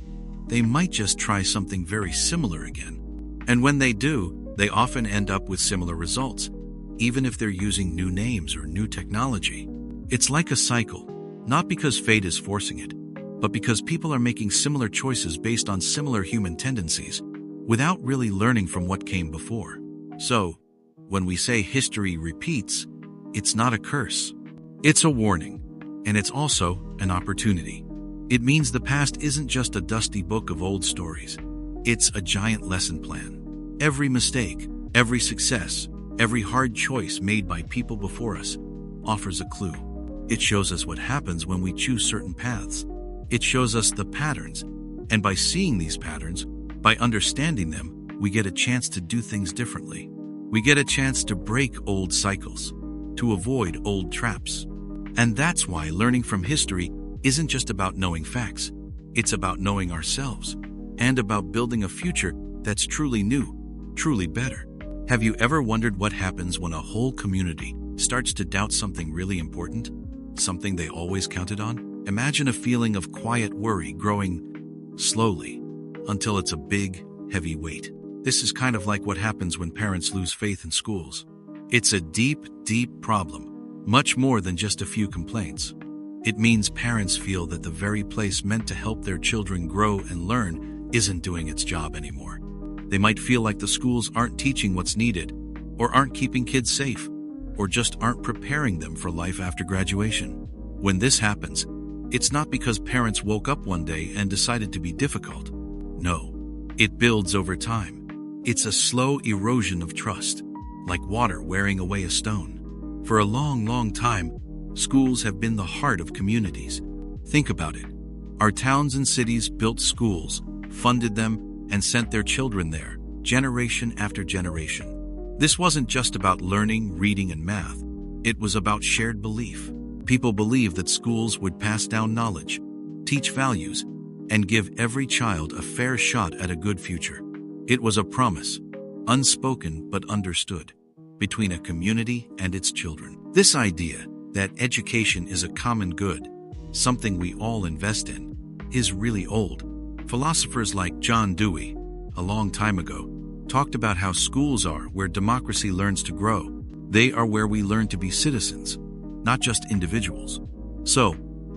they might just try something very similar again. And when they do, they often end up with similar results, even if they're using new names or new technology. It's like a cycle, not because fate is forcing it, but because people are making similar choices based on similar human tendencies, without really learning from what came before. So, when we say history repeats, it's not a curse. It's a warning, and it's also an opportunity. It means the past isn't just a dusty book of old stories. It's a giant lesson plan. Every mistake, every success, every hard choice made by people before us offers a clue. It shows us what happens when we choose certain paths. It shows us the patterns, and by seeing these patterns, by understanding them, we get a chance to do things differently. We get a chance to break old cycles, to avoid old traps. And that's why learning from history isn't just about knowing facts. It's about knowing ourselves, and about building a future that's truly new, truly better. Have you ever wondered what happens when a whole community starts to doubt something really important? Something they always counted on? Imagine a feeling of quiet worry growing slowly until it's a big, heavy weight. This is kind of like what happens when parents lose faith in schools. It's a deep, deep problem, much more than just a few complaints. It means parents feel that the very place meant to help their children grow and learn isn't doing its job anymore. They might feel like the schools aren't teaching what's needed, or aren't keeping kids safe, or just aren't preparing them for life after graduation. When this happens, it's not because parents woke up one day and decided to be difficult. No, it builds over time. It's a slow erosion of trust, like water wearing away a stone. For a long, long time, schools have been the heart of communities. Think about it. Our towns and cities built schools, funded them, and sent their children there, generation after generation. This wasn't just about learning, reading, and math. It was about shared belief. People believed that schools would pass down knowledge, teach values, and give every child a fair shot at a good future. It was a promise, unspoken but understood, between a community and its children. This idea that education is a common good, something we all invest in, is really old. Philosophers like John Dewey, a long time ago, talked about how schools are where democracy learns to grow. They are where we learn to be citizens, not just individuals. So,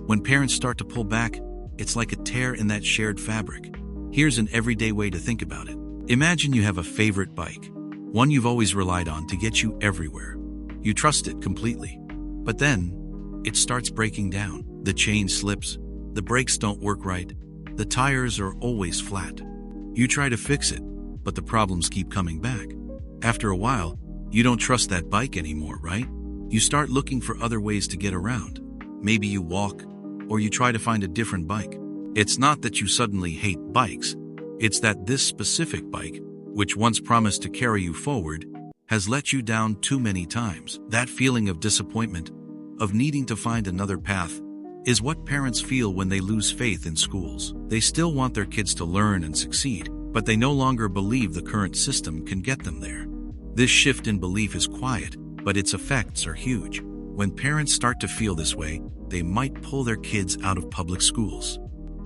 when parents start to pull back, it's like a tear in that shared fabric. Here's an everyday way to think about it. Imagine you have a favorite bike, one you've always relied on to get you everywhere. You trust it completely. But then, it starts breaking down. The chain slips, the brakes don't work right, the tires are always flat. You try to fix it, but the problems keep coming back. After a while, you don't trust that bike anymore, right? You start looking for other ways to get around. Maybe you walk, or you try to find a different bike. It's not that you suddenly hate bikes. It's that this specific bike, which once promised to carry you forward, has let you down too many times. That feeling of disappointment, of needing to find another path, is what parents feel when they lose faith in schools. They still want their kids to learn and succeed, but they no longer believe the current system can get them there. This shift in belief is quiet, but its effects are huge. When parents start to feel this way, they might pull their kids out of public schools.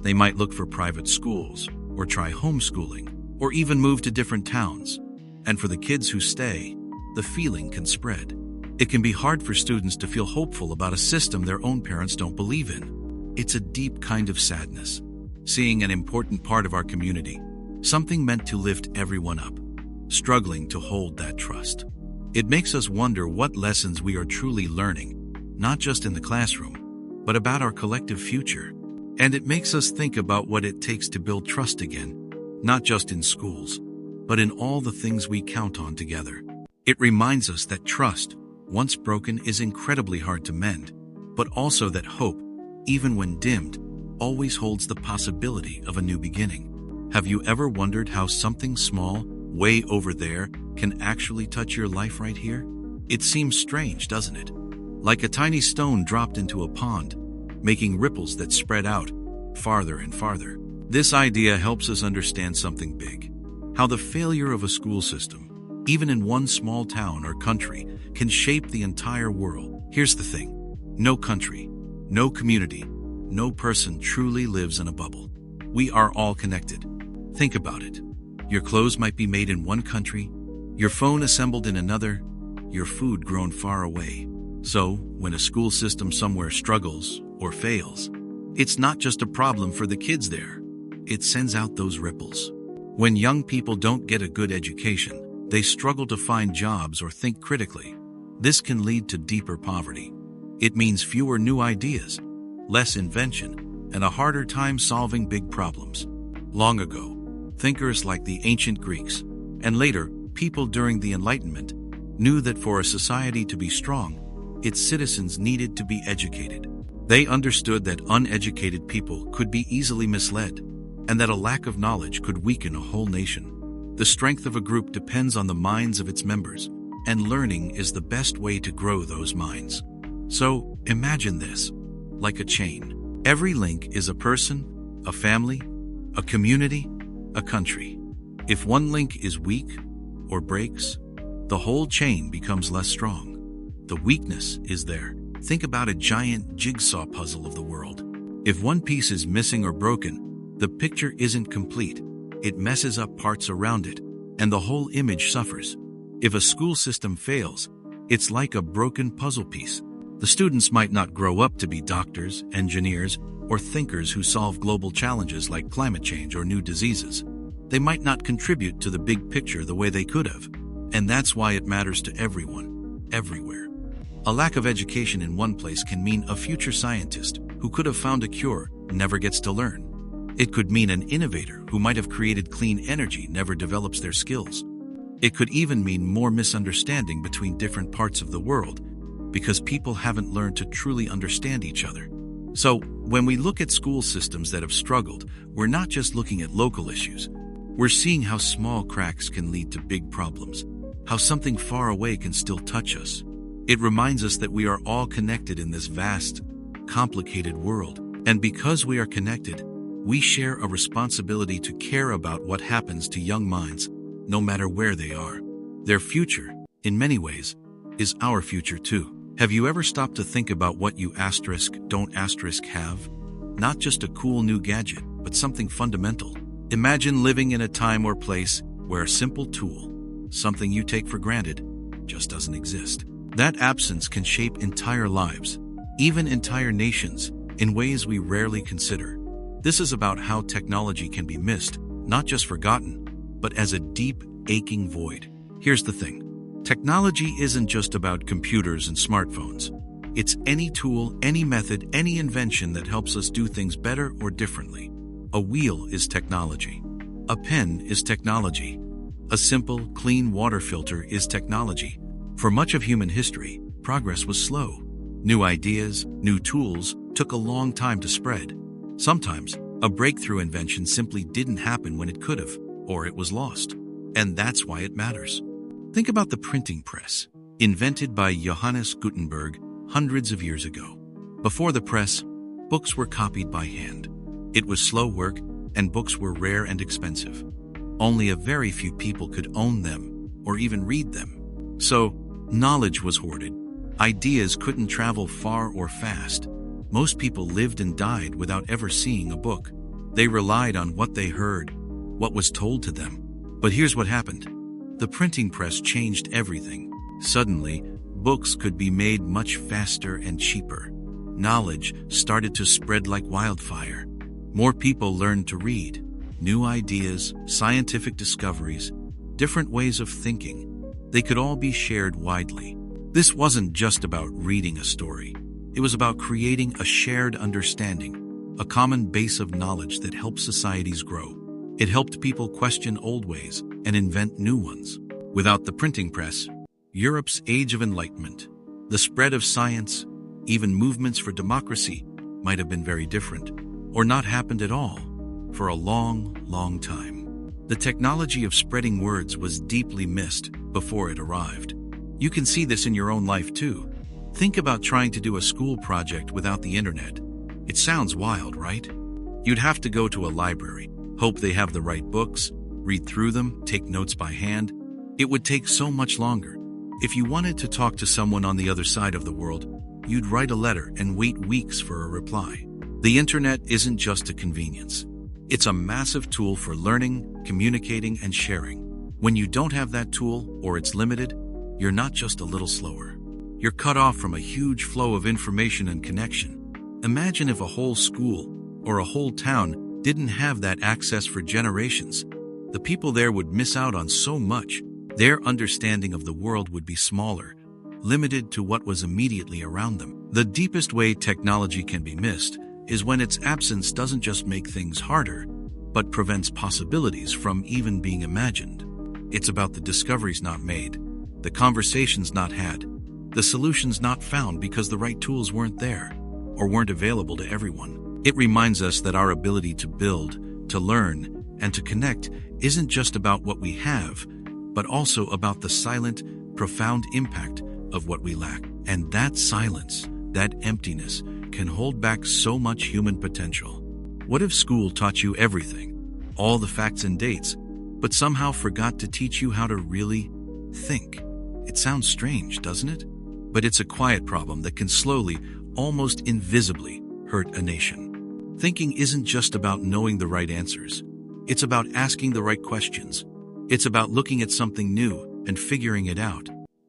They might look for private schools, or try homeschooling, or even move to different towns. And for the kids who stay, the feeling can spread. It can be hard for students to feel hopeful about a system their own parents don't believe in. It's a deep kind of sadness, seeing an important part of our community, something meant to lift everyone up, struggling to hold that trust. It makes us wonder what lessons we are truly learning, not just in the classroom, but about our collective future. And it makes us think about what it takes to build trust again, not just in schools, but in all the things we count on together. It reminds us that trust, once broken, is incredibly hard to mend, but also that hope, even when dimmed, always holds the possibility of a new beginning. Have you ever wondered how something small, way over there, can actually touch your life right here? It seems strange, doesn't it? Like a tiny stone dropped into a pond, making ripples that spread out farther and farther. This idea helps us understand something big: how the failure of a school system, even in one small town or country, can shape the entire world. Here's the thing: no country, no community, no person truly lives in a bubble. We are all connected. Think about it. Your clothes might be made in one country, your phone assembled in another, your food grown far away. So, when a school system somewhere struggles or fails, it's not just a problem for the kids there. It sends out those ripples. When young people don't get a good education, they struggle to find jobs or think critically. This can lead to deeper poverty. It means fewer new ideas, less invention, and a harder time solving big problems. Long ago, thinkers like the ancient Greeks, and later, people during the Enlightenment, knew that for a society to be strong, its citizens needed to be educated. They understood that uneducated people could be easily misled, and that a lack of knowledge could weaken a whole nation. The strength of a group depends on the minds of its members, and learning is the best way to grow those minds. So, imagine this, like a chain. Every link is a person, a family, a community, a country. If one link is weak or breaks, the whole chain becomes less strong. The weakness is there. Think about a giant jigsaw puzzle of the world. If one piece is missing or broken, the picture isn't complete. It messes up parts around it, and the whole image suffers. If a school system fails, it's like a broken puzzle piece. The students might not grow up to be doctors, engineers, or thinkers who solve global challenges like climate change or new diseases. They might not contribute to the big picture the way they could have. And that's why it matters to everyone, everywhere. A lack of education in one place can mean a future scientist who could have found a cure never gets to learn. It could mean an innovator who might have created clean energy never develops their skills. It could even mean more misunderstanding between different parts of the world because people haven't learned to truly understand each other. So, when we look at school systems that have struggled, we're not just looking at local issues. We're seeing how small cracks can lead to big problems, how something far away can still touch us. It reminds us that we are all connected in this vast, complicated world. And because we are connected, we share a responsibility to care about what happens to young minds, no matter where they are. Their future, in many ways, is our future too. Have you ever stopped to think about what you don't have? Not just a cool new gadget, but something fundamental. Imagine living in a time or place where a simple tool, something you take for granted, just doesn't exist. That absence can shape entire lives, even entire nations, in ways we rarely consider. This is about how technology can be missed, not just forgotten, but as a deep, aching void. Here's the thing. Technology isn't just about computers and smartphones. It's any tool, any method, any invention that helps us do things better or differently. A wheel is technology. A pen is technology. A simple, clean water filter is technology. For much of human history, progress was slow. New ideas, new tools took a long time to spread. Sometimes, a breakthrough invention simply didn't happen when it could have, or it was lost. And that's why it matters. Think about the printing press, invented by Johannes Gutenberg hundreds of years ago. Before the press, books were copied by hand. It was slow work, and books were rare and expensive. Only a very few people could own them, or even read them. So, knowledge was hoarded. Ideas couldn't travel far or fast. Most people lived and died without ever seeing a book. They relied on what they heard, what was told to them. But here's what happened. The printing press changed everything. Suddenly, books could be made much faster and cheaper. Knowledge started to spread like wildfire. More people learned to read. New ideas, scientific discoveries, different ways of thinking. They could all be shared widely. This wasn't just about reading a story. It was about creating a shared understanding, a common base of knowledge that helped societies grow. It helped people question old ways and invent new ones. Without the printing press, Europe's Age of Enlightenment, the spread of science, even movements for democracy, might have been very different, or not happened at all, for a long, long time. The technology of spreading words was deeply missed before it arrived. You can see this in your own life too. Think about trying to do a school project without the internet. It sounds wild, right? You'd have to go to a library, hope they have the right books, read through them, take notes by hand. It would take so much longer. If you wanted to talk to someone on the other side of the world, you'd write a letter and wait weeks for a reply. The internet isn't just a convenience. It's a massive tool for learning, communicating, and sharing. When you don't have that tool, or it's limited, you're not just a little slower. You're cut off from a huge flow of information and connection. Imagine if a whole school or a whole town didn't have that access for generations. The people there would miss out on so much. Their understanding of the world would be smaller, limited to what was immediately around them. The deepest way technology can be missed is when its absence doesn't just make things harder, but prevents possibilities from even being imagined. It's about the discoveries not made, the conversations not had, the solutions not found because the right tools weren't there or weren't available to everyone. It reminds us that our ability to build, to learn, and to connect isn't just about what we have, but also about the silent, profound impact of what we lack. And that silence, that emptiness, can hold back so much human potential. What if school taught you everything, all the facts and dates, but somehow forgot to teach you how to really think? It sounds strange, doesn't it? But it's a quiet problem that can slowly, almost invisibly, hurt a nation. Thinking isn't just about knowing the right answers. It's about asking the right questions. It's about looking at something new and figuring it out,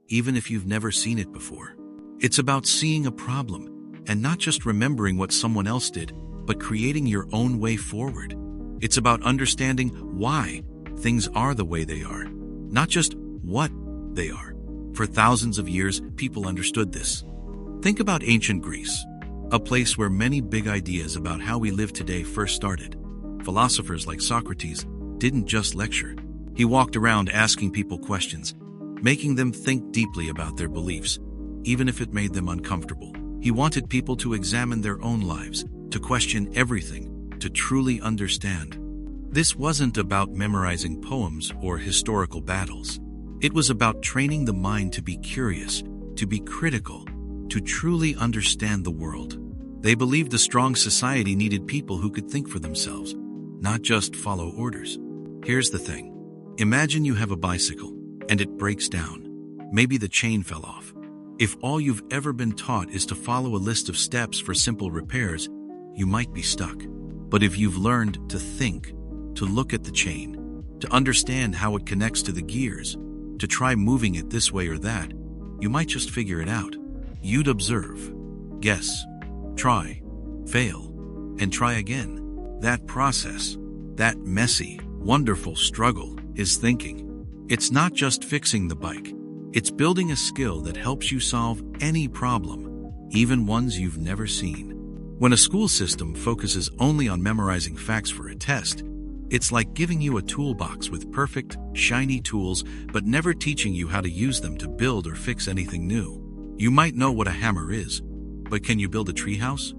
even if you've never seen it before. It's about seeing a problem and not just remembering what someone else did, but creating your own way forward. It's about understanding why things are the way they are, not just what they are. For thousands of years, people understood this. Think about ancient Greece, a place where many big ideas about how we live today first started. Philosophers like Socrates didn't just lecture. He walked around asking people questions, making them think deeply about their beliefs, even if it made them uncomfortable. He wanted people to examine their own lives, to question everything, to truly understand. This wasn't about memorizing poems or historical battles. It was about training the mind to be curious, to be critical, to truly understand the world. They believed a strong society needed people who could think for themselves, not just follow orders. Here's the thing. Imagine you have a bicycle, and it breaks down. Maybe the chain fell off. If all you've ever been taught is to follow a list of steps for simple repairs, you might be stuck. But if you've learned to think, to look at the chain, to understand how it connects to the gears, to try moving it this way or that, you might just figure it out. You'd observe, guess, try, fail, and try again. That process, that messy, wonderful struggle is thinking. It's not just fixing the bike. It's building a skill that helps you solve any problem, even ones you've never seen. When a school system focuses only on memorizing facts for a test, it's like giving you a toolbox with perfect, shiny tools, but never teaching you how to use them to build or fix anything new. You might know what a hammer is, but can you build a treehouse?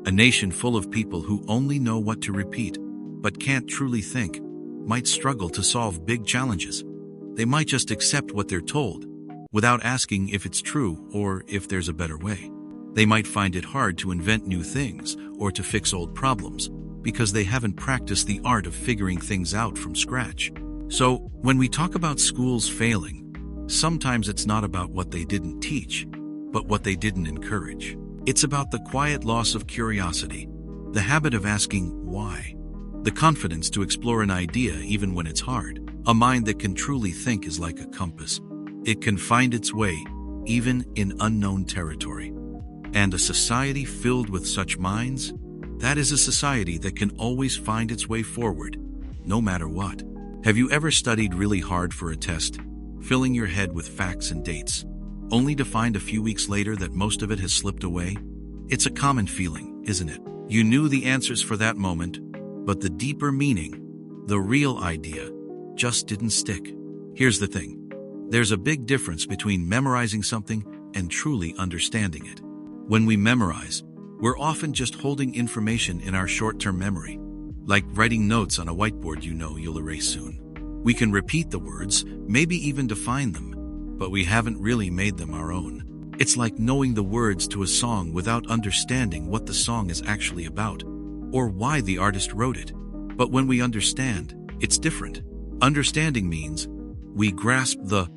A nation full of people who only know what to repeat, but can't truly think, might struggle to solve big challenges. They might just accept what they're told, without asking if it's true or if there's a better way. They might find it hard to invent new things or to fix old problems because they haven't practiced the art of figuring things out from scratch. So, when we talk about schools failing, sometimes it's not about what they didn't teach, but what they didn't encourage. It's about the quiet loss of curiosity, the habit of asking why, the confidence to explore an idea even when it's hard. A mind that can truly think is like a compass. It can find its way, even in unknown territory. And a society filled with such minds, that is a society that can always find its way forward, no matter what. Have you ever studied really hard for a test, filling your head with facts and dates, only to find a few weeks later that most of it has slipped away? It's a common feeling, isn't it? You knew the answers for that moment, but the deeper meaning, the real idea, just didn't stick. Here's the thing. There's a big difference between memorizing something and truly understanding it. When we memorize, we're often just holding information in our short-term memory, like writing notes on a whiteboard you know you'll erase soon. We can repeat the words, maybe even define them, but we haven't really made them our own. It's like knowing the words to a song without understanding what the song is actually about, or why the artist wrote it. But when we understand, it's different. Understanding means we grasp the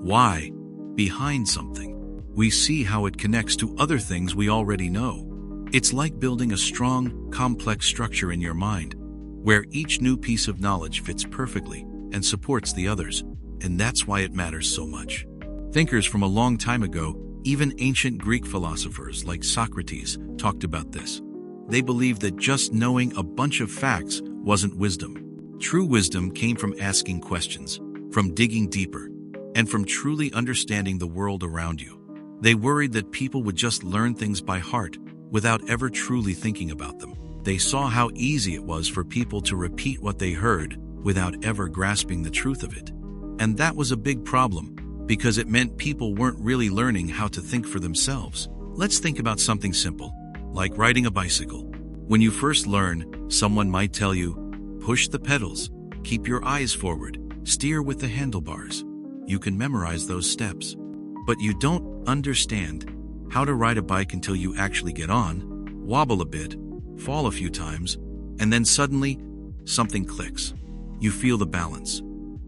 why behind something. We see how it connects to other things we already know. It's like building a strong, complex structure in your mind, where each new piece of knowledge fits perfectly and supports the others, and that's why it matters so much. Thinkers from a long time ago, even ancient Greek philosophers like Socrates, talked about this. They believed that just knowing a bunch of facts wasn't wisdom. True wisdom came from asking questions, from digging deeper, and from truly understanding the world around you. They worried that people would just learn things by heart without ever truly thinking about them. They saw how easy it was for people to repeat what they heard without ever grasping the truth of it. And that was a big problem, because it meant people weren't really learning how to think for themselves. Let's think about something simple, like riding a bicycle. When you first learn, someone might tell you, push the pedals, keep your eyes forward, steer with the handlebars. You can memorize those steps. But you don't understand how to ride a bike until you actually get on, wobble a bit, fall a few times, and then suddenly, something clicks. You feel the balance.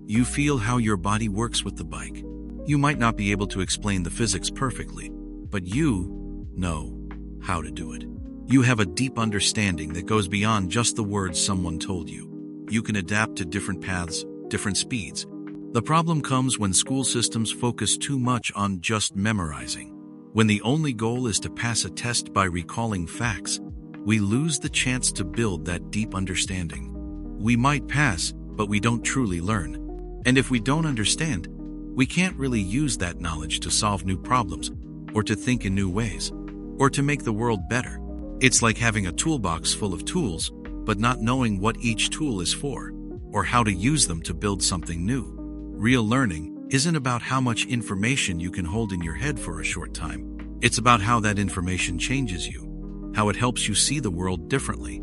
You feel how your body works with the bike. You might not be able to explain the physics perfectly, but you know how to do it. You have a deep understanding that goes beyond just the words someone told you. You can adapt to different paths, different speeds. The problem comes when school systems focus too much on just memorizing. When the only goal is to pass a test by recalling facts, we lose the chance to build that deep understanding. We might pass, but we don't truly learn. And if we don't understand, we can't really use that knowledge to solve new problems, or to think in new ways, or to make the world better. It's like having a toolbox full of tools, but not knowing what each tool is for, or how to use them to build something new. Real learning isn't about how much information you can hold in your head for a short time. It's about how that information changes you, how it helps you see the world differently,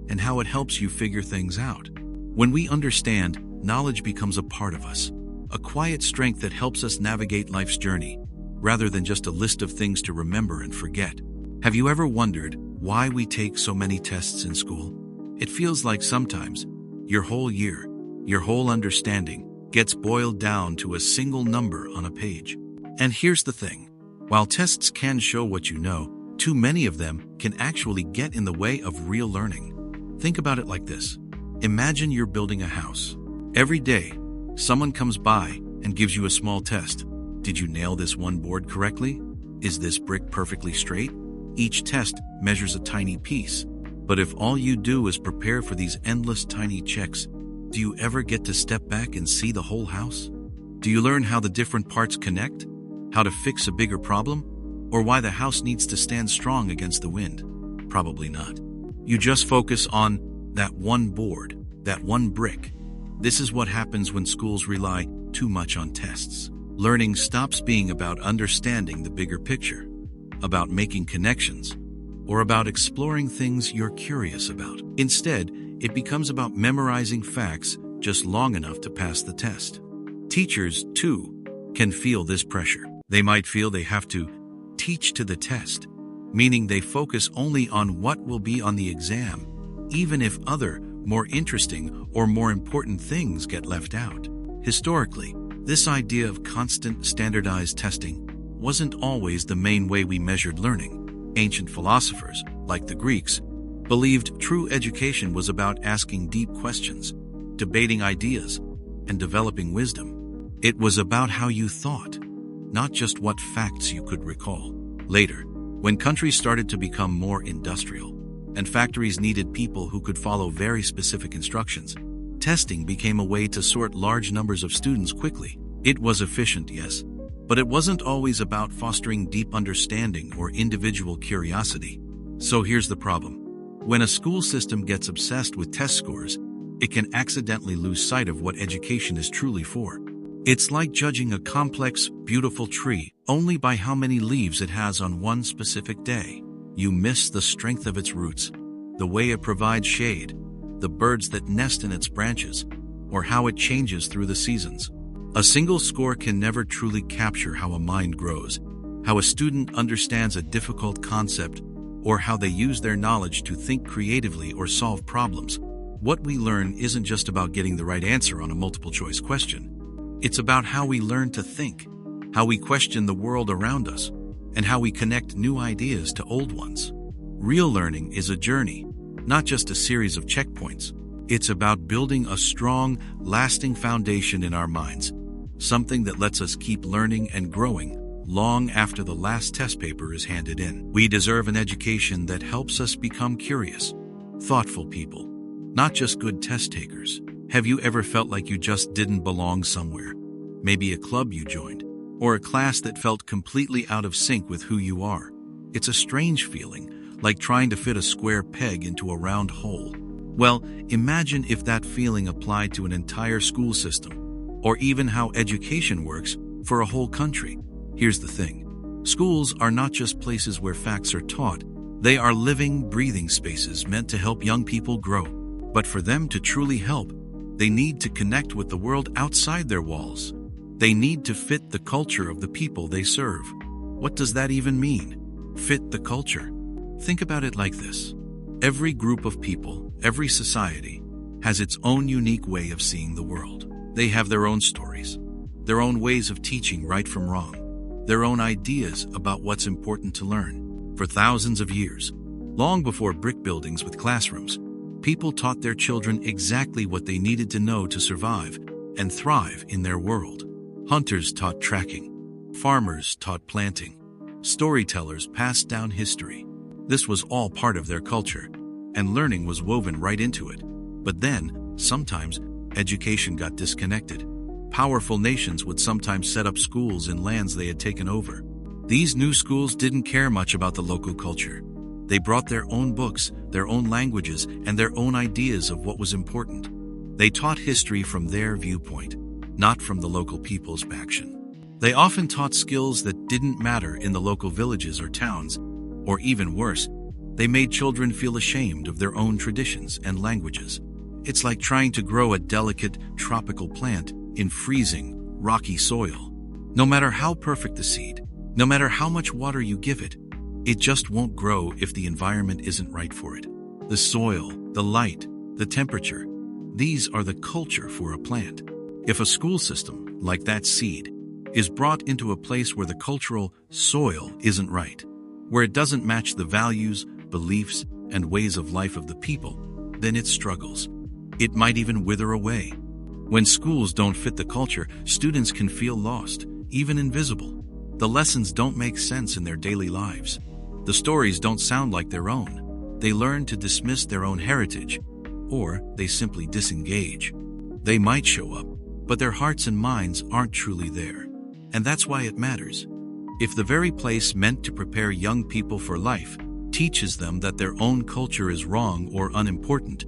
and how it helps you figure things out. When we understand, knowledge becomes a part of us, a quiet strength that helps us navigate life's journey, rather than just a list of things to remember and forget. Have you ever wondered why we take so many tests in school? It feels like sometimes your whole year, your whole understanding, gets boiled down to a single number on a page. And here's the thing. While tests can show what you know, too many of them can actually get in the way of real learning. Think about it like this. Imagine you're building a house. Every day, someone comes by and gives you a small test. Did you nail this one board correctly? Is this brick perfectly straight? Each test measures a tiny piece. But if all you do is prepare for these endless tiny checks, do you ever get to step back and see the whole house? Do you learn how the different parts connect? How to fix a bigger problem? Or why the house needs to stand strong against the wind? Probably not. You just focus on that one board, that one brick. This is what happens when schools rely too much on tests. Learning stops being about understanding the bigger picture, about making connections, or about exploring things you're curious about. Instead, it becomes about memorizing facts just long enough to pass the test. Teachers, too, can feel this pressure. They might feel they have to teach to the test, meaning they focus only on what will be on the exam, even if other, more interesting or more important things get left out. Historically, this idea of constant standardized testing wasn't always the main way we measured learning. Ancient philosophers, like the Greeks, believed true education was about asking deep questions, debating ideas, and developing wisdom. It was about how you thought, not just what facts you could recall. Later, when countries started to become more industrial, and factories needed people who could follow very specific instructions, testing became a way to sort large numbers of students quickly. It was efficient, yes, but it wasn't always about fostering deep understanding or individual curiosity. So here's the problem. When a school system gets obsessed with test scores, it can accidentally lose sight of what education is truly for. It's like judging a complex, beautiful tree only by how many leaves it has on one specific day. You miss the strength of its roots, the way it provides shade, the birds that nest in its branches, or how it changes through the seasons. A single score can never truly capture how a mind grows, how a student understands a difficult concept, or how they use their knowledge to think creatively or solve problems. What we learn isn't just about getting the right answer on a multiple-choice question. It's about how we learn to think, how we question the world around us, and how we connect new ideas to old ones. Real learning is a journey, not just a series of checkpoints. It's about building a strong, lasting foundation in our minds, something that lets us keep learning and growing long after the last test paper is handed in. We deserve an education that helps us become curious, thoughtful people, not just good test takers. Have you ever felt like you just didn't belong somewhere? Maybe a club you joined, or a class that felt completely out of sync with who you are. It's a strange feeling, like trying to fit a square peg into a round hole. Well, imagine if that feeling applied to an entire school system, or even how education works for a whole country. Here's the thing. Schools are not just places where facts are taught. They are living, breathing spaces meant to help young people grow. But for them to truly help, they need to connect with the world outside their walls. They need to fit the culture of the people they serve. What does that even mean? Fit the culture. Think about it like this. Every group of people, every society, has its own unique way of seeing the world. They have their own stories, their own ways of teaching right from wrong, their own ideas about what's important to learn. For thousands of years, long before brick buildings with classrooms, people taught their children exactly what they needed to know to survive and thrive in their world. Hunters taught tracking, farmers taught planting, storytellers passed down history. This was all part of their culture, and learning was woven right into it. But then, sometimes, education got disconnected. Powerful nations would sometimes set up schools in lands they had taken over. These new schools didn't care much about the local culture. They brought their own books, their own languages, and their own ideas of what was important. They taught history from their viewpoint, not from the local people's passion. They often taught skills that didn't matter in the local villages or towns. Or even worse, they made children feel ashamed of their own traditions and languages. It's like trying to grow a delicate, tropical plant in freezing, rocky soil. No matter how perfect the seed, no matter how much water you give it, it just won't grow if the environment isn't right for it. The soil, the light, the temperature, these are the culture for a plant. If a school system, like that seed, is brought into a place where the cultural soil isn't right, where it doesn't match the values, beliefs, and ways of life of the people, then it struggles. It might even wither away. When schools don't fit the culture, students can feel lost, even invisible. The lessons don't make sense in their daily lives. The stories don't sound like their own. They learn to dismiss their own heritage, or they simply disengage. They might show up, but their hearts and minds aren't truly there. And that's why it matters. If the very place meant to prepare young people for life teaches them that their own culture is wrong or unimportant,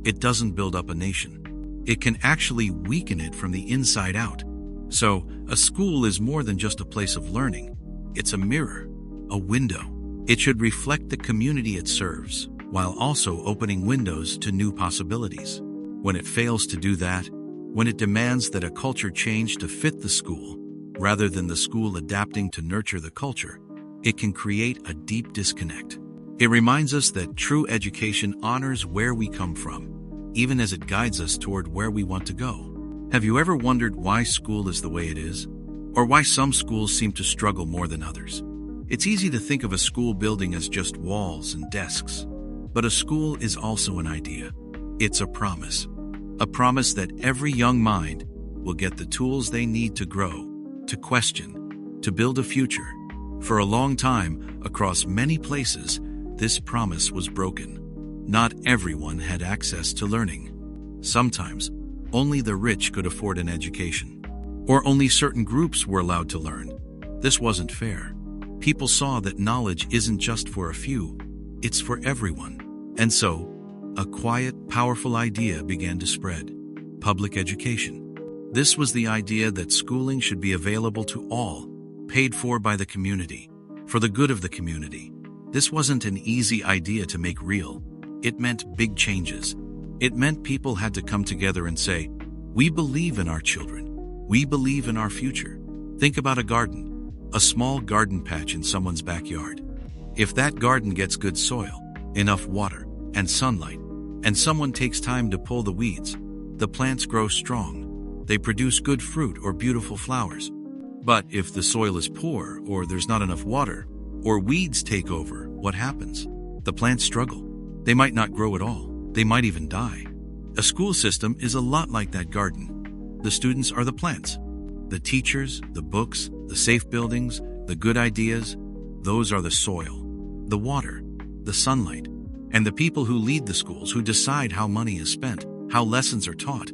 it doesn't build up a nation. It can actually weaken it from the inside out. So, a school is more than just a place of learning. It's a mirror, a window. It should reflect the community it serves, while also opening windows to new possibilities. When it fails to do that, when it demands that a culture change to fit the school, rather than the school adapting to nurture the culture, it can create a deep disconnect. It reminds us that true education honors where we come from, even as it guides us toward where we want to go. Have you ever wondered why school is the way it is? Or why some schools seem to struggle more than others? It's easy to think of a school building as just walls and desks. But a school is also an idea. It's a promise. A promise that every young mind will get the tools they need to grow, to question, to build a future. For a long time, across many places, this promise was broken. Not everyone had access to learning. Sometimes, only the rich could afford an education. Or only certain groups were allowed to learn. This wasn't fair. People saw that knowledge isn't just for a few, it's for everyone. And so, a quiet, powerful idea began to spread: public education. This was the idea that schooling should be available to all, paid for by the community, for the good of the community. This wasn't an easy idea to make real. It meant big changes. It meant people had to come together and say, "We believe in our children. We believe in our future." Think about a garden, a small garden patch in someone's backyard. If that garden gets good soil, enough water, and sunlight, and someone takes time to pull the weeds, the plants grow strong. They produce good fruit or beautiful flowers. But if the soil is poor, or there's not enough water, or weeds take over, what happens? The plants struggle. They might not grow at all. They might even die. A school system is a lot like that garden. The students are the plants. The teachers, the books, the safe buildings, the good ideas, those are the soil, the water, the sunlight, and the people who lead the schools, who decide how money is spent, how lessons are taught.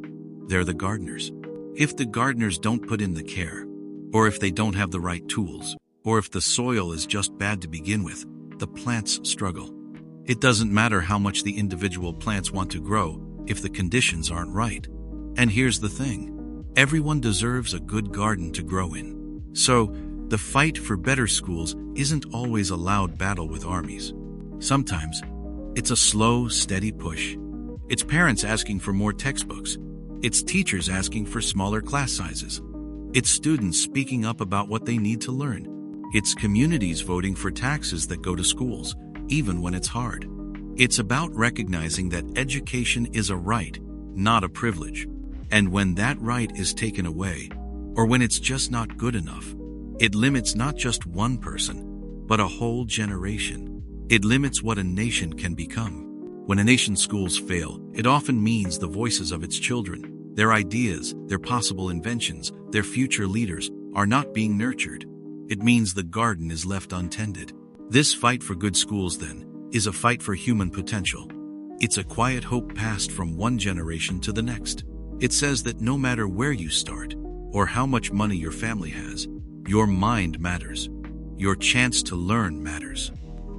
They're the gardeners. If the gardeners don't put in the care, or if they don't have the right tools, or if the soil is just bad to begin with, the plants struggle. It doesn't matter how much the individual plants want to grow if the conditions aren't right. And here's the thing. Everyone deserves a good garden to grow in. So, the fight for better schools isn't always a loud battle with armies. Sometimes, it's a slow, steady push. It's parents asking for more textbooks. It's teachers asking for smaller class sizes. It's students speaking up about what they need to learn. It's communities voting for taxes that go to schools, even when it's hard. It's about recognizing that education is a right, not a privilege. And when that right is taken away, or when it's just not good enough, it limits not just one person, but a whole generation. It limits what a nation can become. When a nation's schools fail, it often means the voices of its children, their ideas, their possible inventions, their future leaders, are not being nurtured. It means the garden is left untended. This fight for good schools, then, is a fight for human potential. It's a quiet hope passed from one generation to the next. It says that no matter where you start, or how much money your family has, your mind matters. Your chance to learn matters.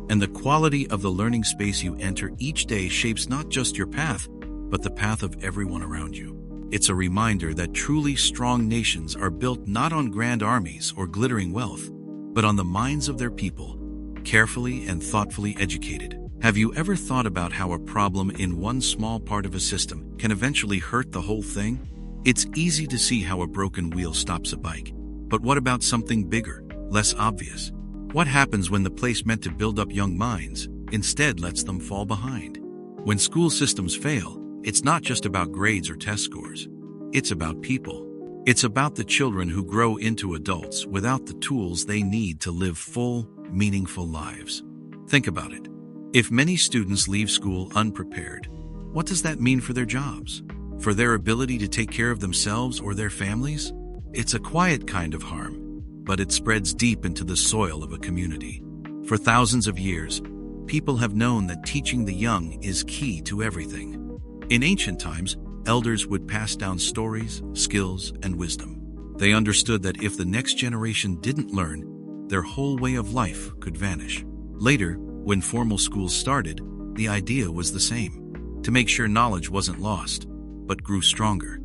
And the quality of the learning space you enter each day shapes not just your path, but the path of everyone around you. It's a reminder that truly strong nations are built not on grand armies or glittering wealth, but on the minds of their people, carefully and thoughtfully educated. Have you ever thought about how a problem in one small part of a system can eventually hurt the whole thing? It's easy to see how a broken wheel stops a bike. But what about something bigger, less obvious? What happens when the place meant to build up young minds instead lets them fall behind? When school systems fail, it's not just about grades or test scores. It's about people. It's about the children who grow into adults without the tools they need to live full, meaningful lives. Think about it. If many students leave school unprepared, what does that mean for their jobs? For their ability to take care of themselves or their families? It's a quiet kind of harm, but it spreads deep into the soil of a community. For thousands of years, people have known that teaching the young is key to everything. In ancient times, elders would pass down stories, skills, and wisdom. They understood that if the next generation didn't learn, their whole way of life could vanish. Later, when formal schools started, the idea was the same: to make sure knowledge wasn't lost, but grew stronger.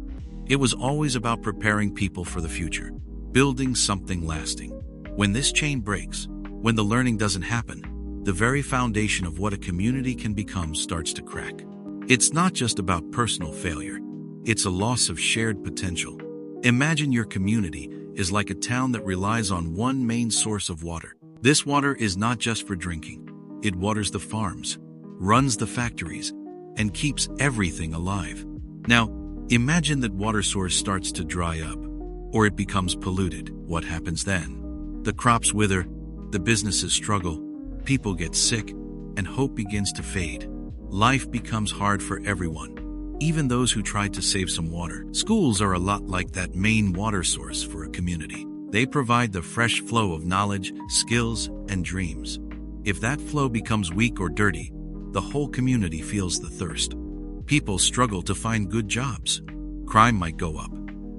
It was always about preparing people for the future, building something lasting. When this chain breaks, when the learning doesn't happen, the very foundation of what a community can become starts to crack. It's not just about personal failure. It's a loss of shared potential. Imagine your community is like a town that relies on one main source of water. This water is not just for drinking. It waters the farms, runs the factories, and keeps everything alive. Now, imagine that water source starts to dry up, or it becomes polluted. What happens then? The crops wither, the businesses struggle, people get sick, and hope begins to fade. Life becomes hard for everyone, even those who tried to save some water. Schools are a lot like that main water source for a community. They provide the fresh flow of knowledge, skills, and dreams. If that flow becomes weak or dirty, the whole community feels the thirst. People struggle to find good jobs. Crime might go up,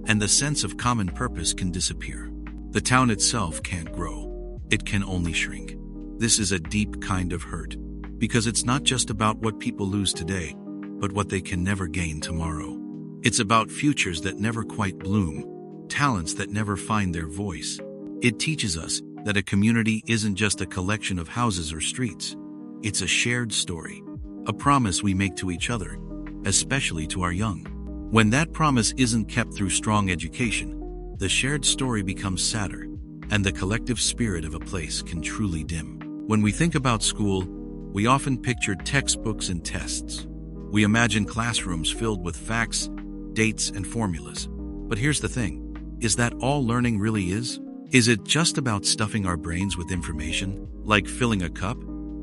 and the sense of common purpose can disappear. The town itself can't grow. It can only shrink. This is a deep kind of hurt, because it's not just about what people lose today, but what they can never gain tomorrow. It's about futures that never quite bloom, talents that never find their voice. It teaches us that a community isn't just a collection of houses or streets. It's a shared story, a promise we make to each other, especially to our young. When that promise isn't kept through strong education, the shared story becomes sadder, and the collective spirit of a place can truly dim. When we think about school, we often picture textbooks and tests. We imagine classrooms filled with facts, dates, and formulas. But here's the thing. Is that all learning really is? Is it just about stuffing our brains with information, like filling a cup?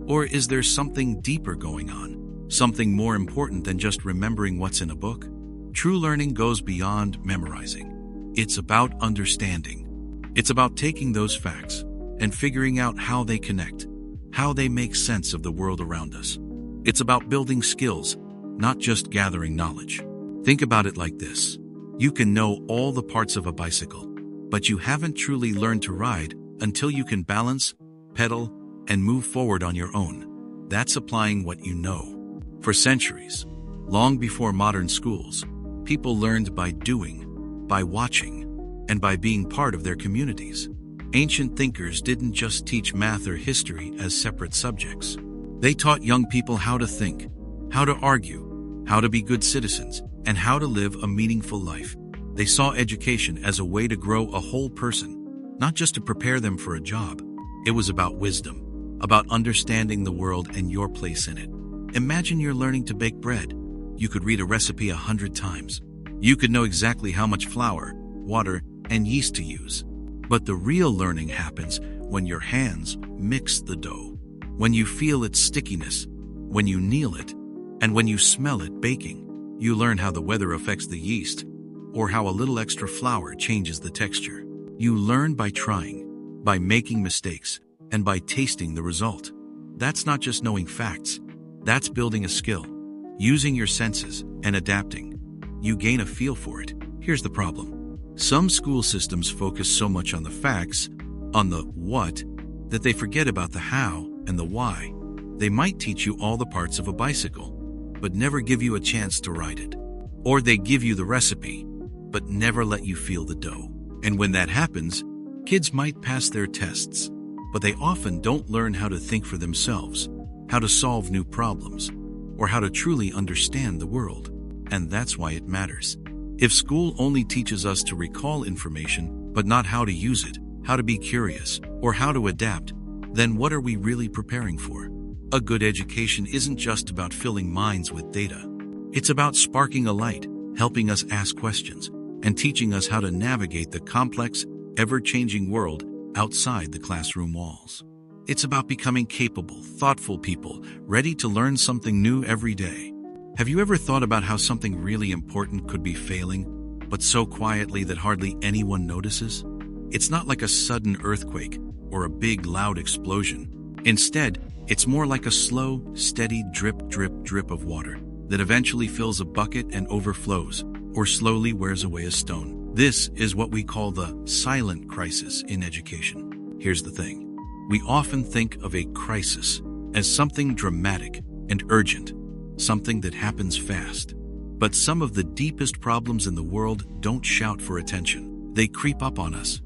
Or is there something deeper going on? Something more important than just remembering what's in a book? True learning goes beyond memorizing. It's about understanding. It's about taking those facts and figuring out how they connect, how they make sense of the world around us. It's about building skills, not just gathering knowledge. Think about it like this. You can know all the parts of a bicycle, but you haven't truly learned to ride until you can balance, pedal, and move forward on your own. That's applying what you know. For centuries, long before modern schools, people learned by doing, by watching, and by being part of their communities. Ancient thinkers didn't just teach math or history as separate subjects. They taught young people how to think, how to argue, how to be good citizens, and how to live a meaningful life. They saw education as a way to grow a whole person, not just to prepare them for a job. It was about wisdom, about understanding the world and your place in it. Imagine you're learning to bake bread. You could read a recipe 100 times. You could know exactly how much flour, water, and yeast to use. But the real learning happens when your hands mix the dough, when you feel its stickiness, when you knead it, and when you smell it baking. You learn how the weather affects the yeast, or how a little extra flour changes the texture. You learn by trying, by making mistakes, and by tasting the result. That's not just knowing facts. That's building a skill, using your senses, and adapting. You gain a feel for it. Here's the problem. Some school systems focus so much on the facts, on the what, that they forget about the how and the why. They might teach you all the parts of a bicycle, but never give you a chance to ride it. Or they give you the recipe, but never let you feel the dough. And when that happens, kids might pass their tests, but they often don't learn how to think for themselves, how to solve new problems, or how to truly understand the world. And that's why it matters. If school only teaches us to recall information, but not how to use it, how to be curious, or how to adapt, then what are we really preparing for? A good education isn't just about filling minds with data. It's about sparking a light, helping us ask questions, and teaching us how to navigate the complex, ever-changing world outside the classroom walls. It's about becoming capable, thoughtful people, ready to learn something new every day. Have you ever thought about how something really important could be failing, but so quietly that hardly anyone notices? It's not like a sudden earthquake or a big, loud explosion. Instead, it's more like a slow, steady drip, drip, drip of water that eventually fills a bucket and overflows, or slowly wears away a stone. This is what we call the silent crisis in education. Here's the thing. We often think of a crisis as something dramatic and urgent, something that happens fast. But some of the deepest problems in the world don't shout for attention. They creep up on us,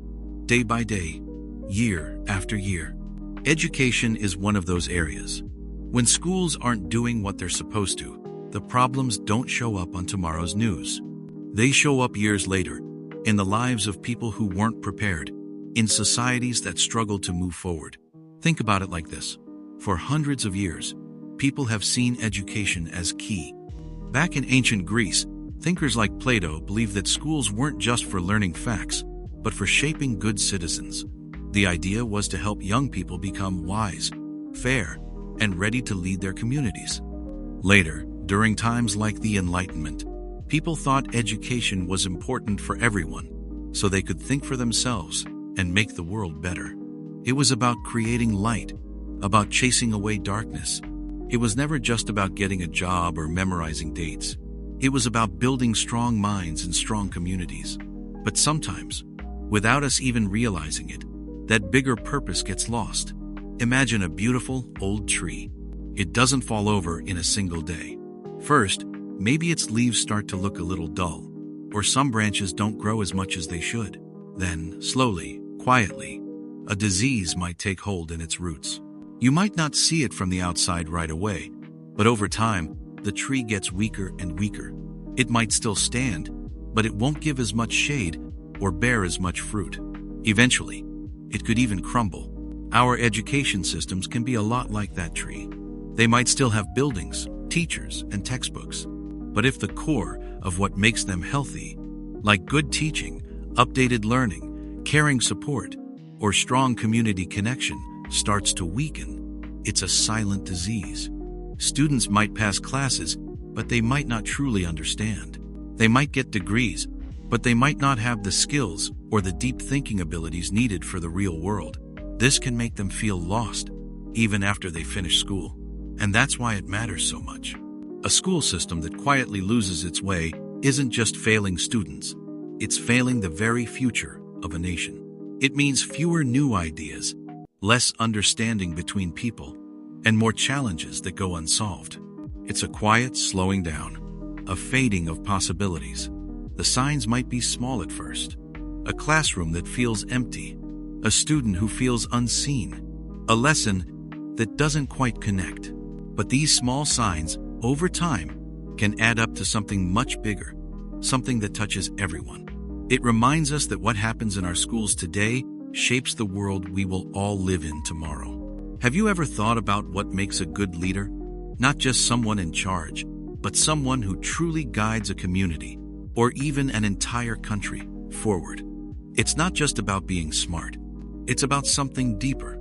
day by day, year after year. Education is one of those areas. When schools aren't doing what they're supposed to, the problems don't show up on tomorrow's news. They show up years later, in the lives of people who weren't prepared, in societies that struggled to move forward. Think about it like this. For hundreds of years, people have seen education as key. Back in ancient Greece, thinkers like Plato believed that schools weren't just for learning facts, but for shaping good citizens. The idea was to help young people become wise, fair, and ready to lead their communities. Later, during times like the Enlightenment, people thought education was important for everyone, so they could think for themselves and make the world better. It was about creating light, about chasing away darkness. It was never just about getting a job or memorizing dates. It was about building strong minds and strong communities. But sometimes, without us even realizing it, that bigger purpose gets lost. Imagine a beautiful, old tree. It doesn't fall over in a single day. First, maybe its leaves start to look a little dull, or some branches don't grow as much as they should. Then, slowly, quietly, a disease might take hold in its roots. You might not see it from the outside right away, but over time, the tree gets weaker and weaker. It might still stand, but it won't give as much shade or bear as much fruit. Eventually, it could even crumble. Our education systems can be a lot like that tree. They might still have buildings, teachers, and textbooks, but if the core of what makes them healthy, like good teaching, updated learning, caring support, or strong community connection, starts to weaken, It's a silent disease. Students might pass classes, but they might not truly understand. They might get degrees, but they might not have the skills or the deep thinking abilities needed for the real world. This can make them feel lost, even after they finish school. And that's why it matters so much. A school system that quietly loses its way isn't just failing students. It's failing the very future of a nation. It means fewer new ideas, less understanding between people, and more challenges that go unsolved. It's a quiet slowing down, a fading of possibilities. The signs might be small at first. A classroom that feels empty, a student who feels unseen, a lesson that doesn't quite connect. But these small signs, over time, can add up to something much bigger, something that touches everyone. It reminds us that what happens in our schools today shapes the world we will all live in tomorrow. Have you ever thought about what makes a good leader? Not just someone in charge, but someone who truly guides a community, or even an entire country, forward. It's not just about being smart. It's about something deeper,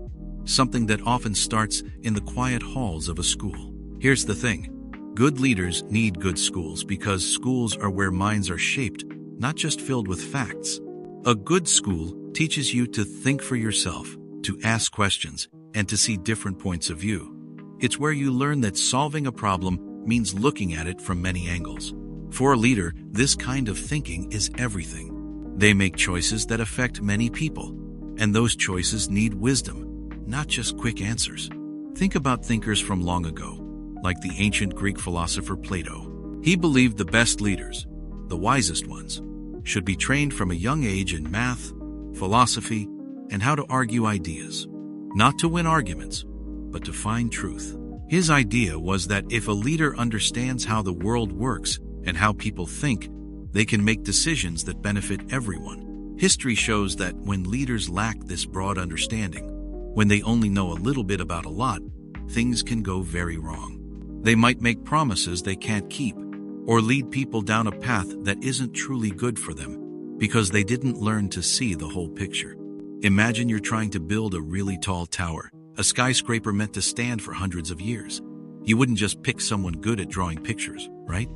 something that often starts in the quiet halls of a school. Here's the thing. Good leaders need good schools because schools are where minds are shaped, not just filled with facts. A good school teaches you to think for yourself, to ask questions, and to see different points of view. It's where you learn that solving a problem means looking at it from many angles. For a leader, this kind of thinking is everything. They make choices that affect many people, and those choices need wisdom, not just quick answers. Think about thinkers from long ago, like the ancient Greek philosopher Plato. He believed the best leaders, the wisest ones, should be trained from a young age in math, philosophy, and how to argue ideas. Not to win arguments, but to find truth. His idea was that if a leader understands how the world works and how people think, they can make decisions that benefit everyone. History shows that when leaders lack this broad understanding, when they only know a little bit about a lot, things can go very wrong. They might make promises they can't keep, or lead people down a path that isn't truly good for them, because they didn't learn to see the whole picture. Imagine you're trying to build a really tall tower, a skyscraper meant to stand for hundreds of years. You wouldn't just pick someone good at drawing pictures, right?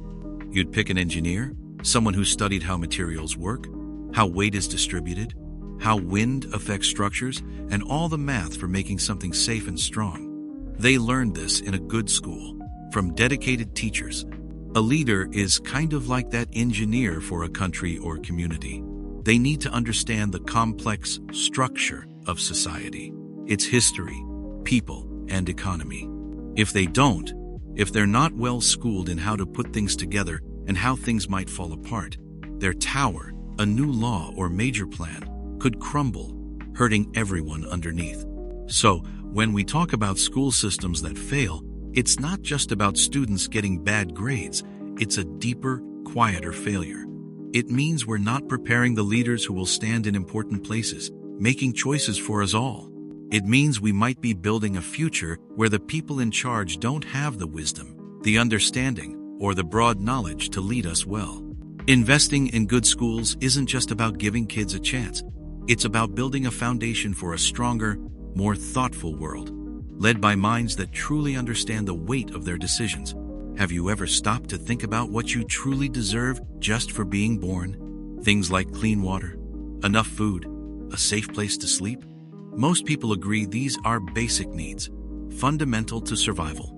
You'd pick an engineer, someone who studied how materials work, how weight is distributed, how wind affects structures, and all the math for making something safe and strong. They learned this in a good school, from dedicated teachers. A leader is kind of like that engineer for a country or community. They need to understand the complex structure of society, its history, people, and economy. If they don't, if they're not well schooled in how to put things together and how things might fall apart, their tower, a new law or major plan, could crumble, hurting everyone underneath. So, when we talk about school systems that fail, it's not just about students getting bad grades, it's a deeper, quieter failure. It means we're not preparing the leaders who will stand in important places, making choices for us all. It means we might be building a future where the people in charge don't have the wisdom, the understanding, or the broad knowledge to lead us well. Investing in good schools isn't just about giving kids a chance. It's about building a foundation for a stronger, more thoughtful world, led by minds that truly understand the weight of their decisions. Have you ever stopped to think about what you truly deserve just for being born? Things like clean water, enough food, a safe place to sleep. Most people agree these are basic needs, fundamental to survival.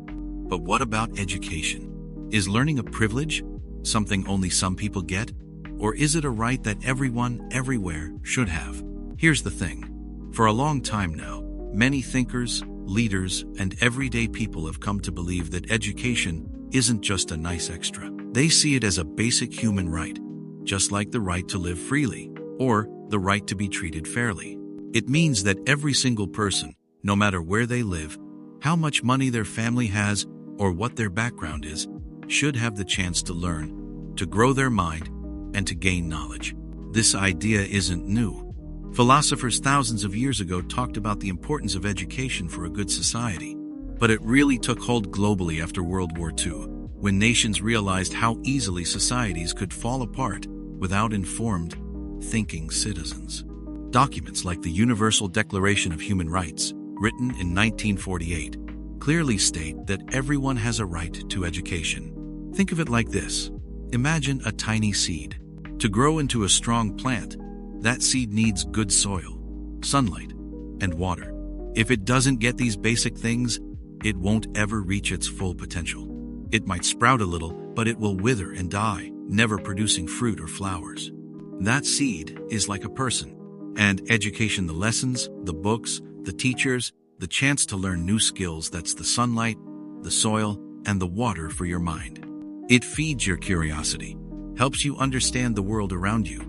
But what about education? Is learning a privilege, something only some people get? Or is it a right that everyone, everywhere, should have? Here's the thing. For a long time now, many thinkers, leaders, and everyday people have come to believe that education isn't just a nice extra. They see it as a basic human right, just like the right to live freely, or the right to be treated fairly. It means that every single person, no matter where they live, how much money their family has, or what their background is, should have the chance to learn, to grow their mind, and to gain knowledge. This idea isn't new. Philosophers thousands of years ago talked about the importance of education for a good society. But it really took hold globally after World War II, when nations realized how easily societies could fall apart without informed, thinking citizens. Documents like the Universal Declaration of Human Rights, written in 1948, clearly state that everyone has a right to education. Think of it like this. Imagine a tiny seed. To grow into a strong plant, that seed needs good soil, sunlight, and water. If it doesn't get these basic things, it won't ever reach its full potential. It might sprout a little, but it will wither and die, never producing fruit or flowers. That seed is like a person, and education, the lessons, the books, the teachers, the chance to learn new skills, that's the sunlight, the soil, and the water for your mind. It feeds your curiosity, helps you understand the world around you,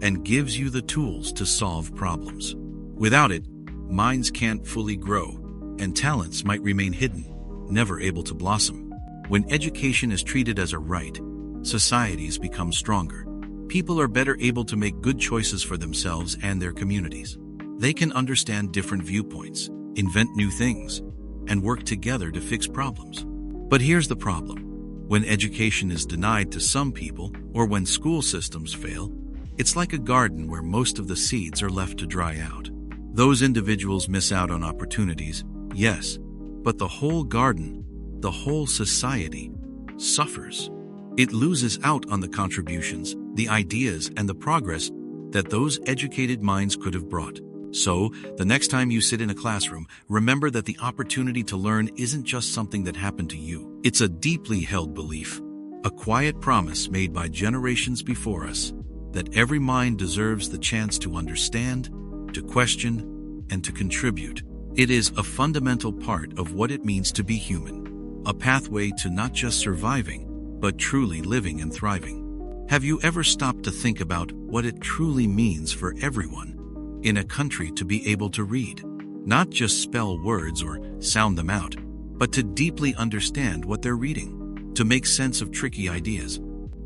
and gives you the tools to solve problems. Without it, minds can't fully grow, and talents might remain hidden, never able to blossom. When education is treated as a right, societies become stronger. People are better able to make good choices for themselves and their communities. They can understand different viewpoints, invent new things, and work together to fix problems. But here's the problem. When education is denied to some people, or when school systems fail, it's like a garden where most of the seeds are left to dry out. Those individuals miss out on opportunities, yes, but the whole garden, the whole society, suffers. It loses out on the contributions, the ideas, and the progress that those educated minds could have brought. So, the next time you sit in a classroom, remember that the opportunity to learn isn't just something that happened to you. It's a deeply held belief, a quiet promise made by generations before us, that every mind deserves the chance to understand, to question, and to contribute. It is a fundamental part of what it means to be human, a pathway to not just surviving, but truly living and thriving. Have you ever stopped to think about what it truly means for everyone in a country to be able to read? Not just spell words or sound them out, but to deeply understand what they're reading, to make sense of tricky ideas,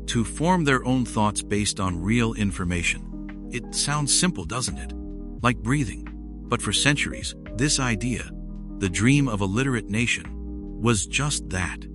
to form their own thoughts based on real information. It sounds simple, doesn't it? Like breathing. But for centuries, this idea, the dream of a literate nation, was just that,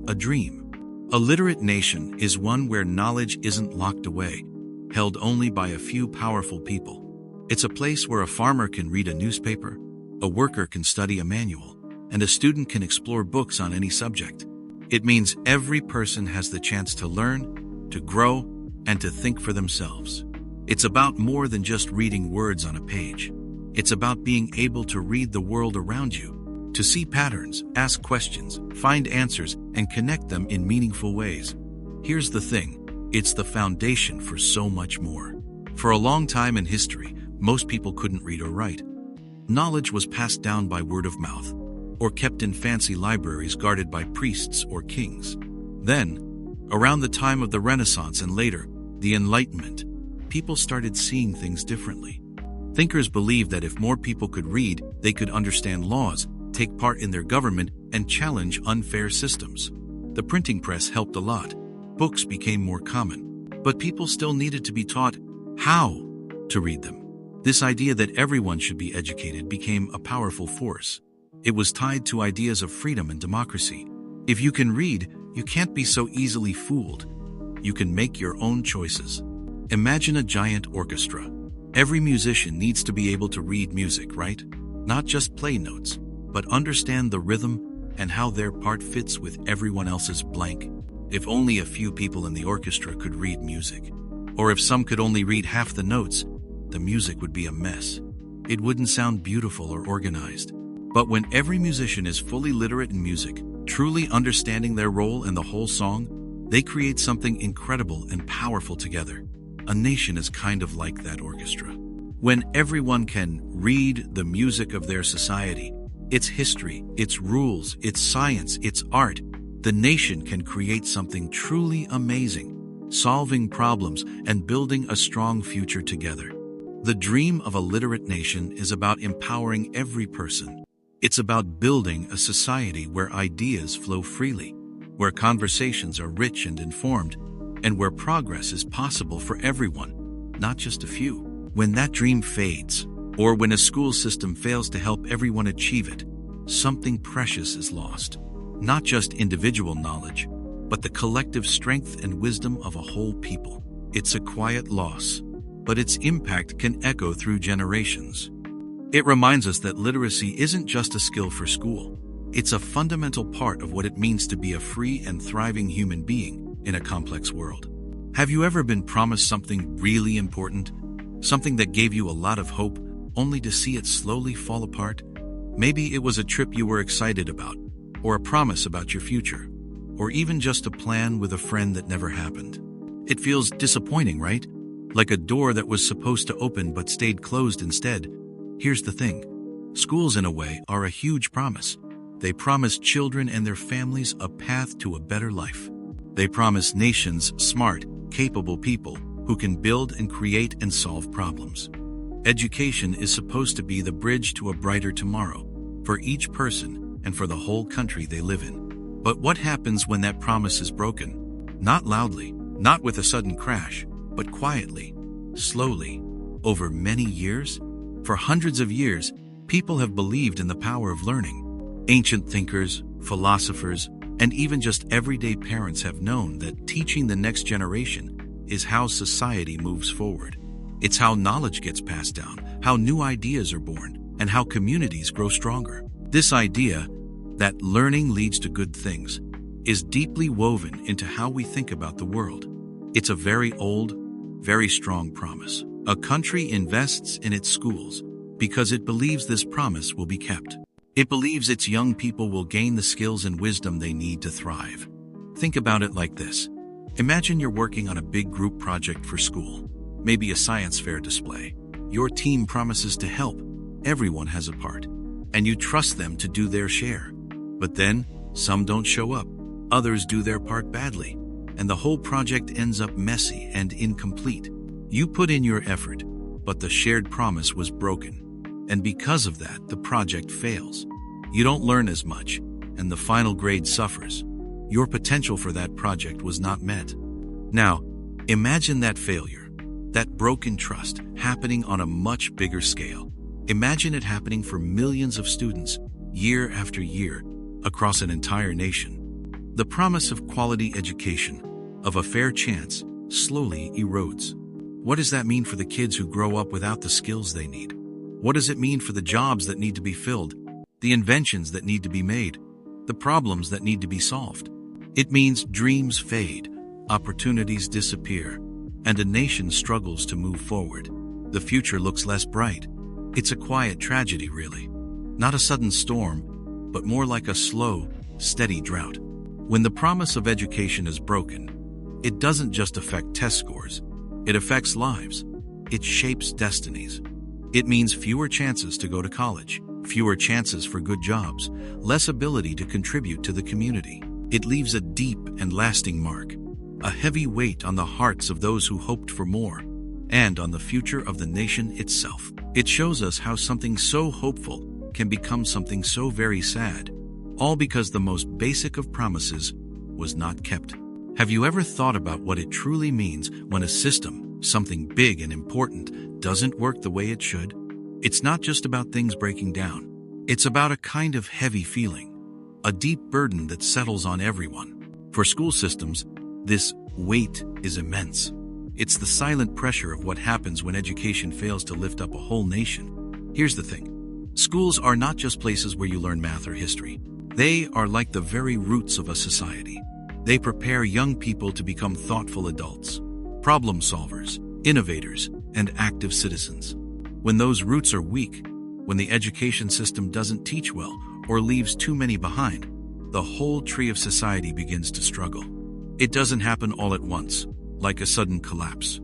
a dream. A literate nation is one where knowledge isn't locked away, held only by a few powerful people. It's a place where a farmer can read a newspaper, a worker can study a manual, and a student can explore books on any subject. It means every person has the chance to learn, to grow, and to think for themselves. It's about more than just reading words on a page. It's about being able to read the world around you, to see patterns, ask questions, find answers, and connect them in meaningful ways. Here's the thing, it's the foundation for so much more. For a long time in history, most people couldn't read or write. Knowledge was passed down by word of mouth, or kept in fancy libraries guarded by priests or kings. Then, around the time of the Renaissance and later, the Enlightenment, people started seeing things differently. Thinkers believed that if more people could read, they could understand laws, take part in their government, and challenge unfair systems. The printing press helped a lot. Books became more common, but people still needed to be taught how to read them. This idea that everyone should be educated became a powerful force. It was tied to ideas of freedom and democracy. If you can read, you can't be so easily fooled. You can make your own choices. Imagine a giant orchestra. Every musician needs to be able to read music, right? Not just play notes, but understand the rhythm and how their part fits with everyone else's blank. If only a few people in the orchestra could read music, or if some could only read half the notes, the music would be a mess. It wouldn't sound beautiful or organized. But when every musician is fully literate in music, truly understanding their role in the whole song, they create something incredible and powerful together. A nation is kind of like that orchestra. When everyone can read the music of their society, its history, its rules, its science, its art, the nation can create something truly amazing, solving problems and building a strong future together. The dream of a literate nation is about empowering every person. It's about building a society where ideas flow freely, where conversations are rich and informed, and where progress is possible for everyone, not just a few. When that dream fades, or when a school system fails to help everyone achieve it, something precious is lost. Not just individual knowledge, but the collective strength and wisdom of a whole people. It's a quiet loss, but its impact can echo through generations. It reminds us that literacy isn't just a skill for school. It's a fundamental part of what it means to be a free and thriving human being in a complex world. Have you ever been promised something really important? Something that gave you a lot of hope, only to see it slowly fall apart? Maybe it was a trip you were excited about, or a promise about your future, or even just a plan with a friend that never happened. It feels disappointing, right? Like a door that was supposed to open but stayed closed instead. Here's the thing. Schools, in a way, are a huge promise. They promise children and their families a path to a better life. They promise nations smart, capable people who can build and create and solve problems. Education is supposed to be the bridge to a brighter tomorrow for each person and for the whole country they live in. But what happens when that promise is broken? Not loudly, not with a sudden crash, but quietly, slowly, over many years. For hundreds of years, people have believed in the power of learning. Ancient thinkers, philosophers, and even just everyday parents have known that teaching the next generation is how society moves forward. It's how knowledge gets passed down, how new ideas are born, and how communities grow stronger. This idea that learning leads to good things is deeply woven into how we think about the world. It's a very old, very strong promise. A country invests in its schools because it believes this promise will be kept. It believes its young people will gain the skills and wisdom they need to thrive. Think about it like this. Imagine you're working on a big group project for school, maybe a science fair display. Your team promises to help. Everyone has a part, and you trust them to do their share. But then, some don't show up. Others do their part badly, and the whole project ends up messy and incomplete. You put in your effort, but the shared promise was broken. And because of that, the project fails. You don't learn as much, and the final grade suffers. Your potential for that project was not met. Now, imagine that failure, that broken trust, happening on a much bigger scale. Imagine it happening for millions of students, year after year, across an entire nation. The promise of quality education, of a fair chance, slowly erodes. What does that mean for the kids who grow up without the skills they need? What does it mean for the jobs that need to be filled, the inventions that need to be made, the problems that need to be solved? It means dreams fade, opportunities disappear, and a nation struggles to move forward. The future looks less bright. It's a quiet tragedy, really. Not a sudden storm, but more like a slow, steady drought. When the promise of education is broken, it doesn't just affect test scores. It affects lives. It shapes destinies. It means fewer chances to go to college, fewer chances for good jobs, less ability to contribute to the community. It leaves a deep and lasting mark, a heavy weight on the hearts of those who hoped for more, and on the future of the nation itself. It shows us how something so hopeful can become something so very sad, all because the most basic of promises was not kept. Have you ever thought about what it truly means when a system, something big and important, doesn't work the way it should? It's not just about things breaking down. It's about a kind of heavy feeling, a deep burden that settles on everyone. For school systems, this weight is immense. It's the silent pressure of what happens when education fails to lift up a whole nation. Here's the thing. Schools are not just places where you learn math or history. They are like the very roots of a society. They prepare young people to become thoughtful adults, problem solvers, innovators, and active citizens. When those roots are weak, when the education system doesn't teach well or leaves too many behind, the whole tree of society begins to struggle. It doesn't happen all at once, like a sudden collapse.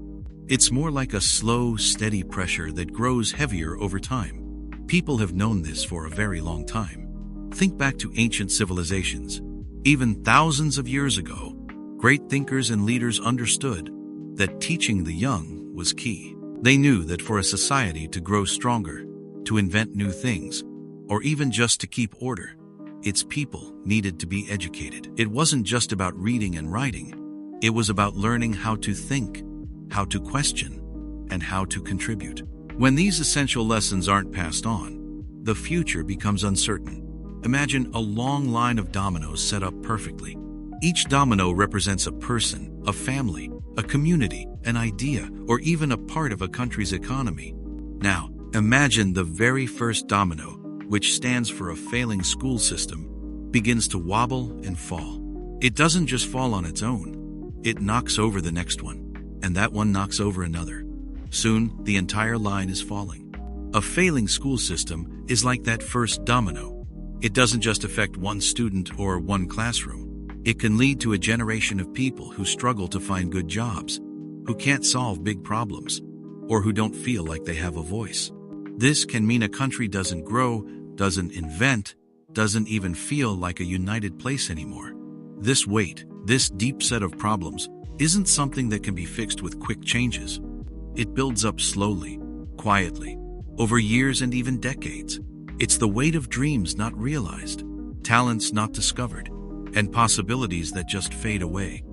It's more like a slow, steady pressure that grows heavier over time. People have known this for a very long time. Think back to ancient civilizations. Even thousands of years ago, great thinkers and leaders understood that teaching the young was key. They knew that for a society to grow stronger, to invent new things, or even just to keep order, its people needed to be educated. It wasn't just about reading and writing. It was about learning how to think, how to question, and how to contribute. When these essential lessons aren't passed on, the future becomes uncertain. Imagine a long line of dominoes set up perfectly. Each domino represents a person, a family, a community, an idea, or even a part of a country's economy. Now, imagine the very first domino, which stands for a failing school system, begins to wobble and fall. It doesn't just fall on its own. It knocks over the next one, and that one knocks over another. Soon, the entire line is falling. A failing school system is like that first domino. It doesn't just affect one student or one classroom. It can lead to a generation of people who struggle to find good jobs, who can't solve big problems, or who don't feel like they have a voice. This can mean a country doesn't grow, doesn't invent, doesn't even feel like a united place anymore. This weight, this deep set of problems, isn't something that can be fixed with quick changes. It builds up slowly, quietly, over years and even decades. It's the weight of dreams not realized, talents not discovered, and possibilities that just fade away.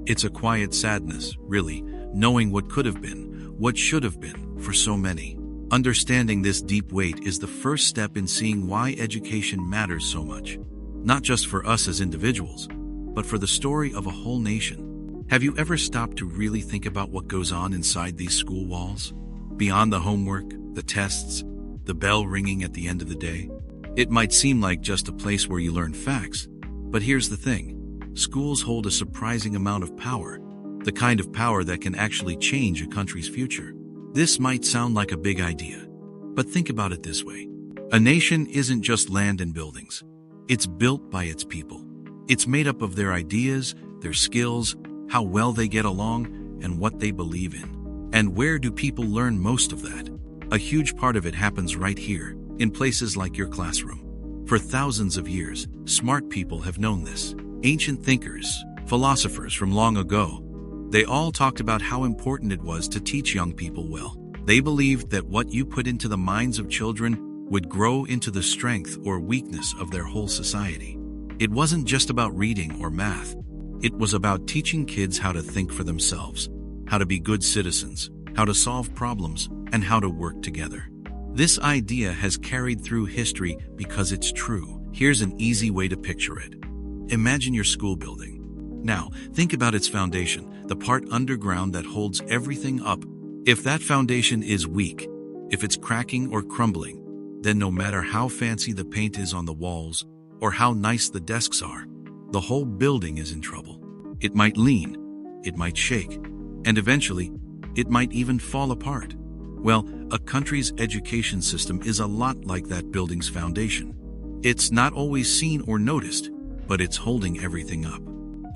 It's a quiet sadness, really, knowing what could have been, what should have been, for so many. Understanding this deep weight is the first step in seeing why education matters so much. Not just for us as individuals, but for the story of a whole nation. Have you ever stopped to really think about what goes on inside these school walls? Beyond the homework, the tests, the bell ringing at the end of the day? It might seem like just a place where you learn facts, but here's the thing. Schools hold a surprising amount of power, the kind of power that can actually change a country's future. This might sound like a big idea, but think about it this way. A nation isn't just land and buildings. It's built by its people. It's made up of their ideas, their skills, how well they get along, and what they believe in. And where do people learn most of that? A huge part of it happens right here, in places like your classroom. For thousands of years, smart people have known this. Ancient thinkers, philosophers from long ago, they all talked about how important it was to teach young people well. They believed that what you put into the minds of children would grow into the strength or weakness of their whole society. It wasn't just about reading or math. It was about teaching kids how to think for themselves, how to be good citizens, how to solve problems, and how to work together. This idea has carried through history because it's true. Here's an easy way to picture it. Imagine your school building. Now, think about its foundation, the part underground that holds everything up. If that foundation is weak, if it's cracking or crumbling, then no matter how fancy the paint is on the walls or how nice the desks are, the whole building is in trouble. It might lean, it might shake, and eventually, it might even fall apart. Well, a country's education system is a lot like that building's foundation. It's not always seen or noticed, but it's holding everything up.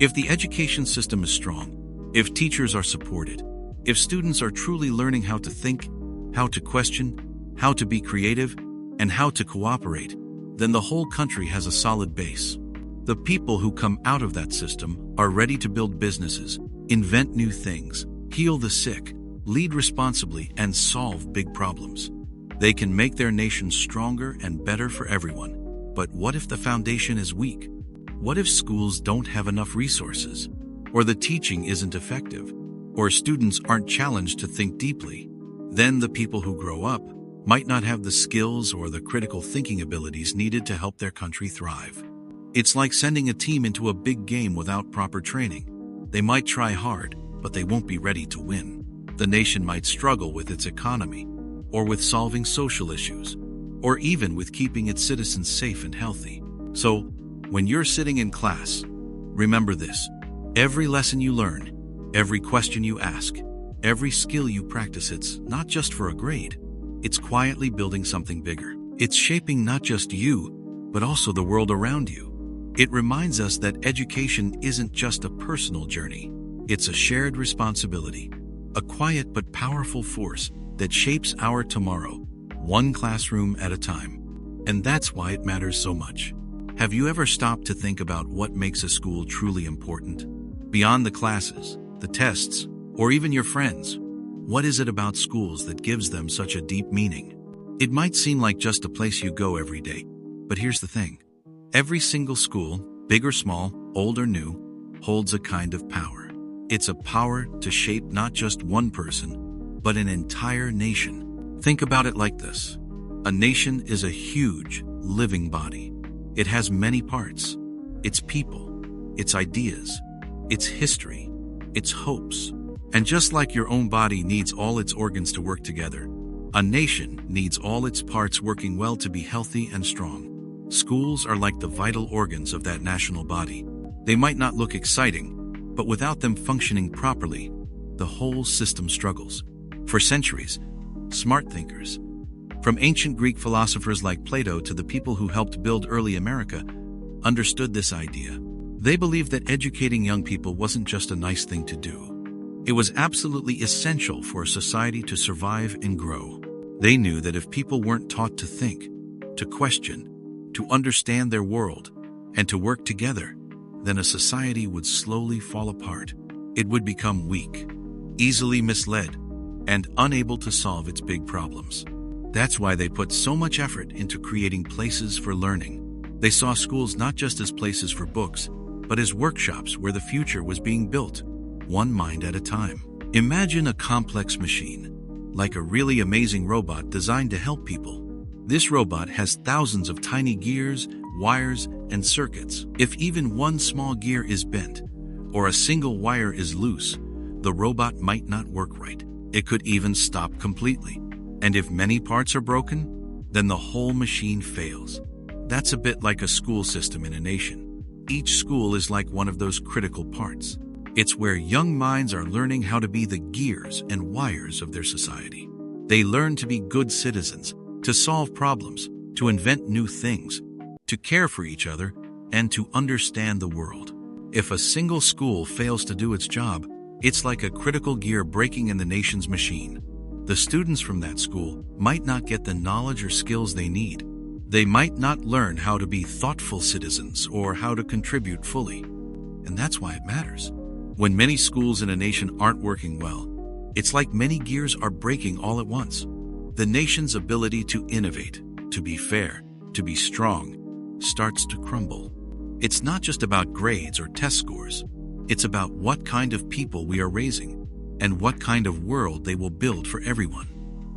If the education system is strong, if teachers are supported, if students are truly learning how to think, how to question, how to be creative, and how to cooperate, then the whole country has a solid base. The people who come out of that system are ready to build businesses, invent new things, heal the sick, lead responsibly, and solve big problems. They can make their nation stronger and better for everyone. But what if the foundation is weak? What if schools don't have enough resources? Or the teaching isn't effective? Or students aren't challenged to think deeply? Then the people who grow up might not have the skills or the critical thinking abilities needed to help their country thrive. It's like sending a team into a big game without proper training. They might try hard, but they won't be ready to win. The nation might struggle with its economy, or with solving social issues, or even with keeping its citizens safe and healthy. So, when you're sitting in class, remember this. Every lesson you learn, every question you ask, every skill you practice, it's not just for a grade. It's quietly building something bigger. It's shaping not just you, but also the world around you. It reminds us that education isn't just a personal journey. It's a shared responsibility, a quiet but powerful force that shapes our tomorrow, one classroom at a time. And that's why it matters so much. Have you ever stopped to think about what makes a school truly important? Beyond the classes, the tests, or even your friends, what is it about schools that gives them such a deep meaning? It might seem like just a place you go every day, but here's the thing. Every single school, big or small, old or new, holds a kind of power. It's a power to shape not just one person, but an entire nation. Think about it like this. A nation is a huge, living body. It has many parts. Its people, its ideas, its history, its hopes. And just like your own body needs all its organs to work together, a nation needs all its parts working well to be healthy and strong. Schools are like the vital organs of that national body. They might not look exciting, but without them functioning properly, the whole system struggles. For centuries, smart thinkers, from ancient Greek philosophers like Plato to the people who helped build early America, understood this idea. They believed that educating young people wasn't just a nice thing to do. It was absolutely essential for a society to survive and grow. They knew that if people weren't taught to think, to question, to understand their world, and to work together, then a society would slowly fall apart. It would become weak, easily misled, and unable to solve its big problems. That's why they put so much effort into creating places for learning. They saw schools not just as places for books, but as workshops where the future was being built, one mind at a time. Imagine a complex machine, like a really amazing robot designed to help people. This robot has thousands of tiny gears, wires, and circuits. If even one small gear is bent, or a single wire is loose, the robot might not work right. It could even stop completely. And if many parts are broken, then the whole machine fails. That's a bit like a school system in a nation. Each school is like one of those critical parts. It's where young minds are learning how to be the gears and wires of their society. They learn to be good citizens, to solve problems, to invent new things, to care for each other, and to understand the world. If a single school fails to do its job, it's like a critical gear breaking in the nation's machine. The students from that school might not get the knowledge or skills they need. They might not learn how to be thoughtful citizens or how to contribute fully. And that's why it matters. When many schools in a nation aren't working well, it's like many gears are breaking all at once. The nation's ability to innovate, to be fair, to be strong, starts to crumble. It's not just about grades or test scores. It's about what kind of people we are raising and what kind of world they will build for everyone.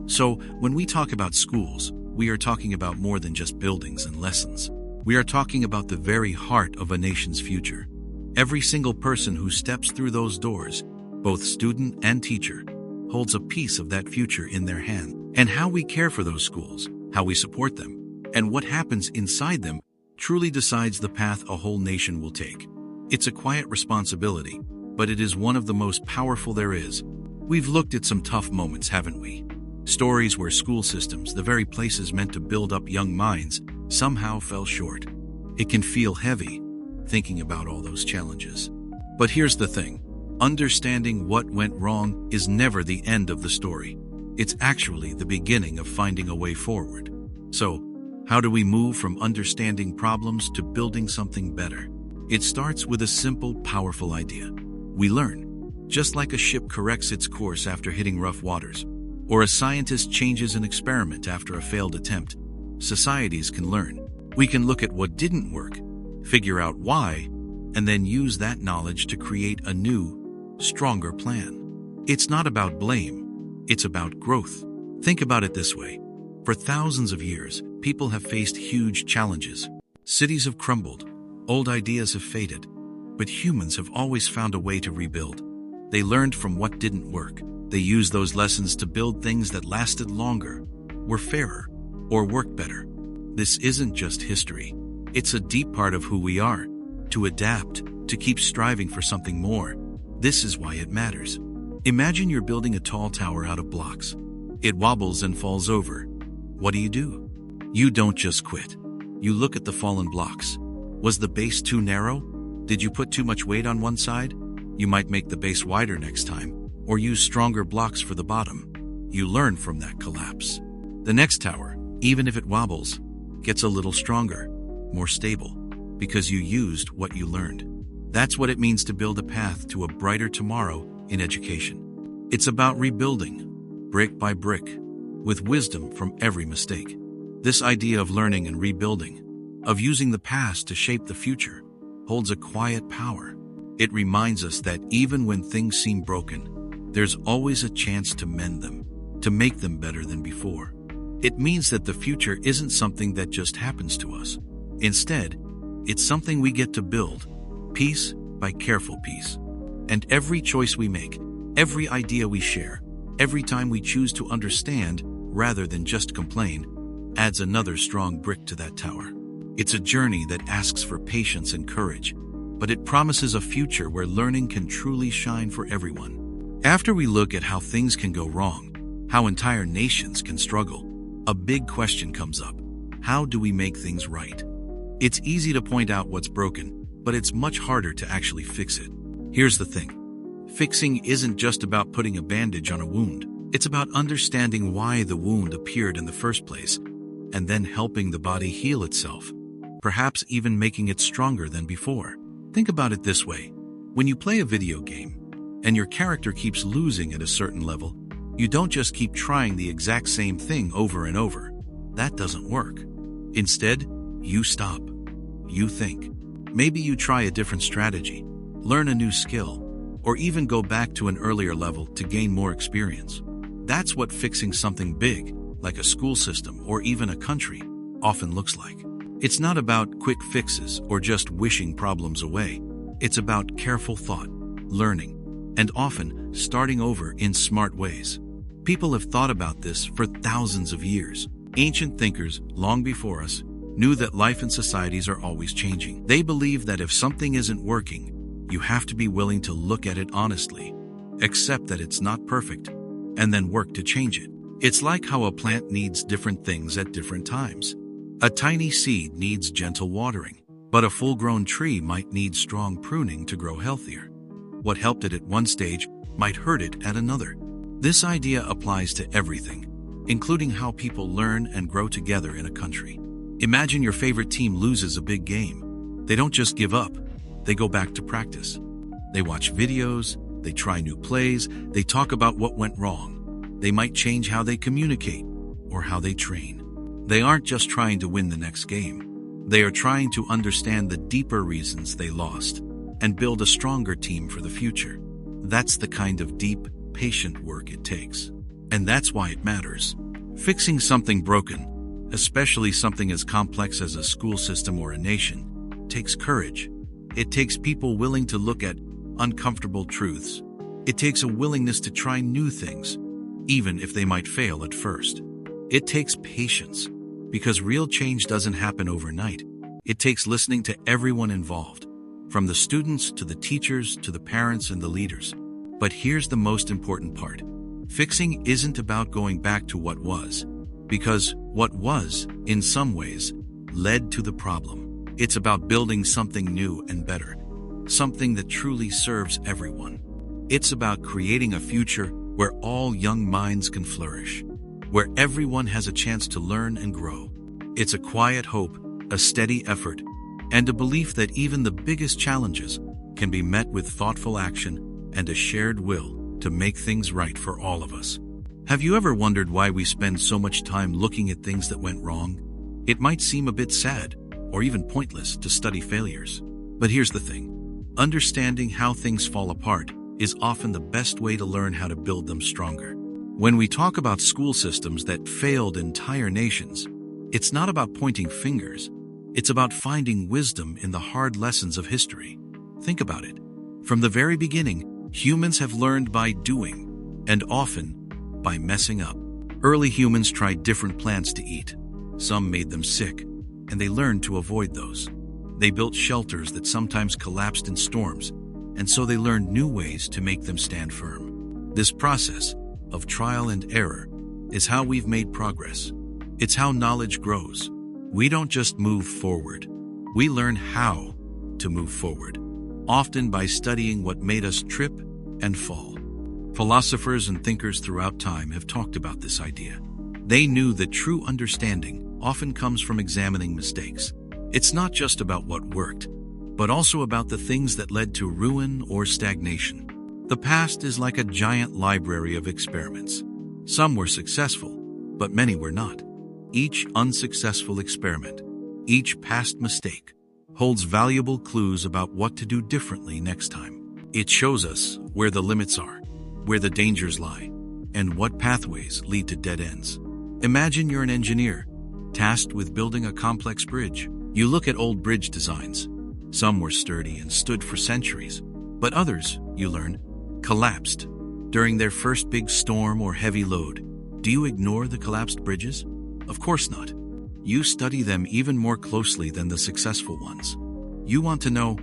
So, when we talk about schools, we are talking about more than just buildings and lessons. We are talking about the very heart of a nation's future. Every single person who steps through those doors, both student and teacher, holds a piece of that future in their hand. And how we care for those schools, how we support them, and what happens inside them truly decides the path a whole nation will take. It's a quiet responsibility, but it is one of the most powerful there is. We've looked at some tough moments, haven't we? Stories where school systems, the very places meant to build up young minds, somehow fell short. It can feel heavy, thinking about all those challenges. But here's the thing. Understanding what went wrong is never the end of the story. It's actually the beginning of finding a way forward. So, how do we move from understanding problems to building something better? It starts with a simple, powerful idea. We learn. Just like a ship corrects its course after hitting rough waters, or a scientist changes an experiment after a failed attempt, societies can learn. We can look at what didn't work, figure out why, and then use that knowledge to create a new, stronger plan. It's not about blame, it's about growth. Think about it this way. For thousands of years, people have faced huge challenges. Cities have crumbled, old ideas have faded, but humans have always found a way to rebuild. They learned from what didn't work. They used those lessons to build things that lasted longer, were fairer, or worked better. This isn't just history. It's a deep part of who we are. To adapt, to keep striving for something more. This is why it matters. Imagine you're building a tall tower out of blocks. It wobbles and falls over. What do? You don't just quit. You look at the fallen blocks. Was the base too narrow? Did you put too much weight on one side? You might make the base wider next time, or use stronger blocks for the bottom. You learn from that collapse. The next tower, even if it wobbles, gets a little stronger, more stable, because you used what you learned. That's what it means to build a path to a brighter tomorrow in education. It's about rebuilding, brick by brick, with wisdom from every mistake. This idea of learning and rebuilding, of using the past to shape the future, holds a quiet power. It reminds us that even when things seem broken, there's always a chance to mend them, to make them better than before. It means that the future isn't something that just happens to us. Instead, it's something we get to build, piece by careful piece. And every choice we make, every idea we share, every time we choose to understand rather than just complain, adds another strong brick to that tower. It's a journey that asks for patience and courage, but it promises a future where learning can truly shine for everyone. After we look at how things can go wrong, how entire nations can struggle, a big question comes up. How do we make things right? It's easy to point out what's broken, but it's much harder to actually fix it. Here's the thing. Fixing isn't just about putting a bandage on a wound. It's about understanding why the wound appeared in the first place, and then helping the body heal itself, perhaps even making it stronger than before. Think about it this way. When you play a video game, and your character keeps losing at a certain level, you don't just keep trying the exact same thing over and over. That doesn't work. Instead, you stop. You think. Maybe you try a different strategy, learn a new skill, or even go back to an earlier level to gain more experience. That's what fixing something big, like a school system or even a country, often looks like. It's not about quick fixes or just wishing problems away. It's about careful thought, learning, and often starting over in smart ways. People have thought about this for thousands of years. Ancient thinkers, long before us, knew that life and societies are always changing. They believed that if something isn't working, you have to be willing to look at it honestly, accept that it's not perfect, and then work to change it. It's like how a plant needs different things at different times. A tiny seed needs gentle watering, but a full-grown tree might need strong pruning to grow healthier. What helped it at one stage might hurt it at another. This idea applies to everything, including how people learn and grow together in a country. Imagine your favorite team loses a big game. They don't just give up, they go back to practice. They watch videos, they try new plays, they talk about what went wrong. They might change how they communicate or how they train. They aren't just trying to win the next game. They are trying to understand the deeper reasons they lost and build a stronger team for the future. That's the kind of deep, patient work it takes. And that's why it matters. Fixing something broken, especially something as complex as a school system or a nation, takes courage. It takes people willing to look at uncomfortable truths. It takes a willingness to try new things, even if they might fail at first. It takes patience, because real change doesn't happen overnight. It takes listening to everyone involved, from the students to the teachers to the parents and the leaders. But here's the most important part. Fixing isn't about going back to what was, because what was, in some ways, led to the problem. It's about building something new and better, something that truly serves everyone. It's about creating a future where all young minds can flourish, where everyone has a chance to learn and grow. It's a quiet hope, a steady effort, and a belief that even the biggest challenges can be met with thoughtful action and a shared will to make things right for all of us. Have you ever wondered why we spend so much time looking at things that went wrong? It might seem a bit sad, or even pointless, to study failures. But here's the thing. Understanding how things fall apart is often the best way to learn how to build them stronger. When we talk about school systems that failed entire nations, it's not about pointing fingers. It's about finding wisdom in the hard lessons of history. Think about it. From the very beginning, humans have learned by doing, and often by messing up. Early humans tried different plants to eat. Some made them sick, and they learned to avoid those. They built shelters that sometimes collapsed in storms, and so they learned new ways to make them stand firm. This process of trial and error is how we've made progress. It's how knowledge grows. We don't just move forward. We learn how to move forward, often by studying what made us trip and fall. Philosophers and thinkers throughout time have talked about this idea. They knew that true understanding often comes from examining mistakes. It's not just about what worked, but also about the things that led to ruin or stagnation. The past is like a giant library of experiments. Some were successful, but many were not. Each unsuccessful experiment, each past mistake, holds valuable clues about what to do differently next time. It shows us where the limits are, where the dangers lie, and what pathways lead to dead ends. Imagine you're an engineer, tasked with building a complex bridge. You look at old bridge designs. Some were sturdy and stood for centuries, but others, you learn, collapsed during their first big storm or heavy load. Do you ignore the collapsed bridges? Of course not. you study them even more closely than the successful ones. You want to know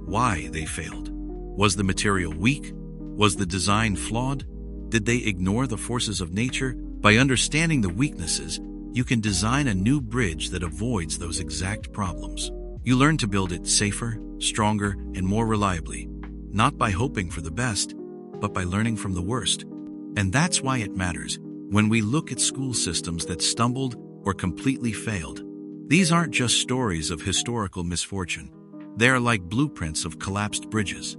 why they failed. Was the material weak? Was the design flawed? Did they ignore the forces of nature? By understanding the weaknesses, you can design a new bridge that avoids those exact problems. You learn to build it safer, stronger, and more reliably, not by hoping for the best, but by learning from the worst. And that's why it matters when we look at school systems that stumbled or completely failed. These aren't just stories of historical misfortune. They are like blueprints of collapsed bridges.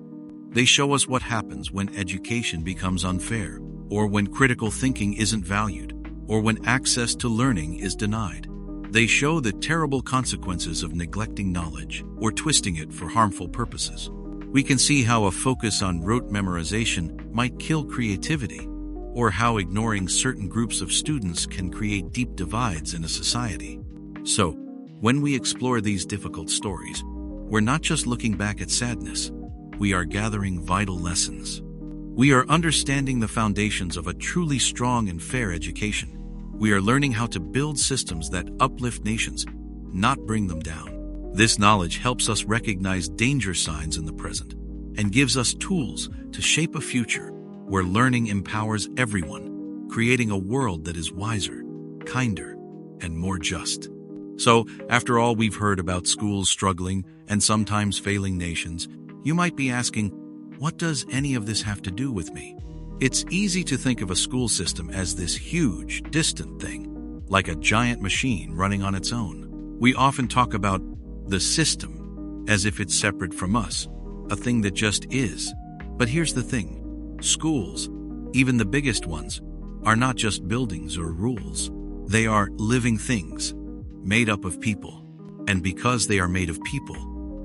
They show us what happens when education becomes unfair, or when critical thinking isn't valued, or when access to learning is denied. They show the terrible consequences of neglecting knowledge or twisting it for harmful purposes. We can see how a focus on rote memorization might kill creativity, or how ignoring certain groups of students can create deep divides in a society. So, when we explore these difficult stories, we're not just looking back at sadness, we are gathering vital lessons. We are understanding the foundations of a truly strong and fair education. We are learning how to build systems that uplift nations, not bring them down. This knowledge helps us recognize danger signs in the present and gives us tools to shape a future where learning empowers everyone, creating a world that is wiser, kinder, and more just. So, after all we've heard about schools struggling and sometimes failing nations, you might be asking, what does any of this have to do with me? It's easy to think of a school system as this huge, distant thing, like a giant machine running on its own. We often talk about the system as if it's separate from us, a thing that just is. But here's the thing. Schools, even the biggest ones, are not just buildings or rules. They are living things, made up of people. And because they are made of people,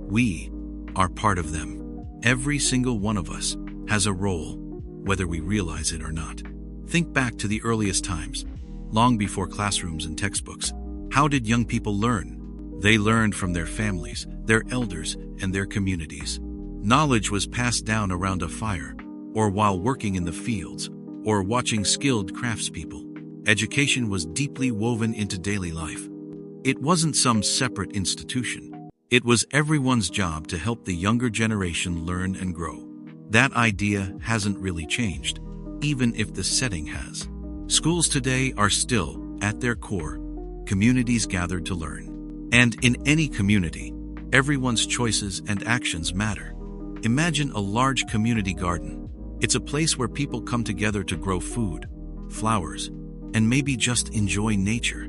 we are part of them. Every single one of us has a role, whether we realize it or not. Think back to the earliest times, long before classrooms and textbooks. How did young people learn? They learned from their families, their elders, and their communities. Knowledge was passed down around a fire, or while working in the fields, or watching skilled craftspeople. Education was deeply woven into daily life. It wasn't some separate institution. It was everyone's job to help the younger generation learn and grow. That idea hasn't really changed, even if the setting has. Schools today are still, at their core, communities gathered to learn. And in any community, everyone's choices and actions matter. Imagine a large community garden. It's a place where people come together to grow food, flowers, and maybe just enjoy nature.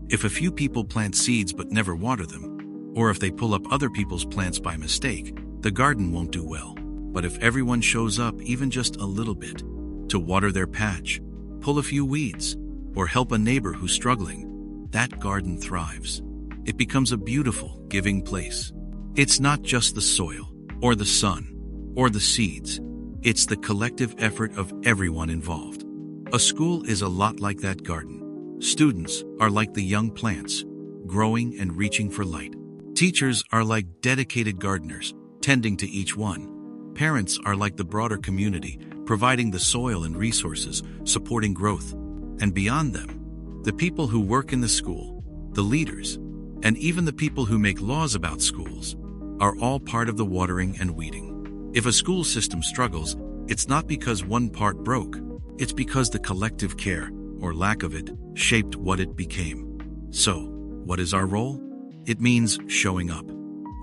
If a few people plant seeds but never water them, or if they pull up other people's plants by mistake, the garden won't do well. But if everyone shows up even just a little bit, to water their patch, pull a few weeds, or help a neighbor who's struggling, that garden thrives. It becomes a beautiful, giving place. It's not just the soil, or the sun, or the seeds. It's the collective effort of everyone involved. A school is a lot like that garden. Students are like the young plants, growing and reaching for light. Teachers are like dedicated gardeners, tending to each one. Parents are like the broader community, providing the soil and resources, supporting growth. And beyond them, the people who work in the school, the leaders, and even the people who make laws about schools, are all part of the watering and weeding. If a school system struggles, it's not because one part broke. It's because the collective care, or lack of it, shaped what it became. So, what is our role? It means showing up.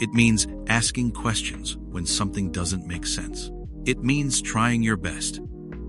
It means asking questions when something doesn't make sense. It means trying your best,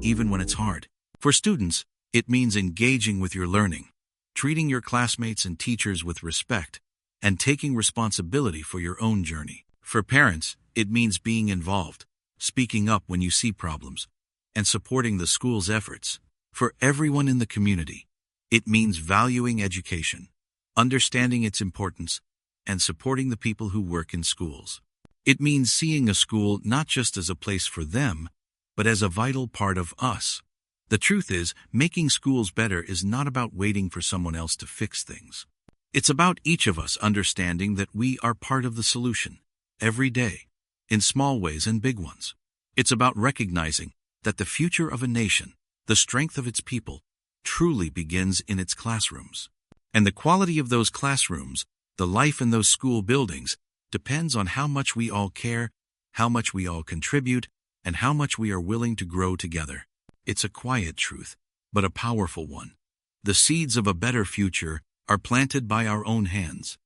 even when it's hard. For students, it means engaging with your learning, treating your classmates and teachers with respect, and taking responsibility for your own journey. For parents, it means being involved, speaking up when you see problems, and supporting the school's efforts. For everyone in the community, it means valuing education, understanding its importance, and supporting the people who work in schools. It means seeing a school not just as a place for them, but as a vital part of us. The truth is, making schools better is not about waiting for someone else to fix things. It's about each of us understanding that we are part of the solution, every day, in small ways and big ones. It's about recognizing that the future of a nation, the strength of its people, truly begins in its classrooms. And the quality of those classrooms, the life in those school buildings, depends on how much we all care, how much we all contribute, and how much we are willing to grow together. It's a quiet truth, but a powerful one. The seeds of a better future are planted by our own hands.